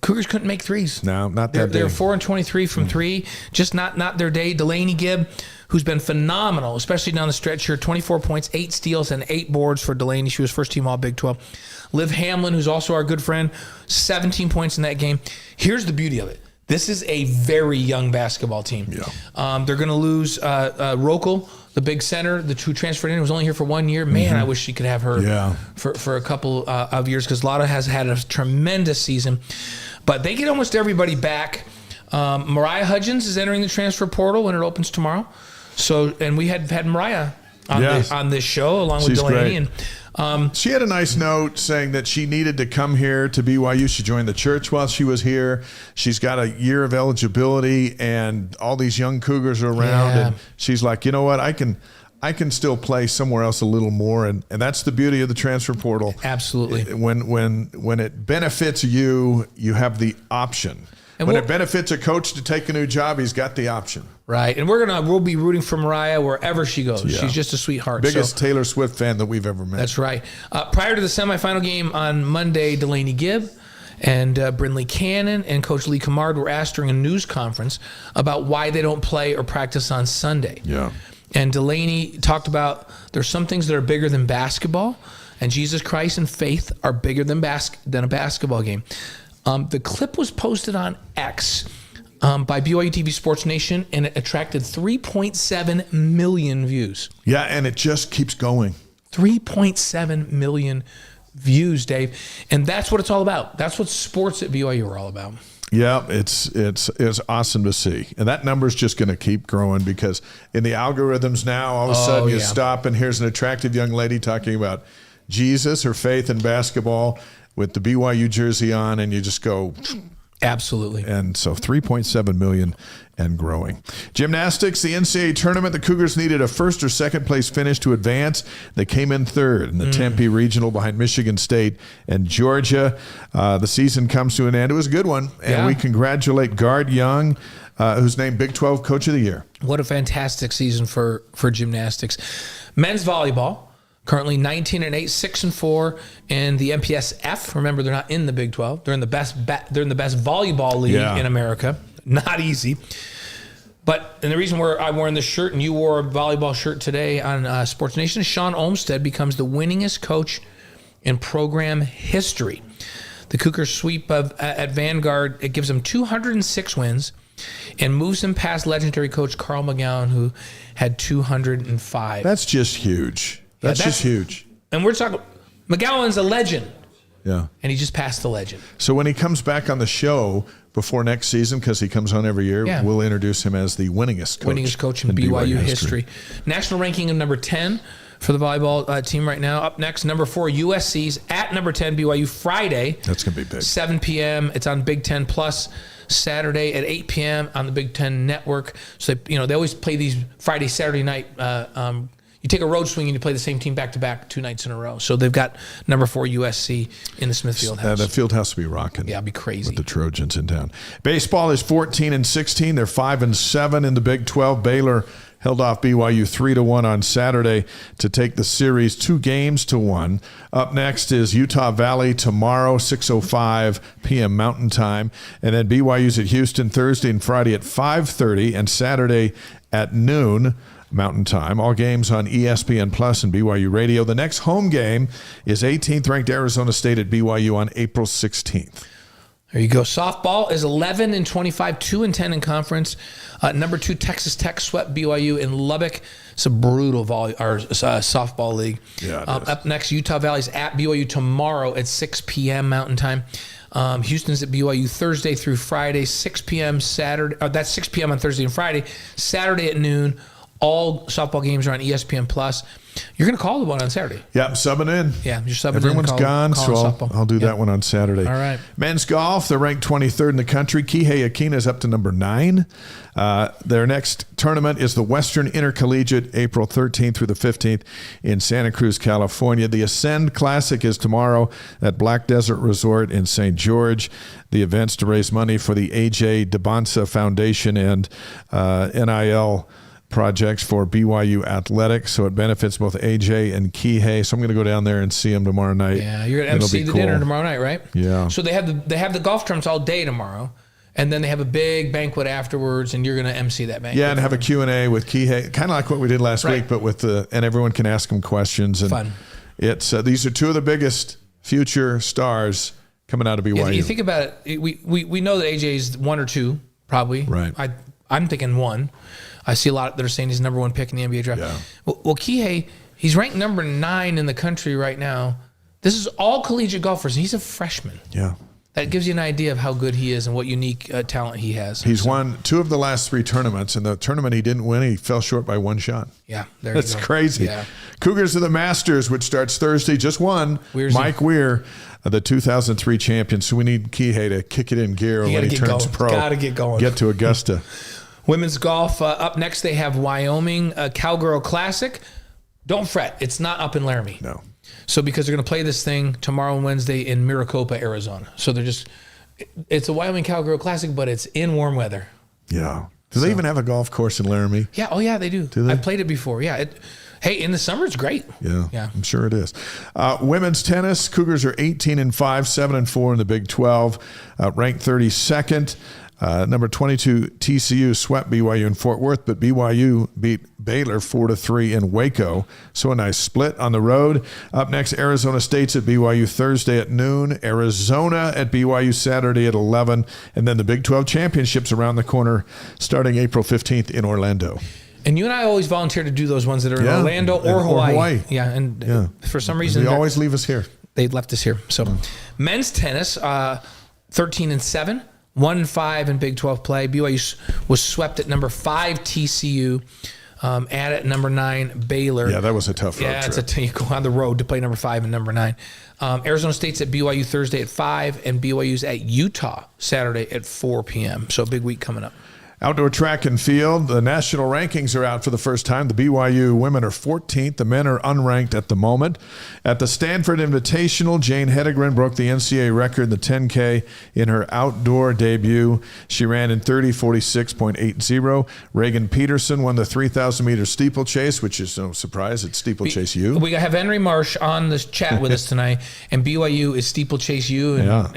Cougars couldn't make threes. No, not that day. They're 4-23 from three. Just not their day. Delaney Gibb, who's been phenomenal, especially down the stretch here. 24 points, 8 steals, and 8 boards for Delaney. She was first team all Big 12. Liv Hamlin, who's also our good friend, 17 points in that game. Here's the beauty of it. This is a very young basketball team. Yeah. They're going to lose Rokel, the big center, who transferred in, who was only here for 1 year. Man, I wish she could have her for a couple of years, because Lotta has had a tremendous season. But they get almost everybody back. Mariah Hudgens is entering the transfer portal when it opens tomorrow. So, and we had Mariah on this show along with Delaney. Great. And she had a nice note saying that she needed to come here to BYU. She joined the church while she was here. She's got a year of eligibility, and all these young Cougars are around. And she's like, you know what, I can still play somewhere else a little more, and that's the beauty of the transfer portal. Absolutely. When it benefits you, you have the option. And when it benefits a coach to take a new job, he's got the option. Right, and we'll be rooting for Mariah wherever she goes. Yeah. She's just a sweetheart. Biggest Taylor Swift fan that we've ever met. That's right. Prior to the semifinal game on Monday, Delaney Gibb and Brinley Cannon and Coach Lee Camard were asked during a news conference about why they don't play or practice on Sunday. Yeah. And Delaney talked about there's some things that are bigger than basketball, and Jesus Christ and faith are bigger than a basketball game. The clip was posted on X by BYU TV Sports Nation, and it attracted 3.7 million views. Yeah, and it just keeps going. 3.7 million views, Dave. And that's what it's all about. That's what sports at BYU are all about. Yeah, it's awesome to see. And that number's just going to keep growing, because in the algorithms now, all of a sudden you stop and here's an attractive young lady talking about Jesus, her faith in basketball with the BYU jersey on, and you just go... Absolutely. And so 3.7 million and growing. Gymnastics, the NCAA tournament, the Cougars needed a first or second place finish to advance. They came in third in the Tempe Regional behind Michigan State and Georgia. The season comes to an end. It was a good one, and we congratulate Guard Young, who's named Big 12 Coach of the Year. What a fantastic season for gymnastics. Men's volleyball. Currently 19-8, 6-4 in the MPSF. Remember, they're not in the Big 12. They're in the best volleyball league in America. Not easy. And the reason I'm wearing this shirt, and you wore a volleyball shirt today on Sports Nation, is Sean Olmstead becomes the winningest coach in program history. The Cougars sweep at Vanguard, it gives them 206 wins and moves them past legendary coach Carl McGowan, who had 205. That's just huge. That's just huge. And we're talking, McGowan's a legend. Yeah. And he just passed the legend. So when he comes back on the show before next season, because he comes on every year, we'll introduce him as the winningest coach in BYU history. National ranking of number 10 for the volleyball team right now. Up next, number 4, USC's at number 10, BYU, Friday. That's going to be big. 7 p.m. It's on Big Ten Plus. Saturday at 8 p.m. on the Big Ten Network. So, they always play these Friday, Saturday night. You take a road swing and you play the same team back-to-back 2 nights in a row. So they've got number 4 USC in the Smith Fieldhouse. The field has to be rocking. Yeah, it'd be crazy. With the Trojans in town. Baseball is 14-16. They're 5-7 in the Big 12. Baylor held off BYU 3-1 on Saturday to take the series 2-1. Up next is Utah Valley tomorrow, 6:05 p.m. Mountain Time. And then BYU's at Houston Thursday and Friday at 5:30 and Saturday at noon Mountain Time. All games on ESPN Plus and BYU Radio. The next home game is 18th ranked Arizona State at BYU on April 16th. There you go. Softball is 11-25, 2-10 in conference. Number 2 Texas Tech swept BYU in Lubbock. It's a brutal softball league. Yeah, up next, Utah Valley's at BYU tomorrow at 6 p.m. Mountain Time. Houston's at BYU Thursday through Friday, 6 p.m. Saturday. That's 6 p.m. on Thursday and Friday. Saturday at noon. All softball games are on ESPN Plus. You're going to call the one on Saturday. Yeah, I'm subbing in. Yeah, you're subbing Everyone's in. Everyone's gone, so I'll do that one on Saturday. All right. Men's golf, they're ranked 23rd in the country. Kihei Akina is up to number 9. Their next tournament is the Western Intercollegiate, April 13th through the 15th in Santa Cruz, California. The Ascend Classic is tomorrow at Black Desert Resort in St. George. The event's to raise money for the AJ Dybantsa Foundation and NIL projects for BYU Athletics, so it benefits both AJ and Kihei. So I'm going to go down there and see them tomorrow night. Yeah, you're going to MC the dinner tomorrow night, right? Yeah. So they have the golf tournaments all day tomorrow, and then they have a big banquet afterwards, and you're going to MC that banquet. Yeah, and have a Q&A with Kihei, kind of like what we did last week, but with and everyone can ask them questions. And fun. It's these are two of the biggest future stars coming out of BYU. You think about it, we know that AJ's 1 or 2, probably. Right. I'm thinking 1. I see a lot that are saying he's number 1 pick in the NBA draft. Yeah. Well, Kihei, he's ranked number 9 in the country right now. This is all collegiate golfers. He's a freshman. Yeah. That gives you an idea of how good he is and what unique talent he has. He's won 2 of the last 3 tournaments, and the tournament he didn't win, he fell short by 1 shot. Yeah, there That's you go. crazy. Yeah. Cougars of the Masters, which starts Thursday, just won. Mike Weir, the 2003 champion. So we need Kihei to kick it in gear when he turns pro. Got to get going. Get to Augusta. Women's golf, up next they have Wyoming Cowgirl Classic. Don't fret, it's not up in Laramie. No. So because they're going to play this thing tomorrow and Wednesday in Maricopa, Arizona. So it's a Wyoming Cowgirl Classic, but it's in warm weather. Yeah. Do they even have a golf course in Laramie? Yeah. Oh, yeah, they do. Do they? I've played it before. Yeah. Hey, in the summer, it's great. Yeah. I'm sure it is. Women's tennis, Cougars are 18-5, 7-4 in the Big 12, ranked 32nd. Number 22 TCU swept BYU in Fort Worth, but BYU beat Baylor 4-3 in Waco. So a nice split on the road. Up next, Arizona State's at BYU Thursday at noon. Arizona at BYU Saturday at 11. And then the Big 12 championships around the corner starting April 15th in Orlando. And you and I always volunteer to do those ones that are in Orlando or Hawaii. Yeah, and for some reason... They always leave us here. They left us here. So men's tennis, 13-7. 1-5 in Big 12 play. BYU was swept at number 5 TCU, at number 9 Baylor. Yeah, that was a tough road trip. You go on the road to play number 5 and number 9. Arizona State's at BYU Thursday at 5, and BYU's at Utah Saturday at 4 p.m. So a big week coming up. Outdoor track and field, the national rankings are out for the first time. The BYU women are 14th. The men are unranked at the moment. At the Stanford Invitational, Jane Hedengren broke the NCAA record in the 10K in her outdoor debut. She ran in 30:46.80. Reagan Peterson won the 3,000-meter steeplechase, which is no surprise. It's Steeplechase U. We have Henry Marsh on this chat with us tonight, and BYU is Steeplechase U, and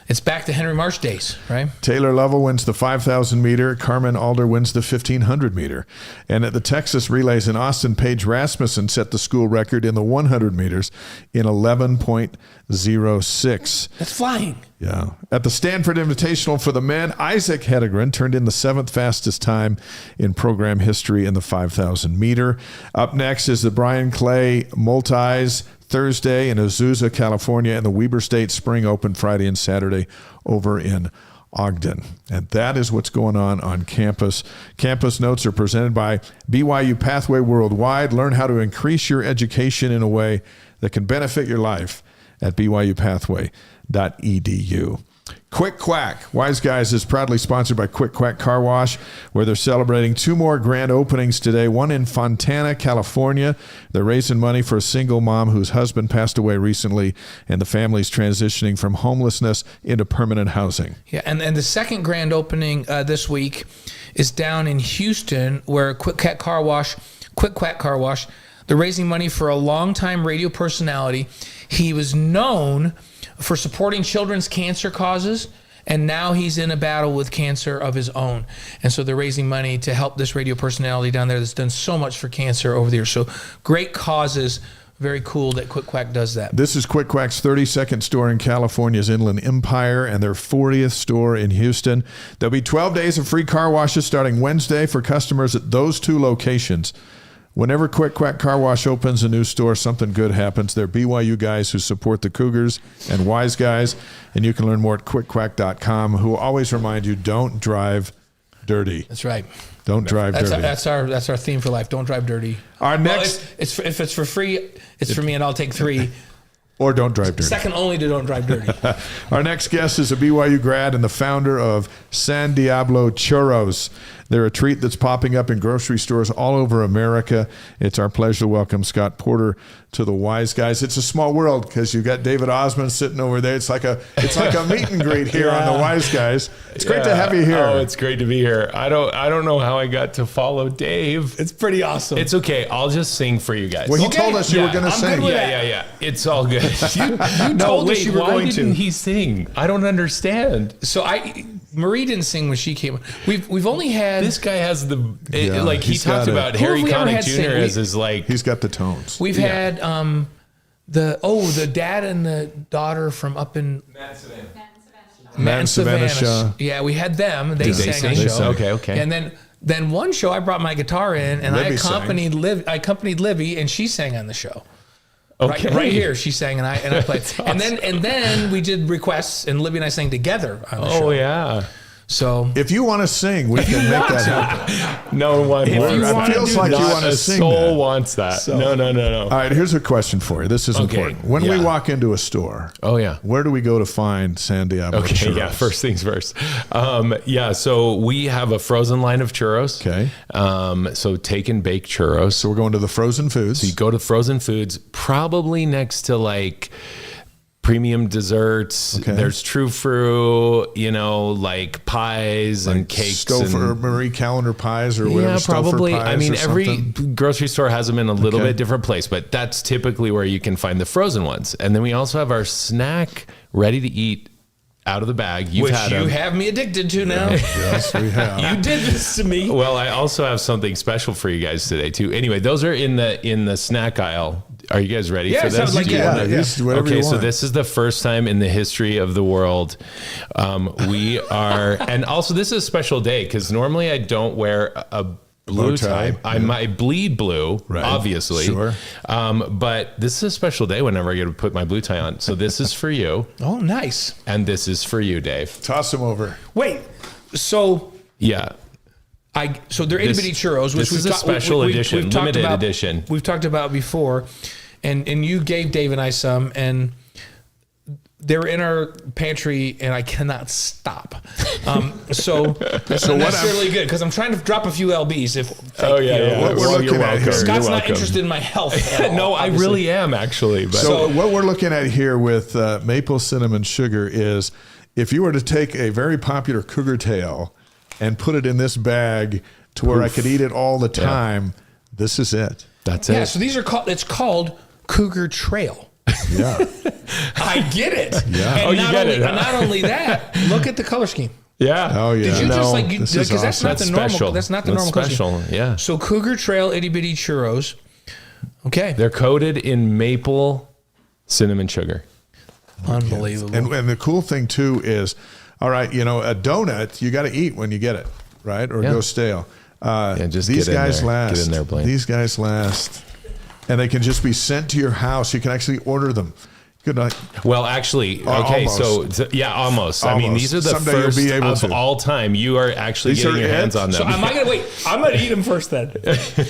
it's back to Henry Marsh days, right? Taylor Lovell wins the 5,000-meter. Carmen Alder wins the 1,500-meter. And at the Texas Relays in Austin, Paige Rasmussen set the school record in the 100 meters in 11.06. That's flying. Yeah. At the Stanford Invitational for the men, Isaac Hedengren turned in the 7th fastest time in program history in the 5,000-meter. Up next is the Brian Clay Multis Thursday in Azusa, California, and the Weber State Spring Open Friday and Saturday over in Ogden. And that is what's going on campus. Campus notes are presented by BYU Pathway Worldwide. Learn how to increase your education in a way that can benefit your life at byupathway.edu. Quick Quack, Wise Guys, is proudly sponsored by Quick Quack Car Wash, where they're celebrating 2 more grand openings today, one in Fontana, California. They're raising money for a single mom whose husband passed away recently, and the family's transitioning from homelessness into permanent housing. Yeah, and the second grand opening this week is down in Houston, where Quick Quack Car Wash, they're raising money for a longtime radio personality. He was known for supporting children's cancer causes, and now he's in a battle with cancer of his own. And so they're raising money to help this radio personality down there that's done so much for cancer over the years. So great causes. Very cool that Quick Quack does that. This is Quick Quack's 32nd store in California's Inland Empire and their 40th store in Houston. There'll be 12 days of free car washes starting Wednesday for customers at those 2 locations. Whenever Quick Quack Car Wash opens a new store, something good happens. They're BYU guys who support the Cougars and Wise Guys, and you can learn more at quickquack.com, who always remind you, don't drive dirty. That's right. Don't drive dirty. That's our theme for life. Don't drive dirty. Our next, if it's for free, it's for me, and I'll take 3. Or don't drive dirty. Second only to don't drive dirty. Our next guest is a BYU grad and the founder of Diablo Churros. They're a treat that's popping up in grocery stores all over America. It's our pleasure to welcome Scott Porter to the Wise Guys. It's a small world because you've got David Osmond sitting over there. It's like a meet and greet here on the Wise Guys. It's great to have you here. Oh, it's great to be here. I don't know how I got to follow Dave. It's pretty awesome. It's okay. I'll just sing for you guys. Well, he told us you were going to sing. Yeah. It's all good. You told us you were going to. Why didn't he sing? I don't understand. So Marie didn't sing when she came. We've only had this guy has the he talked about Harry Connick Jr. as his like. He's got the tones. We've had the dad and the daughter from up in Matt and Savannah. Yeah, we had them. They sang on the show. Okay. And then one show I brought my guitar in and I accompanied Livy and she sang on the show. Okay. Right here, she sang and I played. Awesome. And then we did requests and Libby and I sang together on the show. Oh yeah. So if you want to sing, we can make that happen. No one. It feels like you want to sing. Soul wants that. So. No. All right, here's a question for you. This is important. When we walk into a store, where do we go to find Diablo Churros? Yeah. First things first. So we have a frozen line of churros. Okay. So take and bake churros. So we're going to the frozen foods. So you go to frozen foods, probably next to like premium desserts. Okay. There's true fruit, like pies and cakes. Or Marie Callender pies or whatever. Yeah, probably. I mean, every something. Grocery store has them in a little bit different place, but that's typically where you can find the frozen ones. And then we also have our snack ready to eat out of the bag. Which you have me addicted to now. Yes, we have. You did this to me. Well, I also have something special for you guys today too. Anyway, those are in the snack aisle. Are you guys ready for this? Sounds like okay, so this is the first time in the history of the world we are, and also this is a special day because normally I don't wear a blue tie. I might bleed blue, obviously. Sure. But this is a special day whenever I get to put my blue tie on. So this is for you. Oh, nice. And this is for you, Dave. Toss them over. Wait, so yeah. So they're itty bitty churros, which this is a special edition, limited edition. We've talked about before, and you gave Dave and I some, and they're in our pantry, and I cannot stop. So that's not necessarily good because I'm trying to drop a few lbs. What we're looking at here. Scott's not interested in my health. At all, no, I really am actually. But. So what we're looking at here with maple cinnamon sugar is, if you were to take a very popular Cougar tail and put it in this bag to where I could eat it all the time, this is it. That's it. Yeah, so these are it's called Cougar Trail. Yeah. I get it. Yeah. And not only that, look at the color scheme. Yeah. Oh yeah. Did you because that's not the normal. Special. That's not the normal color special. scheme. Yeah. So Cougar Trail itty bitty churros. Okay. They're coated in maple cinnamon sugar. Unbelievable. And the cool thing too is, all right, a donut you got to eat when you get it, right? Or go stale. Just these guys last. Get in there, Blaine. These guys last, and they can just be sent to your house. You can actually order them. Good night. Well, actually, okay, almost. Almost. I mean, these are the Someday first of all time. You are actually getting your hands on them. So am I gonna wait? I'm gonna eat them first then.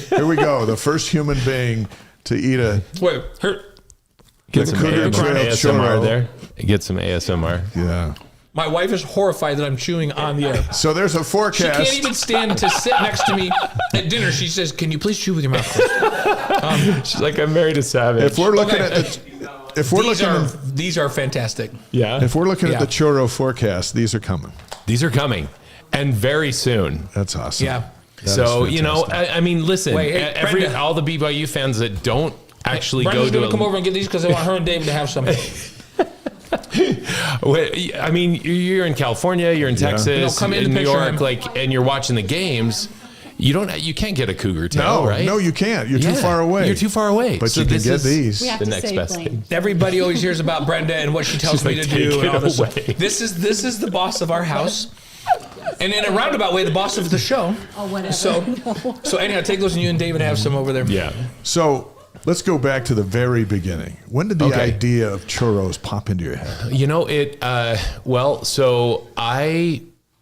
Here we go. The first human being to eat a. Wait, get some ASMR there. Get some ASMR. Yeah. My wife is horrified that I'm chewing on the air. So there's a forecast. She can't even stand to sit next to me at dinner. She says, "Can you please chew with your mouth closed?" She's like, I'm married to Savage. If we're looking at these are fantastic. Yeah. If we're looking at the churro forecast, these are coming. These are coming, and very soon. That's awesome. Yeah. So I mean, listen, Brenda. all the BYU fans that don't actually Brenda's go to gonna come over and get these because I want her and David to have some. I mean, you're in California, you're in Texas, come in into New picture York, and you're watching the games. You can't get a Cougar tail, right? No, you can't. You're too far away. You're too far away. But you can get these. We have the to next say, best Blaine. thing. Everybody always hears about Brenda and what she tells me to do and all this. Away. This is the boss of our house. And in a roundabout way, the boss of the show. Oh, whatever. So anyhow, take those and you and David have some over there. Yeah. So let's go back to the very beginning. When did the idea of churros pop into your head? So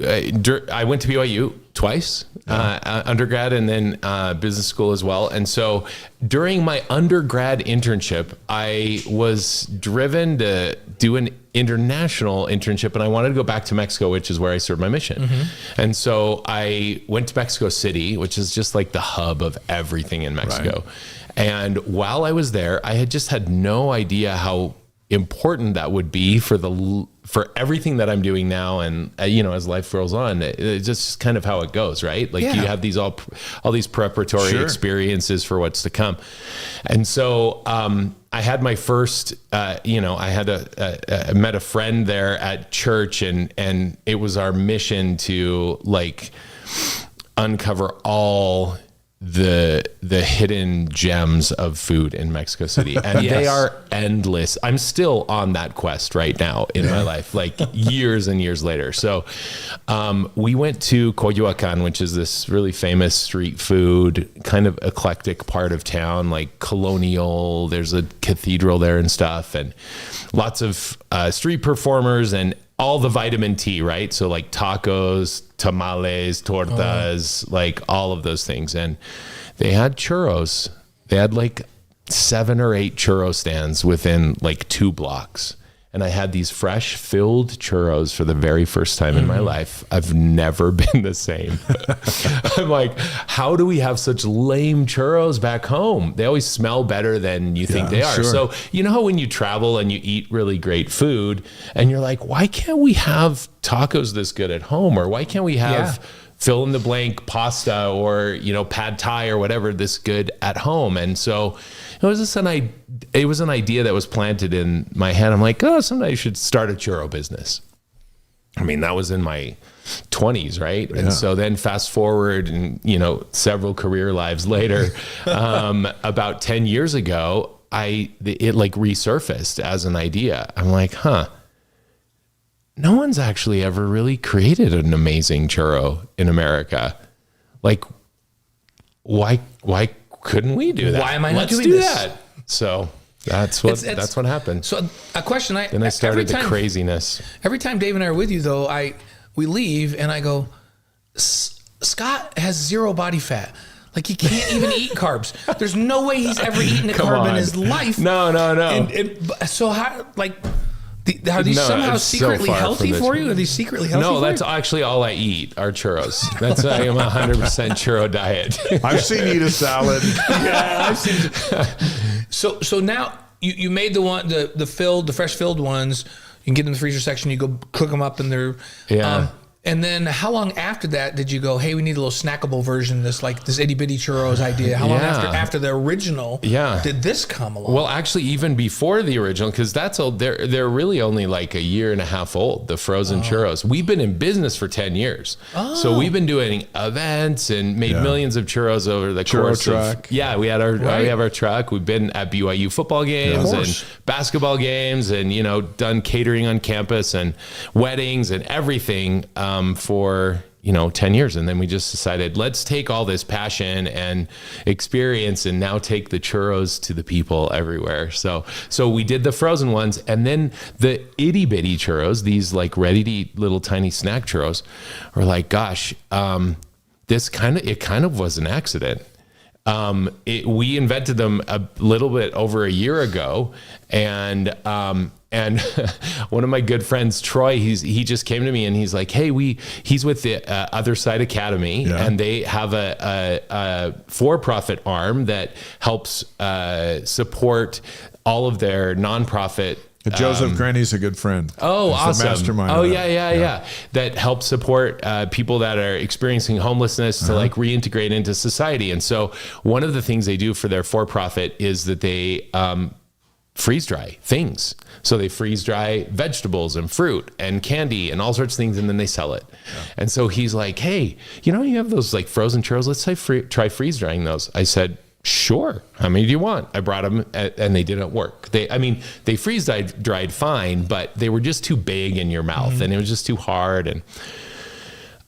I went to BYU twice, undergrad and then business school as well. And so during my undergrad internship, I was driven to do an international internship, and I wanted to go back to Mexico, which is where I served my mission. And so I went to Mexico City, which is just like the hub of everything in Mexico. Right. And while I was there, I had just had no idea how important that would be for everything that I'm doing now. And as life rolls on, it's just kind of how it goes, right? Like you have these all these preparatory experiences for what's to come. And so I had my first I met a friend there at church, and it was our mission to like uncover all the hidden gems of food in Mexico City, and they are endless. I'm still on that quest right now in my life, like years and years later. So we went to Coyoacán, which is this really famous street food, kind of eclectic part of town, like colonial. There's a cathedral there and stuff, and lots of street performers and all the vitamin T, right? So like tacos, tamales, tortas, like all of those things. And they had churros. They had like 7 or 8 churro stands within like 2 blocks. And I had these fresh filled churros for the very first time in my life. I've never been the same. I'm like, how do we have such lame churros back home? They always smell better than you think they are. Sure. So you know how when you travel and you eat really great food and you're like, why can't we have tacos this good at home? Or why can't we have fill in the blank pasta or, pad thai or whatever this good at home? And so it was an idea that was planted in my head. I'm like, someday I should start a churro business. I mean, that was in my 20s, right? Yeah. And so then fast forward and, several career lives later, about 10 years ago, it like resurfaced as an idea. I'm like, no one's actually ever really created an amazing churro in America. Like, why couldn't we do that? Why am I not doing this? That? So that's what happened. So a question Then I started the craziness. Every time Dave and I are with you though, we leave and I go, Scott has 0 body fat. Like he can't even eat carbs. There's no way he's ever eaten a carb in his life. No. So how, like, are these somehow secretly so healthy for you? Are these secretly healthy for you? No, that's actually all I eat are churros. That's I am 100% churro diet. I've seen you eat a salad. I've seen. So now you made the fresh filled ones. You can get in the freezer section. You go cook them up, and they're and then how long after that did you go, hey, we need a little snackable version, this itty bitty churros idea? How long after the original did this come along? Well, actually, even before the original, because they're really only like 1.5 years old, the frozen churros. We've been in business for 10 years. So we've been doing events and made millions of churros over the course truck. We had we have our truck. We've been at BYU football games and basketball games and, done catering on campus and weddings and everything. For 10 years. And then we just decided, let's take all this passion and experience and now take the churros to the people everywhere. So we did the frozen ones, and then the itty bitty churros, these like ready to eat little tiny snack churros, were like, gosh, it kind of was an accident. We invented them a little bit over 1 year ago, and one of my good friends, Troy, he just came to me and he's like, hey, he's with the Other Side Academy, and they have a for-profit arm that helps support all of their nonprofit. Joseph Granny's a good friend. Oh, He's awesome. The mastermind. Oh, yeah. That helps support people that are experiencing homelessness to like reintegrate into society. And so one of the things they do for their for-profit is that they freeze dry things. So they freeze dry vegetables and fruit and candy and all sorts of things, and then they sell it. Yeah. And so he's like, hey, you have those like frozen churros. Let's try freeze drying those. I said, sure. How many do you want? I brought them and they didn't work. They freeze dried fine, but they were just too big in your mouth and it was just too hard. And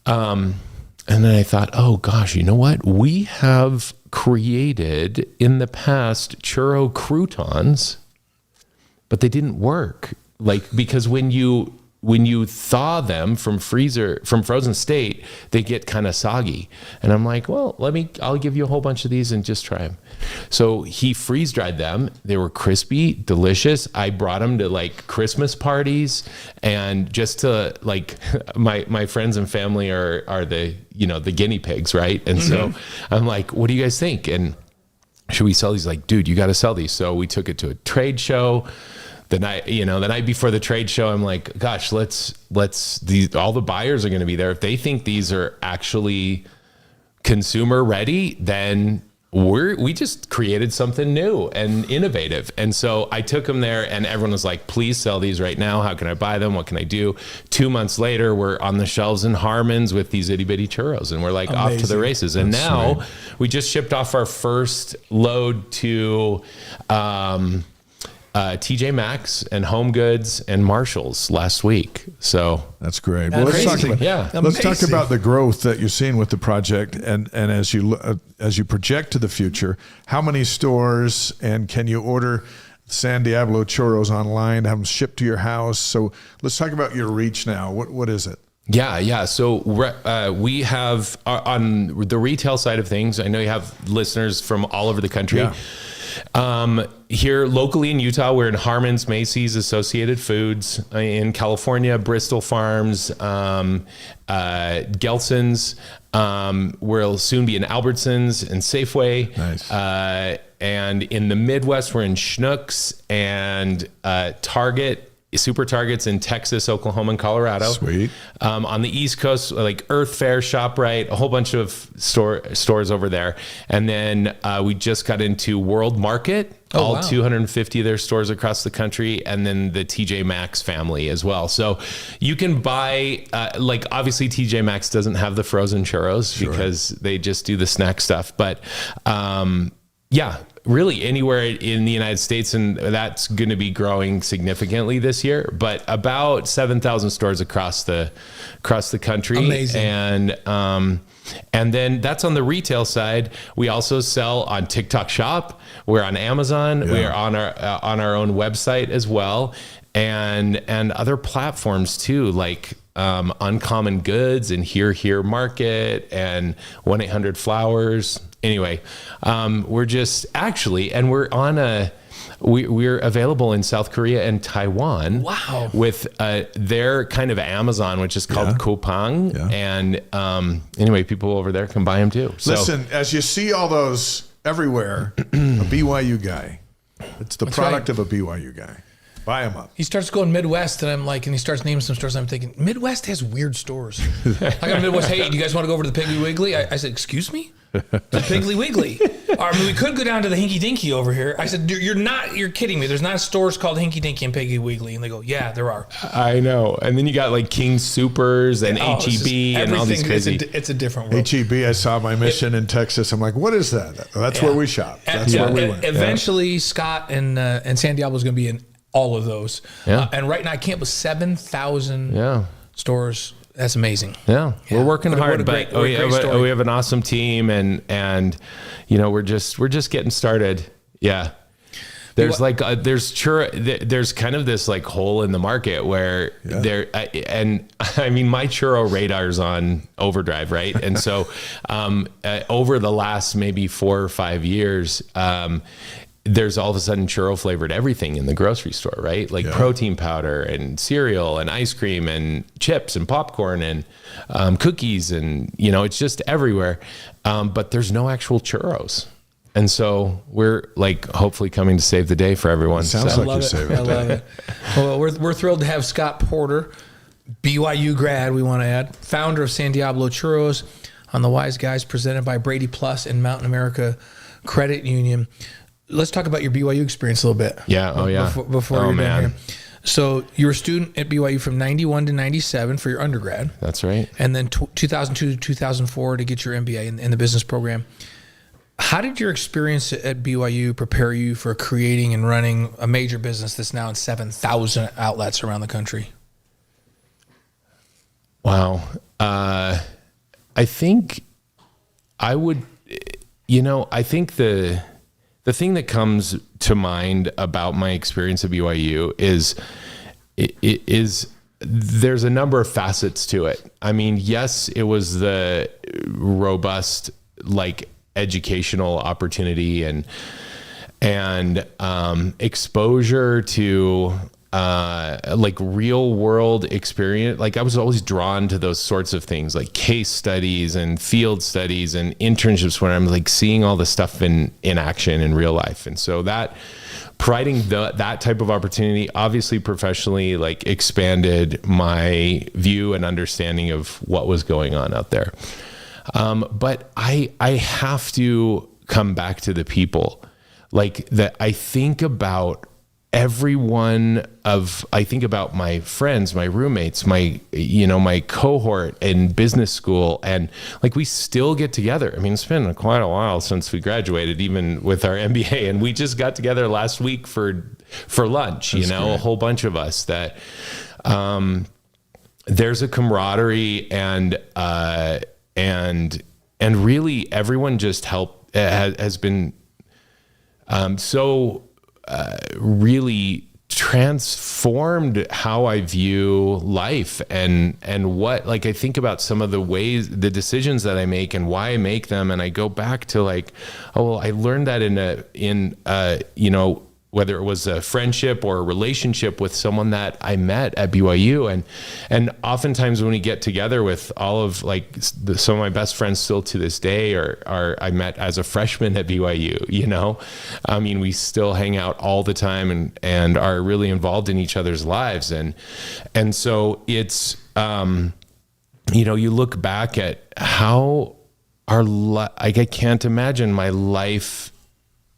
then I thought, oh gosh, you know what? We have created in the past churro croutons, but they didn't work. Like, because when you when you thaw them from frozen state, they get kind of soggy. And I'm like, well, I'll give you a whole bunch of these and just try them. So he freeze dried them. They were crispy, delicious. I brought them to like Christmas parties, and just to like my friends and family are the, the guinea pigs, right? And so I'm like, what do you guys think? And should we sell these? Like, dude, you got to sell these. So we took it to a trade show. The night before the trade show, I'm like, gosh, all the buyers are going to be there. If they think these are actually consumer ready, then we just created something new and innovative. And so I took them there, and everyone was like, please sell these right now. How can I buy them? What can I do? 2 months later, we're on the shelves in Harmon's with these itty bitty churros, and we're like off to the races. And now we just shipped off our first load to, TJ Maxx and Home Goods and Marshalls last week. So that's great. Well, let's talk about the growth that you're seeing with the project, and as you project to the future, how many stores, and can you order San Diablo Churros online, have them shipped to your house? So let's talk about your reach now. What is it? Yeah. So we have on the retail side of things, I know you have listeners from all over the country. Yeah. Here locally in Utah, we're in Harmon's, Macy's, Associated Foods. In California, Bristol Farms, Gelson's. We'll soon be in Albertsons and Safeway. Nice. And in the Midwest, we're in Schnucks and Target. Super Targets in Texas, Oklahoma, and Colorado. Sweet. On the East Coast, like Earth Fare, ShopRite, a whole bunch of stores over there. And then we just got into World Market, 250 of their stores across the country, and then the TJ Maxx family as well. So you can buy, obviously TJ Maxx doesn't have the frozen churros because they just do the snack stuff. But really anywhere in the United States, and that's going to be growing significantly this year, but about 7,000 stores across the country. Amazing. And then that's on the retail side. We also sell on TikTok Shop. We're on Amazon. Yeah. We are on our own website as well, and other platforms too, like Uncommon Goods and Here Market and 1-800-Flowers. Anyway, we're just and we're on we're available in South Korea and Taiwan. Wow. With their kind of Amazon, which is called Coupang. Yeah. And anyway, people over there can buy them too. Listen, as you see all those everywhere, a BYU guy. It's the product of a BYU guy. Buy them up. He starts going Midwest, and I'm like, and he starts naming some stores. I'm thinking, Midwest has weird stores. I got Midwest. Hey, do you guys want to go over to the Piggly Wiggly? I said, excuse me? The Piggly Wiggly. We could go down to the Hinky Dinky over here. I said, you're kidding me. There's not stores called Hinky Dinky and Piggly Wiggly. And they go, yeah, there are. I know. And then you got like King Supers and HEB and all these crazy. It's a different world. HEB, I saw my mission in Texas. I'm like, what is that? That's where we shop. That's where we went. Eventually, Scott and San Diablo is going to be in all of those. Yeah. And right now, I can't believe 7,000 stores. That's amazing. Yeah. We're working hard, but we have an awesome team, and we're just getting started. Yeah. There's there's kind of this like hole in the market where my churro radar's on overdrive, right? And so over the last maybe 4 or 5 years, there's all of a sudden churro flavored everything in the grocery store, right? Like protein powder and cereal and ice cream and chips and popcorn and cookies, and it's just everywhere. But there's no actual churros. And so we're like hopefully coming to save the day for everyone. Sounds like you're saving the day. I love it. Well, we're thrilled to have Scott Porter, BYU grad, we want to add, founder of San Diablo Churros, on the Wise Guys, presented by Brady Plus and Mountain America Credit Union. Let's talk about your BYU experience a little bit. Yeah. Before you're done here. So you were a student at BYU from 91 to 97 for your undergrad. That's right. And then 2002 to 2004 to get your MBA in the business program. How did your experience at BYU prepare you for creating and running a major business that's now in 7,000 outlets around the country? Wow. I think I would, I think the thing that comes to mind about my experience at BYU is there's a number of facets to it. I mean, yes, it was the robust, like, educational opportunity and exposure to like real world experience. Like, I was always drawn to those sorts of things, like case studies and field studies and internships, when I'm like seeing all the stuff in action in real life. And so that providing that type of opportunity, obviously professionally, like, expanded my view and understanding of what was going on out there. But I have to come back to the people, like, that I think about I think about my friends, my roommates, my cohort in business school. And like, we still get together. I mean, it's been quite a while since we graduated, even with our MBA. And we just got together last week for lunch, That's great. A whole bunch of us that, there's a camaraderie and really everyone just has been, really transformed how I view life and what, like, I think about some of the ways, the decisions that I make and why I make them. And I go back to like, oh, well, I learned that in whether it was a friendship or a relationship with someone that I met at BYU. And oftentimes when we get together with all of like some of my best friends still to this day are I met as a freshman at BYU, I mean, we still hang out all the time and are really involved in each other's lives. And so it's, you look back at how I can't imagine my life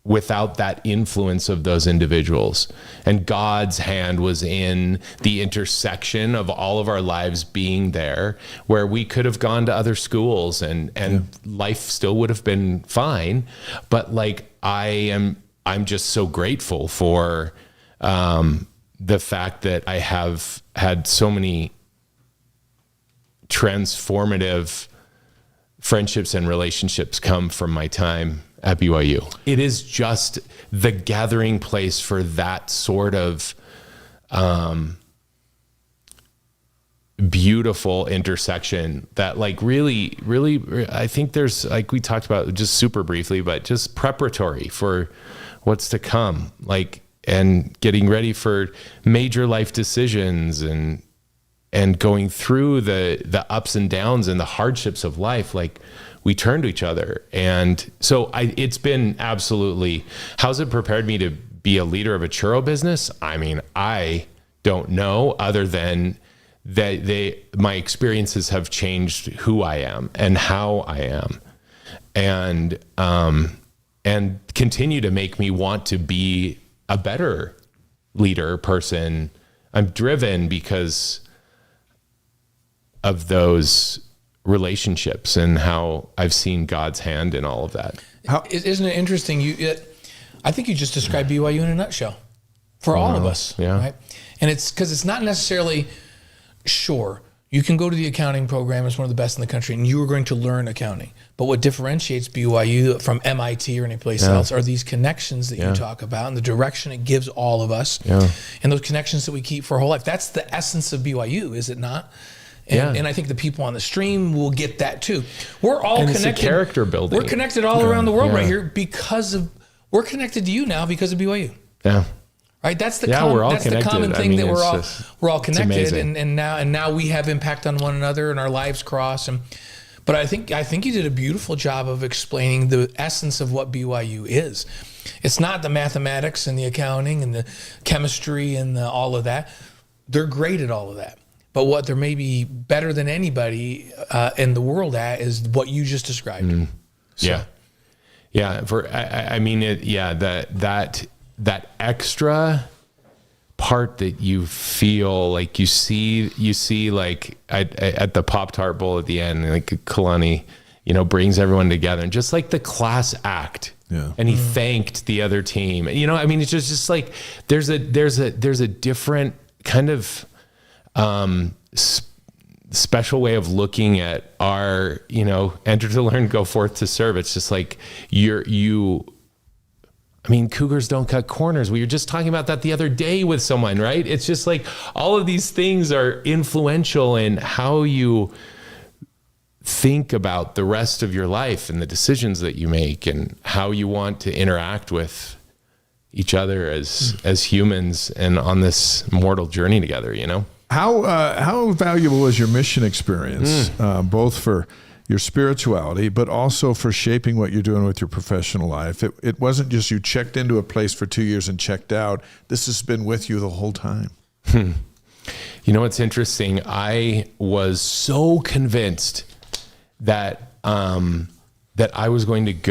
without that influence of those individuals. And God's hand was in the intersection of all of our lives being there, where we could have gone to other schools and life still would have been fine. But like, I'm just so grateful for the fact that I have had so many transformative friendships and relationships come from my time at BYU. It is just the gathering place for that sort of beautiful intersection that like really, I think there's, like we talked about just super briefly, but just preparatory for what's to come, like, and getting ready for major life decisions and going through the ups and downs and the hardships of life. Like, we turn to each other. And so it's been absolutely, how's it prepared me to be a leader of a churro business? I mean, I don't know, other than that my experiences have changed who I am and how I am, and continue to make me want to be a better leader, person. I'm driven because of those relationships and how I've seen God's hand in all of that. Isn't it interesting? I think you just described BYU in a nutshell for all of us. Yeah. Right. And it's because it's not necessarily, sure, you can go to the accounting program. It's one of the best in the country and you are going to learn accounting. But what differentiates BYU from MIT or any place else are these connections that you talk about and the direction it gives all of us and those connections that we keep for our whole life. That's the essence of BYU, is it not? And I think the people on the stream will get that too. We're all connected. It's a character building. We're connected all around the world right here we're connected to you now because of BYU. Yeah. Right. That's the we're all that's connected. the common thing that we're all connected and now we have impact on one another and our lives cross. But I think you did a beautiful job of explaining the essence of what BYU is. It's not the mathematics and the accounting and the chemistry and all of that. They're great at all of that. But what they're maybe better than anybody in the world at is what you just described. Mm. So. Yeah. That extra part that you feel like you see like at the Pop-Tart Bowl at the end, like Kalani, brings everyone together and just like the class act. Yeah. And he thanked the other team. I mean, it's just like there's a different kind of special way of looking at our, enter to learn, go forth to serve. It's just like I mean, Cougars don't cut corners. We were just talking about that the other day with someone, right? It's just like all of these things are influential in how you think about the rest of your life and the decisions that you make and how you want to interact with each other as humans and on this mortal journey together, you know? How valuable was your mission experience, both for your spirituality, but also for shaping what you're doing with your professional life? It wasn't just you checked into a place for 2 years and checked out. This has been with you the whole time. You know, what's interesting. I was so convinced that that I was going to get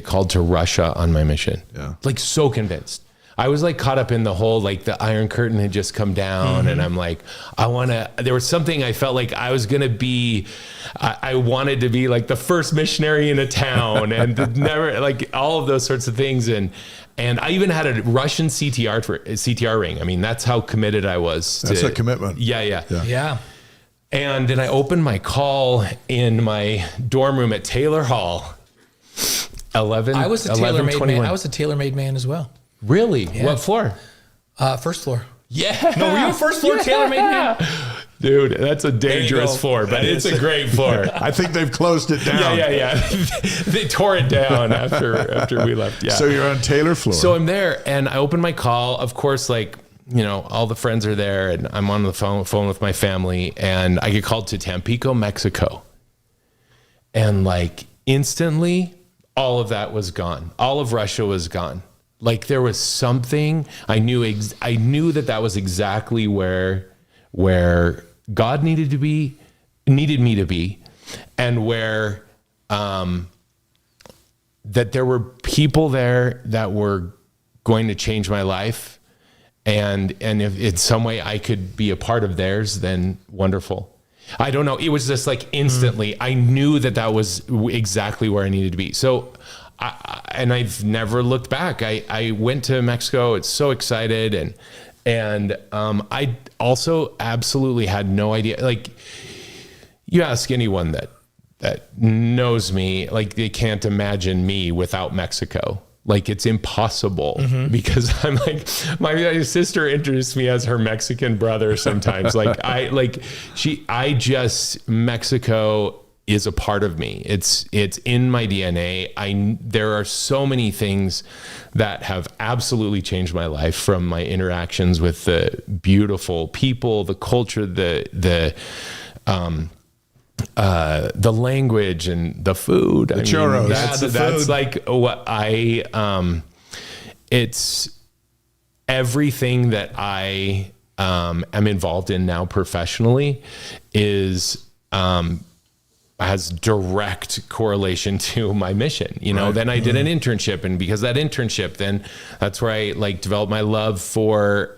called to Russia on my mission. Yeah. Like, so convinced. I was like caught up in the whole, like the Iron Curtain had just come down, and I'm like, there was something I felt like I was going to be, I wanted to be like the first missionary in a town and never, like all of those sorts of things. And I even had a Russian CTR ring. I mean, that's how committed I was. That's a commitment. Yeah. And then I opened my call in my dorm room at Taylor Hall. I was a tailor-made man. I was a tailor-made man as well. Really? Yeah. What floor? First floor. Yeah. No, were you a first floor tailor-made man? Dude, that's a dangerous floor, but it's a great floor. I think they've closed it down. Yeah. They tore it down after we left. Yeah. So you're on Taylor floor. So I'm there, and I open my call. Of course, like, you know, all the friends are there, and I'm on the phone with my family, and I get called to Tampico, Mexico. And like instantly, all of that was gone. All of Russia was gone. Like, there was something I knew that was exactly where God needed me to be, and where that there were people there that were going to change my life, and if in some way I could be a part of theirs, then wonderful. I don't know. It was just like instantly, I knew that was exactly where I needed to be. So, and I've never looked back. I went to Mexico. It's so excited. And I also absolutely had no idea. Like, you ask anyone that knows me, like, they can't imagine me without Mexico. Like, it's impossible because I'm like, my sister introduced me as her Mexican brother sometimes. Mexico is a part of me. It's in my DNA. There are so many things that have absolutely changed my life, from my interactions with the beautiful people, the culture, the language, and the food. The churros. That's like what it's everything that I am involved in now professionally has direct correlation to my mission. You know, then I did an internship, and because that internship, then that's where I like developed my love for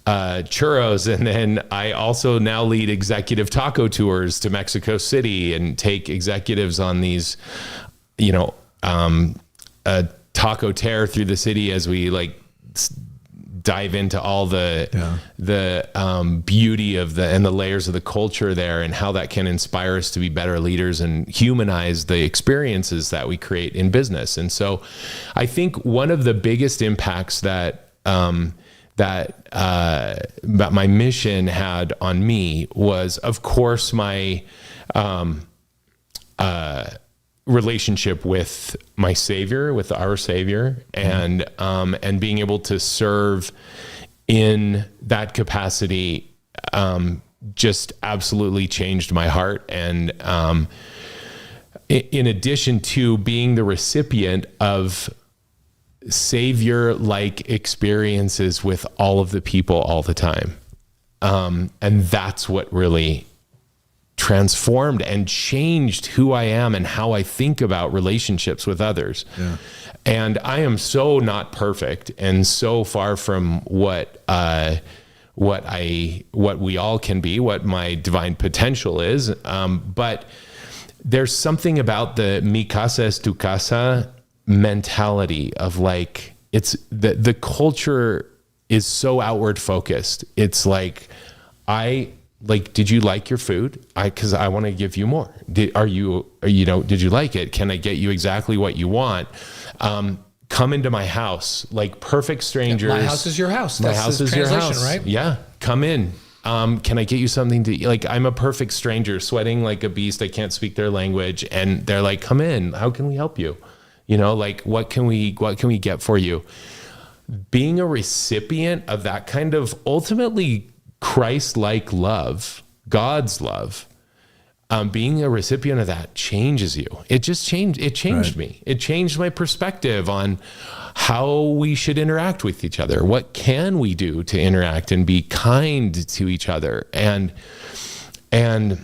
churros. And then I also now lead executive taco tours to Mexico City and take executives on these, you know, a taco tear through the city as we like dive into all the beauty of and the layers of the culture there, and how that can inspire us to be better leaders and humanize the experiences that we create in business. And so I think one of the biggest impacts that my mission had on me was, of course, my relationship with my Savior, with our Savior, and being able to serve in that capacity just absolutely changed my heart. And in addition to being the recipient of Savior-like experiences with all of the people all the time. And that's what really transformed and changed who I am and how I think about relationships with others. Yeah. And I am so not perfect and so far from what we all can be, what my divine potential is. But there's something about the mi casa es tu casa mentality of like, it's the culture is so outward focused. It's like, I did you like your food? Cause I want to give you more. Did you like it? Can I get you exactly what you want? Come into my house, like perfect strangers. My house is your house. My house is your house, right? Yeah. Come in. Can I get you something to eat? Like, I'm a perfect stranger, sweating like a beast. I can't speak their language. And they're like, come in. How can we help you? What can we get for you? Being a recipient of that kind of ultimately Christ-like love, God's love, being a recipient of that changes you. It changed me. It changed my perspective on how we should interact with each other. What can we do to interact and be kind to each other? And if,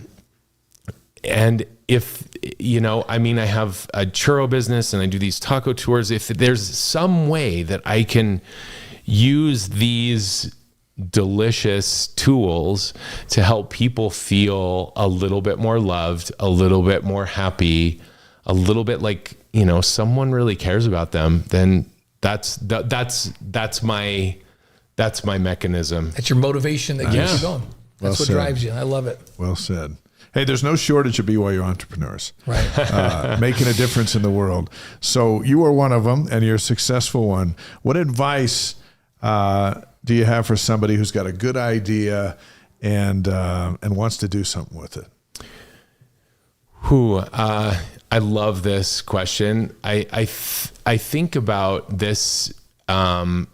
I have a churro business and I do these taco tours. If there's some way that I can use these delicious tools to help people feel a little bit more loved, a little bit more happy, a little bit like, someone really cares about them, then that's my mechanism. That's your motivation that keeps you going. That's what drives you. I love it. Well said. Hey, there's no shortage of BYU entrepreneurs, right? Making a difference in the world. So you are one of them, and you're a successful one. What advice do you have for somebody who's got a good idea and wants to do something with it? I love this question. I think about this a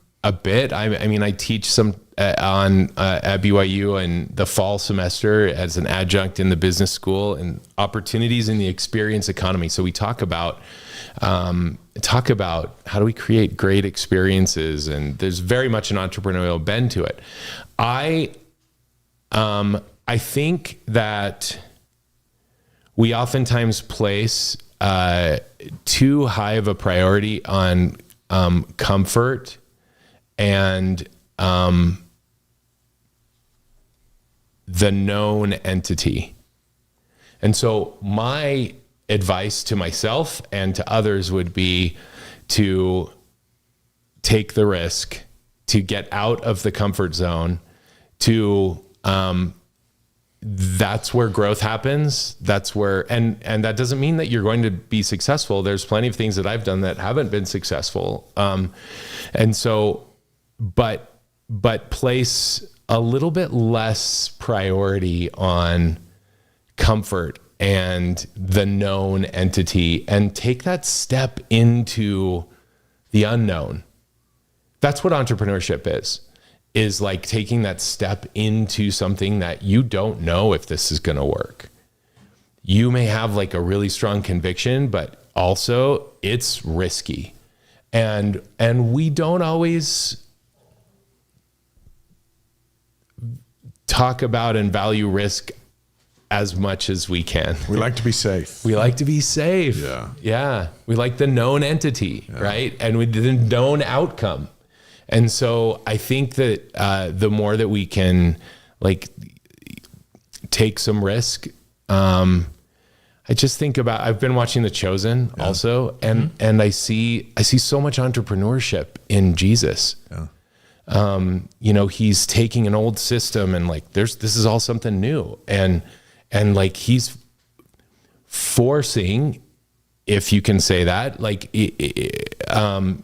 bit. I teach some at BYU in the fall semester as an adjunct in the business school, and opportunities in the experience economy. So we talk about how do we create great experiences, and there's very much an entrepreneurial bend to it. I think that we oftentimes place too high of a priority on comfort and the known entity. And so my advice to myself and to others would be to take the risk, to get out of the comfort zone, to that's where growth happens. That's where, and that doesn't mean that you're going to be successful. There's plenty of things that I've done that haven't been successful. And so, but place a little bit less priority on comfort and the known entity, and take that step into the unknown. That's what entrepreneurship is like taking that step into something that you don't know if this is going to work. You may have like a really strong conviction, but also it's risky. And we don't always talk about and value risk as much as we can. We like to be safe. We like to be safe. Yeah. We like the known entity, right? And the known outcome. And so I think that the more that we can like take some risk, I just think about, I've been watching The Chosen also, and I see so much entrepreneurship in Jesus. He's taking an old system and like this is all something new, and like he's forcing, if you can say that, like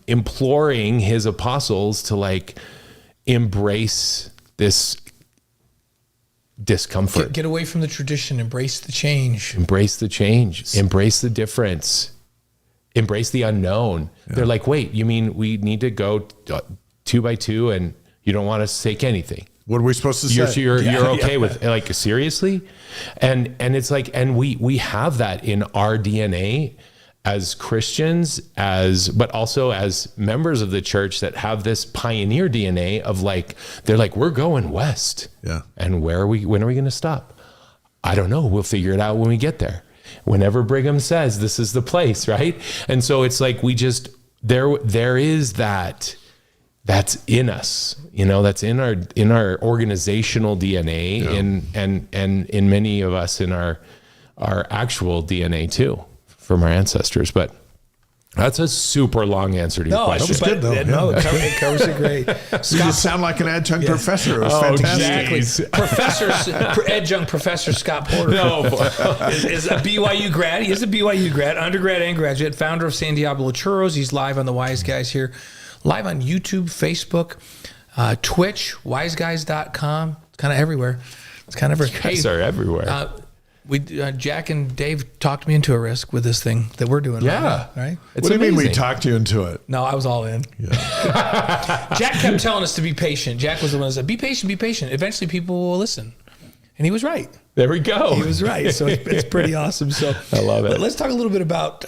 imploring his apostles to like embrace this discomfort. Get away from the tradition, embrace the change. Embrace the change, embrace the difference, embrace the unknown. They're like, wait, you mean we need to go 2 by 2 and you don't want us to take anything? What are we supposed to say? You're okay with, like, seriously? And it's like, and we have that in our DNA as Christians, but also as members of the church that have this pioneer DNA of like, they're like, we're going west. Yeah. And when are we going to stop? I don't know. We'll figure it out when we get there. Whenever Brigham says this is the place, right? And so it's like, there is that's in us, that's in our organizational DNA, and in many of us in our actual DNA too, from our ancestors. But That's a super long answer to your question. was good, though. No, it covers it great. You just sound like an adjunct professor. It was fantastic. Exactly. Adjunct Professor Scott Porter is a BYU grad. He is a BYU grad, undergrad and graduate, founder of Diablo Churros. He's live on the Wise Guys here, live on YouTube, Facebook, Twitch, wiseguys.com. It's kind of everywhere. It's kind of everywhere. Guys are everywhere. Jack and Dave talked me into a risk with this thing that we're doing. Yeah. Right? What do you mean we talked you into it? No, I was all in. Yeah. Jack kept telling us to be patient. Jack was the one that said, be patient, be patient. Eventually people will listen. And he was right. There we go. He was right. So it's pretty awesome. So I love it. But let's talk a little bit about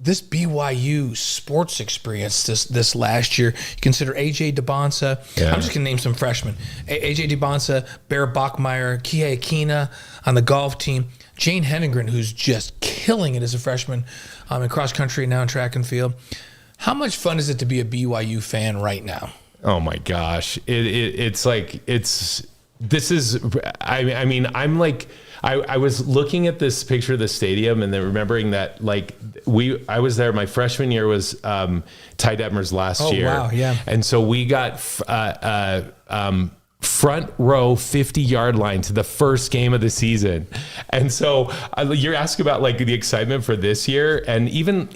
this BYU sports experience this last year. You consider AJ Dybantsa. Yeah. I'm just going to name some freshmen. AJ Dybantsa, Bear Bachmeyer, Kie Akina on the golf team. Jane Hedengren, who's just killing it as a freshman in cross country, now in track and field. How much fun is it to be a BYU fan right now? Oh my gosh. I was looking at this picture of the stadium and then remembering that I was there. My freshman year was Ty Detmer's last year. Wow, yeah. And so we got front row 50-yard line to the first game of the season. And so you're asking about the excitement for this year, and even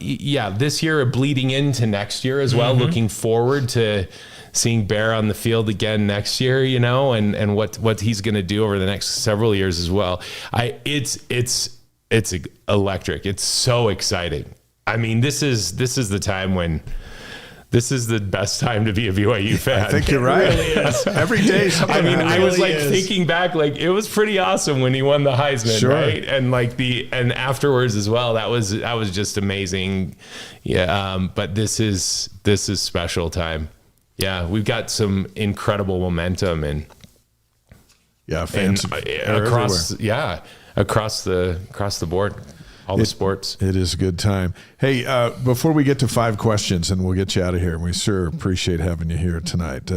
this year bleeding into next year as well. Looking forward to seeing Bear on the field again next year, and what he's going to do over the next several years as well. It's electric. It's so exciting. I mean, this is the time when this is the best time to be a BYU fan. I think you're right. It really is. Every day. I was thinking back, it was pretty awesome when he won the Heisman, right? And and afterwards as well. That was just amazing. Yeah. But this is special time. Yeah, we've got some incredible momentum and fans across the board, all the sports. It is a good time. Hey, before we get to 5 questions, and we'll get you out of here, and we sure appreciate having you here tonight.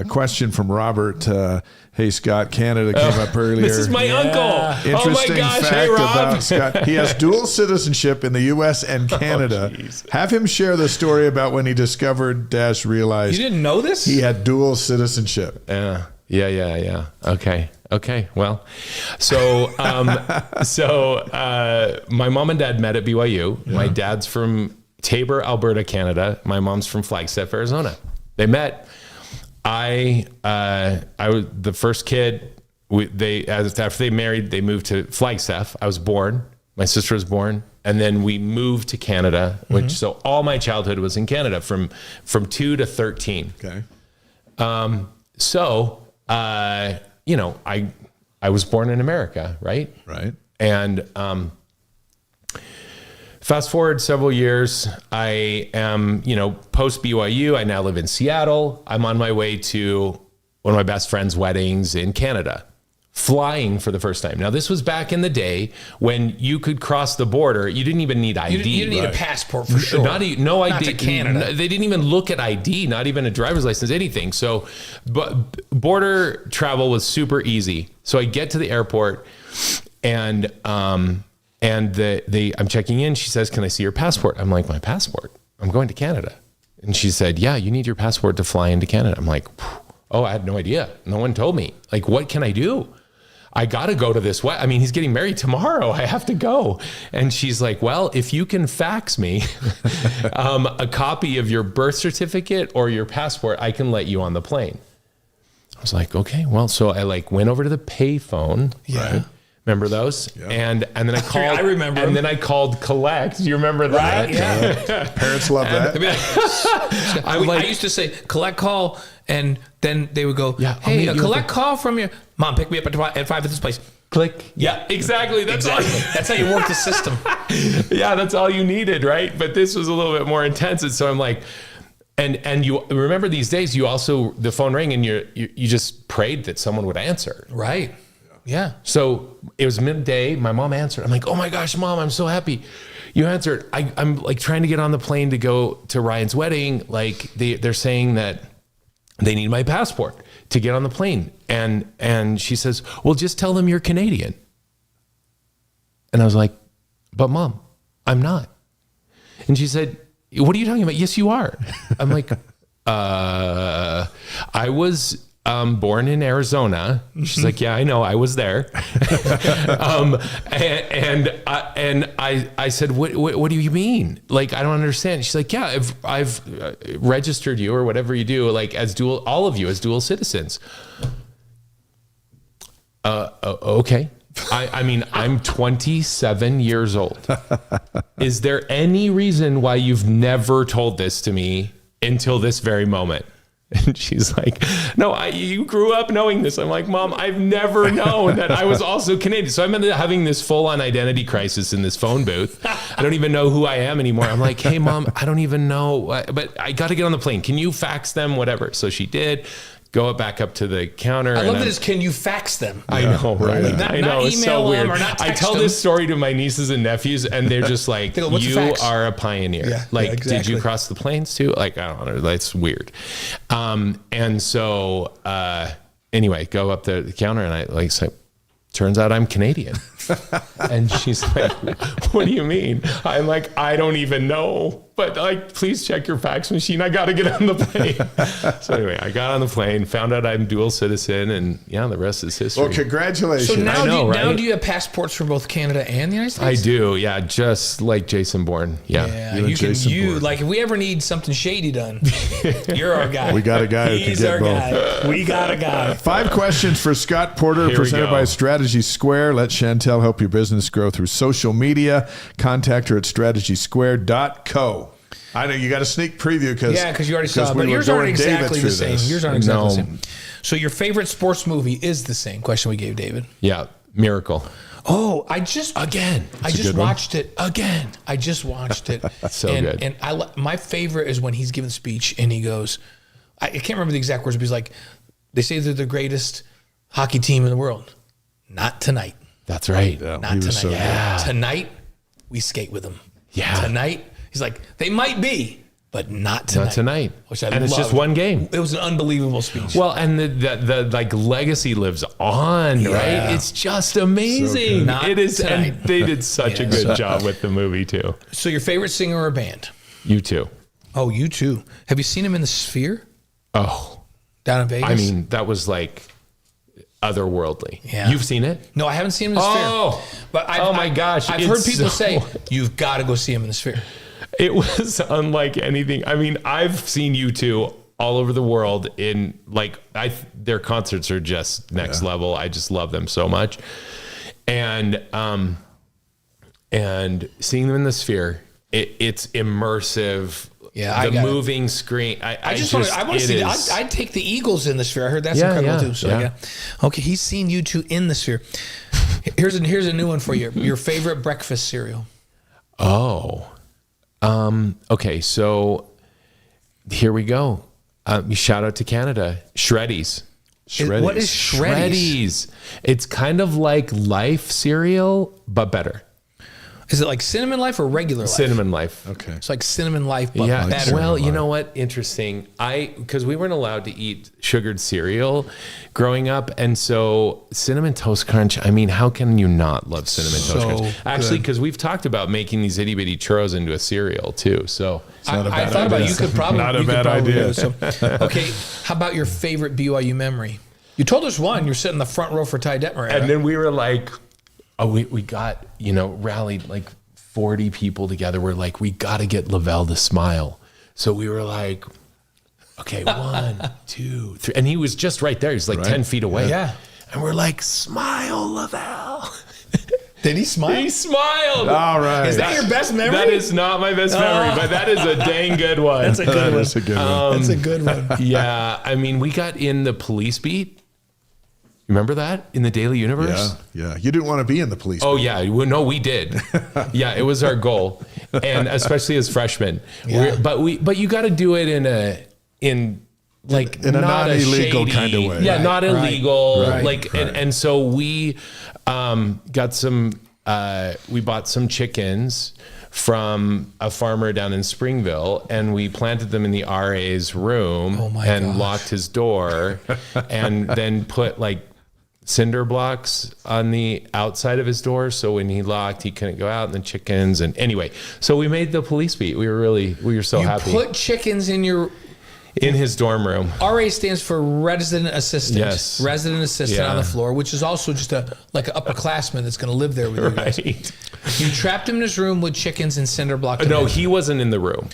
Question from Robert. Hey, Scott, Canada came up earlier. This is my uncle. Interesting oh my gosh, fact hey, Rob. about Scott. He has dual citizenship in the U.S. and Canada. Have him share the story about when he discovered / realized. You didn't know this? He had dual citizenship. Yeah. Okay. Well, so my mom and dad met at BYU. Yeah. My dad's from Tabor, Alberta, Canada. My mom's from Flagstaff, Arizona. They met. I was the first kid. After they married, they moved to Flagstaff. I was born. My sister was born, and then we moved to Canada. So all my childhood was in Canada from 2 to 13. Okay. I was born in America, right? Right. And fast forward several years, I am, post BYU. I now live in Seattle. I'm on my way to one of my best friend's weddings in Canada, flying for the first time. Now, this was back in the day when you could cross the border. You didn't even need ID. You didn't need a passport for sure. No ID. Not to Canada. They didn't even look at ID, not even a driver's license, anything. So, but border travel was super easy. So I get to the airport, and I'm checking in. She says, "Can I see your passport?" I'm like, "My passport? I'm going to Canada." And she said, "Yeah, you need your passport to fly into Canada." I'm like, "Oh, I had no idea. No one told me. What can I do? I got to go to this. He's getting married tomorrow. I have to go." And she's like, "Well, if you can fax me a copy of your birth certificate or your passport, I can let you on the plane." I was like, "Okay." Well, so I went over to the pay phone. Yeah. Right? Remember those? Yeah. And then I called. I remember. And then I called collect. Do you remember that? Right. Yeah. Parents love that. I used to say collect call, and then they would go, "Hey, a collect call from your mom. Pick me up at 5 at this place." Click. Yeah, exactly. That's how you work the system. Yeah, that's all you needed, right? But this was a little bit more intense, and so I'm like, and you remember these days, you also the phone rang, and you just prayed that someone would answer, right? Yeah. So it was midday. My mom answered. I'm like, "Oh my gosh, Mom, I'm so happy you answered." I'm trying to get on the plane to go to Ryan's wedding. They're saying that they need my passport to get on the plane. And she says, "Well, just tell them you're Canadian." And I was like, "But Mom, I'm not." And she said, what are you talking about? Yes, you are. I'm like, I was born in Arizona. She's like, yeah, I know, I was there. And I said, what do you mean? Like, I don't understand. She's like, yeah, I've registered you or whatever you do, like as all of you as dual citizens. Okay. I mean, I'm 27 years old. Is there any reason why you've never told this to me until this very moment? And she's like, no, you grew up knowing this. I'm like, Mom, I've never known that I was also Canadian. So I'm having this full-on identity crisis in this phone booth. I don't even know who I am anymore. I'm like, hey, Mom, I don't even know, but I got to get on the plane. Can you fax them? Whatever. So she did. Go back up to the counter. I love it. Can you fax them? I know, right? Like I know. It's so weird. I tell them. this story to my nieces and nephews, and they're just like, go, you are a pioneer. Yeah, like, exactly. Did you cross the plains too? Like, I don't know. That's weird. And so, anyway, go up the counter, and I like say, turns out I'm Canadian. And she's like, what do you mean? I'm like, I don't even know. But like, please check your fax machine. I got to get on the plane. So anyway, I got on the plane, found out I'm dual citizen, and yeah, the rest is history. Well, congratulations. So now, right? Do you have passports for both Canada and the United States? I do, yeah, just like Jason Bourne. Yeah. You can like if we ever need something shady done, you're our guy. We got a guy who can He's get our both. guy. We got a guy. 5 questions for Scott Porter, Here we presented go. by Strategy Square. Let Chantel help your business grow through social media. Contact her at strategysquare.co. I know you got a sneak preview because you already saw it, but yours aren't exactly the same. Yours aren't exactly the same. No. So your favorite sports movie is the same question we gave David. Yeah, Miracle. Oh, I just watched it again. I just watched it. So good. And my favorite is when he's giving the speech and he goes, I can't remember the exact words, but he's like, they say they're the greatest hockey team in the world. Not tonight. That's right. Yeah, Not tonight. so Tonight, we skate with them. Yeah. Tonight, he's like, they might be, but not tonight. Not tonight. Which I and it's just loved. one game. It was an unbelievable speech. Well, and the like legacy lives on, right? It's just amazing. Not it is, tonight. and they did such a good job with the movie too. So your favorite singer or band? U2. Oh, U2. Have you seen him in the Sphere Oh, down in Vegas? I mean, that was like otherworldly. Yeah. You've seen it? No, I haven't seen him in the Oh. Sphere. But my gosh, I've heard it's people so- say, you've got to go see him in the Sphere. It was unlike anything. I mean, I've seen U2 all over the world in like, their concerts are just next level. I just love them so much. And seeing them in the Sphere, it's immersive. Yeah, the moving screen. I want to see that. I'd take the Eagles in the Sphere. I heard that's incredible too. So okay, he's seen U2 in the Sphere. Here's a new one for you. Your favorite breakfast cereal. Oh, okay. So here we go. Shout out to Canada. Shreddies. What is Shreddies? It's kind of like Life cereal, but better. Is it like Cinnamon Life or regular Life? Cinnamon Life. Okay. It's like Cinnamon Life, but Yeah. better. Well, you know what? Interesting. Because we weren't allowed to eat sugared cereal growing up. And so Cinnamon Toast Crunch, I mean, how can you not love Cinnamon Toast Crunch? Actually, because we've talked about making these itty bitty churros into a cereal too. So I thought about it. You could probably Not a bad idea. do it. So, okay, how about your favorite BYU memory? You told us one. You're sitting in the front row for Ty Detmer. And then we were like, we got, rallied like 40 people together. We're like, we got to get Lavelle to smile. So we were like, okay, 1, 2, 3. And he was just right there. He's like 10 feet away. Yeah. And we're like, smile, Lavelle. Did he smile? He smiled. All right. Is that your best memory? That is not my best memory, but that is a dang good one. That's a good one. That's a good one. That's a good one. Yeah. I mean, we got in the police beat. Remember that in the Daily Universe? Yeah. You didn't want to be in the police. Oh yeah, no, we did. Yeah, it was our goal, and especially as freshmen. Yeah. But you got to do it in a not non-illegal shady, kind of way. Yeah, not illegal. Right. And so we got some. We bought some chickens from a farmer down in Springville, and we planted them in the RA's room Oh my and gosh. locked his door, and then put like cinder blocks on the outside of his door, so when he locked, he couldn't go out. And the chickens, and anyway, so we made the police beat. We were so happy. You put chickens in his dorm room. RA stands for resident assistant. Yes. Resident assistant on the floor, which is also just like an upperclassman that's going to live there with you guys. You trapped him in his room with chickens and cinder block. No, he wasn't in the room.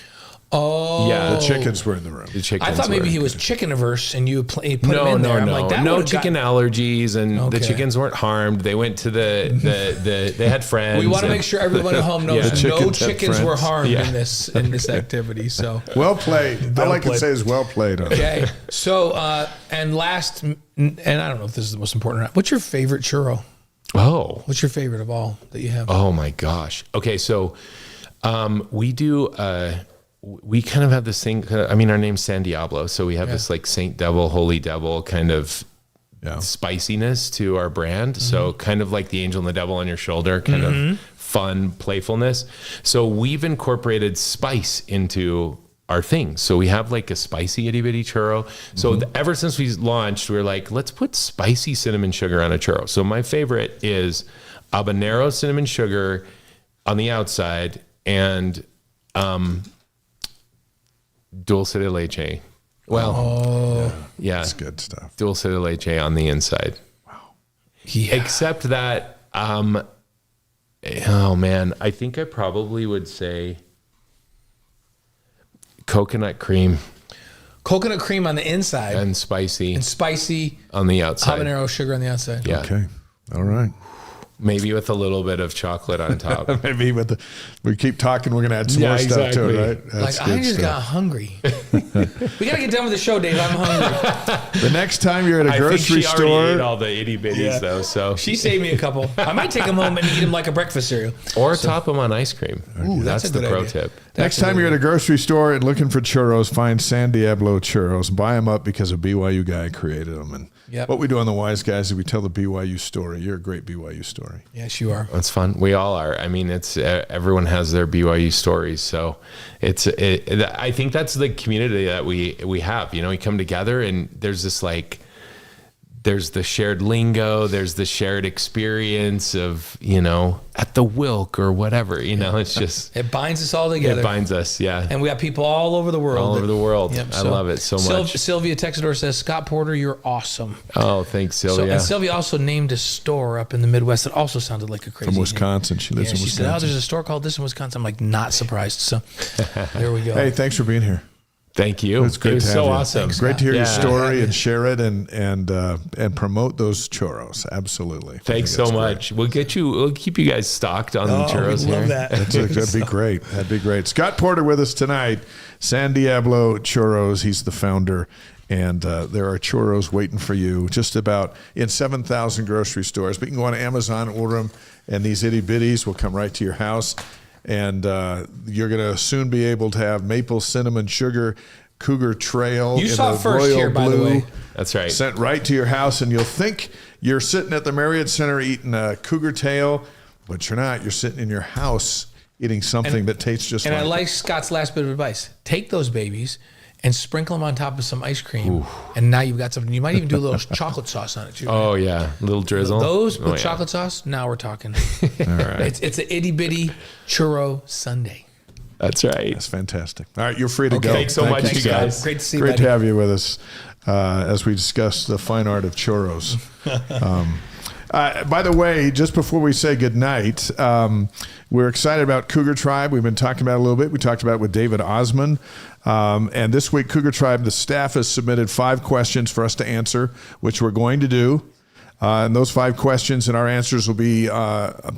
Oh, yeah. The chickens were in the room. I thought maybe he was chicken averse and you put him in there. I'm like, that no chicken allergies, and the chickens weren't harmed. They went to they had friends. We want to make sure everyone at home knows no chickens were harmed in this activity. So well played. All I can say is well played. Okay. So and last, and I don't know if this is the most important or not. What's your favorite churro? Oh, what's your favorite of all that you have? Oh my gosh. Okay, so we do. We kind of have this thing. I mean, our name's San Diablo, so we have this like Saint Devil, Holy Devil kind of spiciness to our brand. Mm-hmm. So kind of like the angel and the devil on your shoulder, kind of fun playfulness. So we've incorporated spice into our thing. So we have like a spicy itty bitty churro. So ever since we launched, we were like, let's put spicy cinnamon sugar on a churro. So my favorite is habanero cinnamon sugar on the outside and dulce de leche. Well, yeah, that's good stuff. Dulce de leche on the inside. Wow. Yeah. Except that, oh man, I think I probably would say coconut cream. Coconut cream on the inside. And spicy on the outside. Habanero sugar on the outside. Yeah. Okay. All right. Maybe with a little bit of chocolate on top. Maybe we keep talking, we're going to add some more stuff to it, right? That's I just got hungry. We got to get done with the show, Dave. I'm hungry. The next time you're at a grocery store. She already ate all the itty bitties though, so. She saved me a couple. I might take them home and eat them like a breakfast cereal. Or top them on ice cream. Ooh, that's the pro tip. Next time you're at a grocery store and looking for churros, find San Diablo Churros. Buy them up because a BYU guy created them. And what we do on the Wise Guys is we tell the BYU story. You're a great BYU story. Yes, you are. It's fun. We all are. I mean, it's everyone has their BYU stories. So I think that's the community that we have. You know, we come together and there's this like, there's the shared lingo, there's the shared experience of, you know, at the Wilk or whatever, you know, it's just. It binds us all together. It binds us, yeah. And we got people all over the world. All over the world. Yep, I love it so much. Sylvia Texador says, Scott Porter, you're awesome. Oh, thanks, Sylvia. And Sylvia also named a store up in the Midwest that also sounded like a crazy From Wisconsin. Name. She lives in Wisconsin. She said, oh, there's a store called this in Wisconsin. I'm like, not surprised. So there we go. Hey, thanks for being here. Thank you. It's great to have so you. Awesome. Thanks, great to hear your story and share it and promote those churros. Absolutely. Thanks so much. Great. We'll keep you guys stocked on the churros we love here. that. That'd be great. That'd be great. Scott Porter with us tonight. San Diablo Churros. He's the founder. And there are churros waiting for you just about in 7,000 grocery stores. But you can go on Amazon, order them, and these itty bitties will come right to your house. And you're going to soon be able to have maple cinnamon sugar Cougar Trail. You saw the first royal here, by blue, the way. That's right. Sent right to your house, and you'll think you're sitting at the Marriott Center eating a Cougar Tail, but you're not. You're sitting in your house eating something that tastes just like it. And I like Scott's last bit of advice. Take those babies and sprinkle them on top of some ice cream. Ooh. And now you've got something. You might even do a little chocolate sauce on it too. Oh yeah, a little drizzle. Those with chocolate sauce. Now we're talking. All right. It's an itty bitty churro sundae. That's right. That's fantastic. All right, you're free to go. Thanks so much, you guys. Great to see you. Great to have you with us as we discuss the fine art of churros. By the way, just before we say goodnight, we're excited about Cougar Tribe. We've been talking about it a little bit. We talked about it with David Osmond. And this week, Cougar Tribe, the staff has submitted 5 questions for us to answer, which we're going to do. And those 5 questions and our answers will be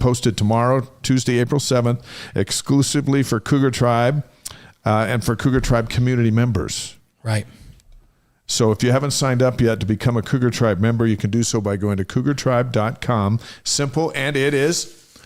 posted tomorrow, Tuesday, April 7th, exclusively for Cougar Tribe and for Cougar Tribe community members. Right. So if you haven't signed up yet to become a Cougar Tribe member, you can do so by going to cougartribe.com. Simple, and it is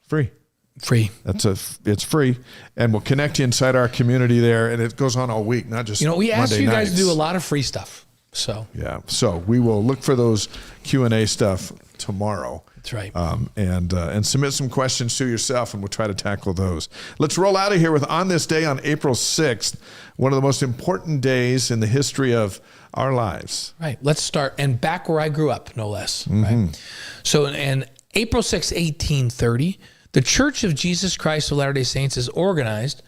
free. Free. It's free, and we'll connect you inside our community there, and it goes on all week, not just we asked Monday you guys nights. to do a lot of free stuff. So yeah, so we will look for those Q&A stuff tomorrow. That's right. And submit some questions to yourself, and we'll try to tackle those. Let's roll out of here with On This Day on April 6th, one of the most important days in the history of our lives. Right. Let's start. And back where I grew up, no less. Right. So in April 6, 1830, the Church of Jesus Christ of Latter-day Saints is organized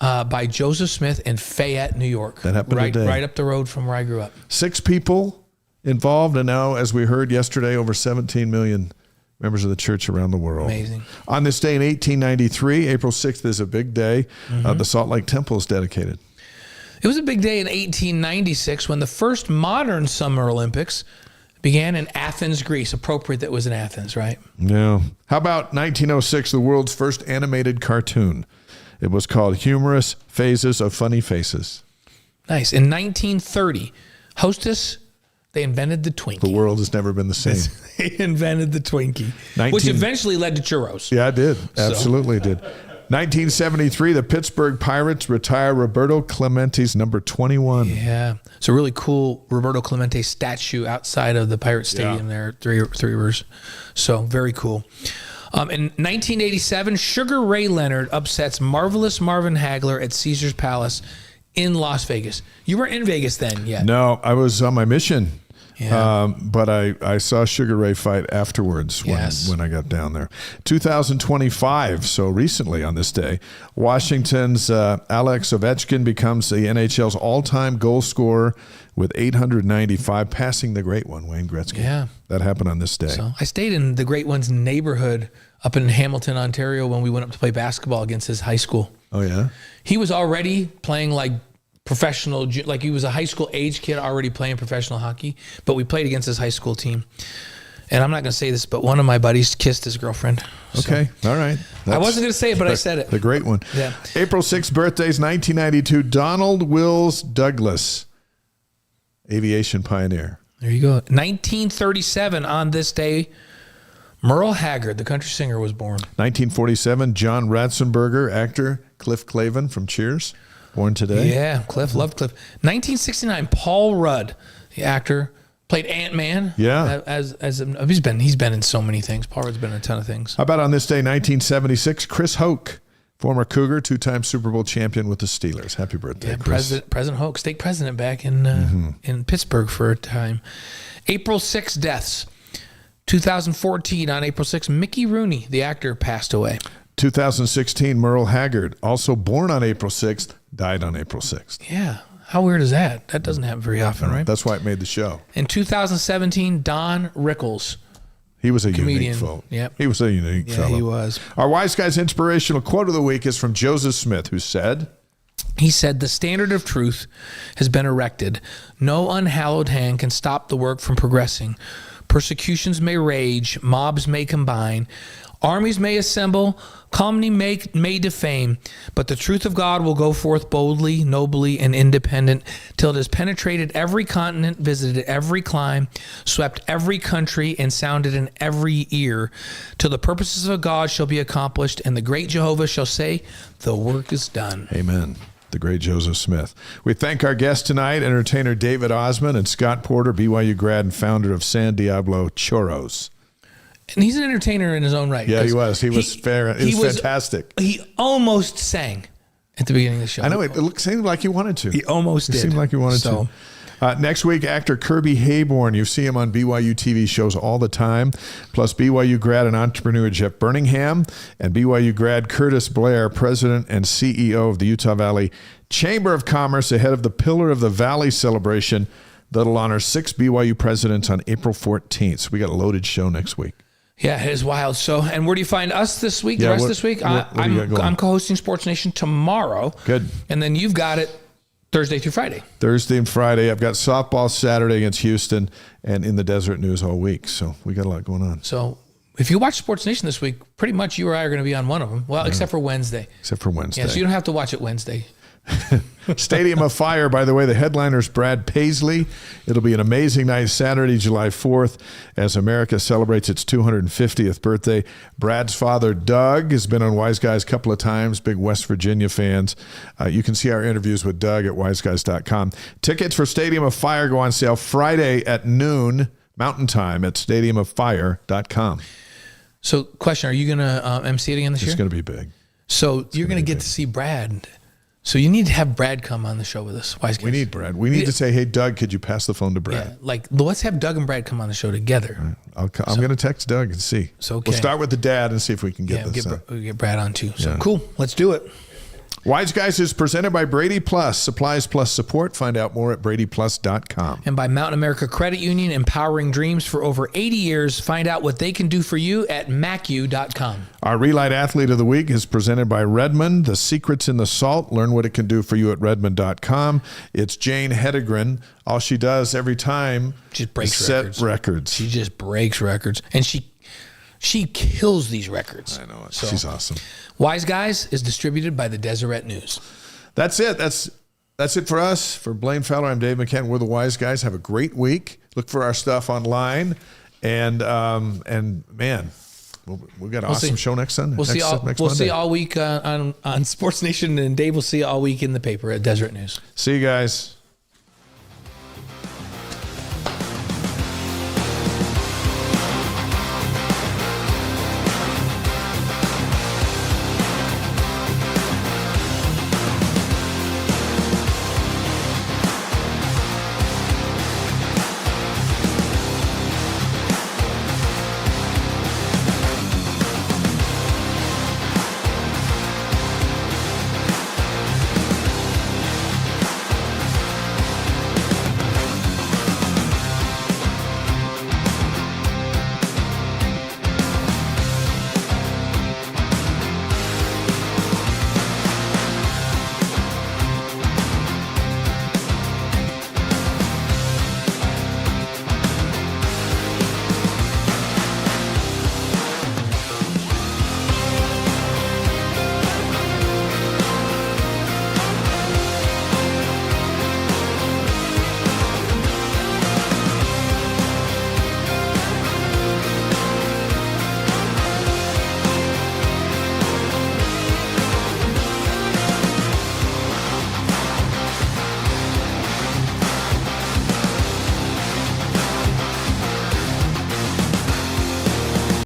by Joseph Smith in Fayette, New York. That happened today. Right up the road from where I grew up. 6 people involved, and now, as we heard yesterday, over 17 million members of the church around the world. Amazing. On this day in 1893, April 6th is a big day. The Salt Lake Temple is dedicated. It was a big day in 1896 when the first modern Summer Olympics began in Athens, Greece. Appropriate that it was in Athens, right? Yeah. How about 1906, the world's first animated cartoon? It was called Humorous Phases of Funny Faces. Nice. In 1930, Hostess, they invented the Twinkie. The world has never been the same. They invented the Twinkie, which eventually led to churros. Yeah, it did. Absolutely did. 1973, the Pittsburgh Pirates retire Roberto Clemente's number 21. Yeah. It's a really cool Roberto Clemente statue outside of the Pirate Stadium there, Three Rivers. So very cool. In 1987, Sugar Ray Leonard upsets Marvelous Marvin Hagler at Caesar's Palace in Las Vegas. You weren't in Vegas then yet. No, I was on my mission. Yeah. But I saw Sugar Ray fight afterwards when I got down there. 2025, so recently on this day, Washington's Alex Ovechkin becomes the NHL's all-time goal scorer with 895, passing the great one, Wayne Gretzky. Yeah. That happened on this day. So I stayed in the great one's neighborhood up in Hamilton, Ontario when we went up to play basketball against his high school. Oh, yeah? He was already playing like professional, like he was a high school age kid already playing professional hockey, but we played against his high school team. And I'm not going to say this, but one of my buddies kissed his girlfriend. Okay. All right. I wasn't going to say it, but I said it. The great one. Yeah. April 6th birthdays, 1992, Donald Wills Douglas, aviation pioneer. There you go. 1937, on this day, Merle Haggard, the country singer, was born. 1947, John Ratzenberger, actor, Cliff Clavin from Cheers, born today. Yeah, Cliff, loved Cliff. 1969, Paul Rudd, the actor, played Ant-Man. Yeah. He's been in so many things. Paul Rudd's been in a ton of things. How about on this day, 1976, Chris Hoke, former Cougar, 2-time Super Bowl champion with the Steelers. Happy birthday, yeah, Chris. President Hoke, state president back in Pittsburgh for a time. April 6 deaths. 2014, on April 6, Mickey Rooney, the actor, passed away. 2016, Merle Haggard, also born on April 6th, died on April 6th. Yeah. How weird is that? That doesn't happen very often, right? That's why it made the show. In 2017, Don Rickles. He was a comedian. Unique fellow. Yep. He was a unique fellow. Yeah, he was. Our Wise Guy's inspirational quote of the week is from Joseph Smith, who said, he said, "The standard of truth has been erected. No unhallowed hand can stop the work from progressing. Persecutions may rage, mobs may combine, armies may assemble, calumny may defame, but the truth of God will go forth boldly, nobly, and independent, till it has penetrated every continent, visited every clime, swept every country, and sounded in every ear, till the purposes of God shall be accomplished, and the great Jehovah shall say, the work is done." Amen. The great Joseph Smith. We thank our guests tonight, entertainer David Osmond and Scott Porter, BYU grad and founder of San Diablo Churros. And he's an entertainer in his own right. Yeah, he was. He was fantastic. He almost sang at the beginning of the show. I know. It seemed like he wanted to. He almost did. It seemed like he wanted to. Next week, actor Kirby Hayborn. You see him on BYU TV shows all the time. Plus, BYU grad and entrepreneur Jeff Birmingham and BYU grad Curtis Blair, president and CEO of the Utah Valley Chamber of Commerce, ahead of the Pillar of the Valley celebration that'll honor 6 BYU presidents on April 14th. So we got a loaded show next week. Yeah, it is wild. So, and where do you find us this week? Yeah, the rest of this week? I'm co-hosting Sports Nation tomorrow. Good. And then you've got it Thursday through Friday. Thursday and Friday. I've got softball Saturday against Houston and in the Desert News all week. So we got a lot going on. So if you watch Sports Nation this week, pretty much you or I are going to be on one of them. Well, except for Wednesday. Except for Wednesday. Yeah, so you don't have to watch it Wednesday. Stadium of Fire, by the way, the headliner's Brad Paisley. It'll be an amazing night Saturday, July 4th, as America celebrates its 250th birthday. Brad's father, Doug, has been on Wise Guys a couple of times, big West Virginia fans. You can see our interviews with Doug at wiseguys.com. Tickets for Stadium of Fire go on sale Friday at noon Mountain Time at stadiumoffire.com. So, question: are you going to MC it again this year? It's going to be big. So you're going to get to see Brad. So you need to have Brad come on the show with us. Wise guys. We need Brad. We need to say, hey, Doug, could you pass the phone to Brad? Yeah, like let's have Doug and Brad come on the show together. I'm going to text Doug and see. So okay. We'll start with the dad and see if we can get this. We'll get Brad on too. So cool. Let's do it. Wise Guys is presented by Brady Plus, supplies plus support. Find out more at bradyplus.com. And by Mountain America Credit Union, empowering dreams for over 80 years. Find out what they can do for you at macu.com. Our Re-Lyte Athlete of the Week is presented by Redmond, the secrets in the salt. Learn what it can do for you at redmond.com. It's Jane Hedengren. All she does every time just breaks set records. She just breaks records. And she kills these records. I know. She's awesome. Wise Guys is distributed by the Deseret News. That's it. That's it for us. For Blaine Fowler, I'm Dave McCann. We're the Wise Guys. Have a great week. Look for our stuff online. And man, we've got an awesome show next Sunday. We'll see all week on Sports Nation, and Dave will see you all week in the paper at Deseret News. See you guys.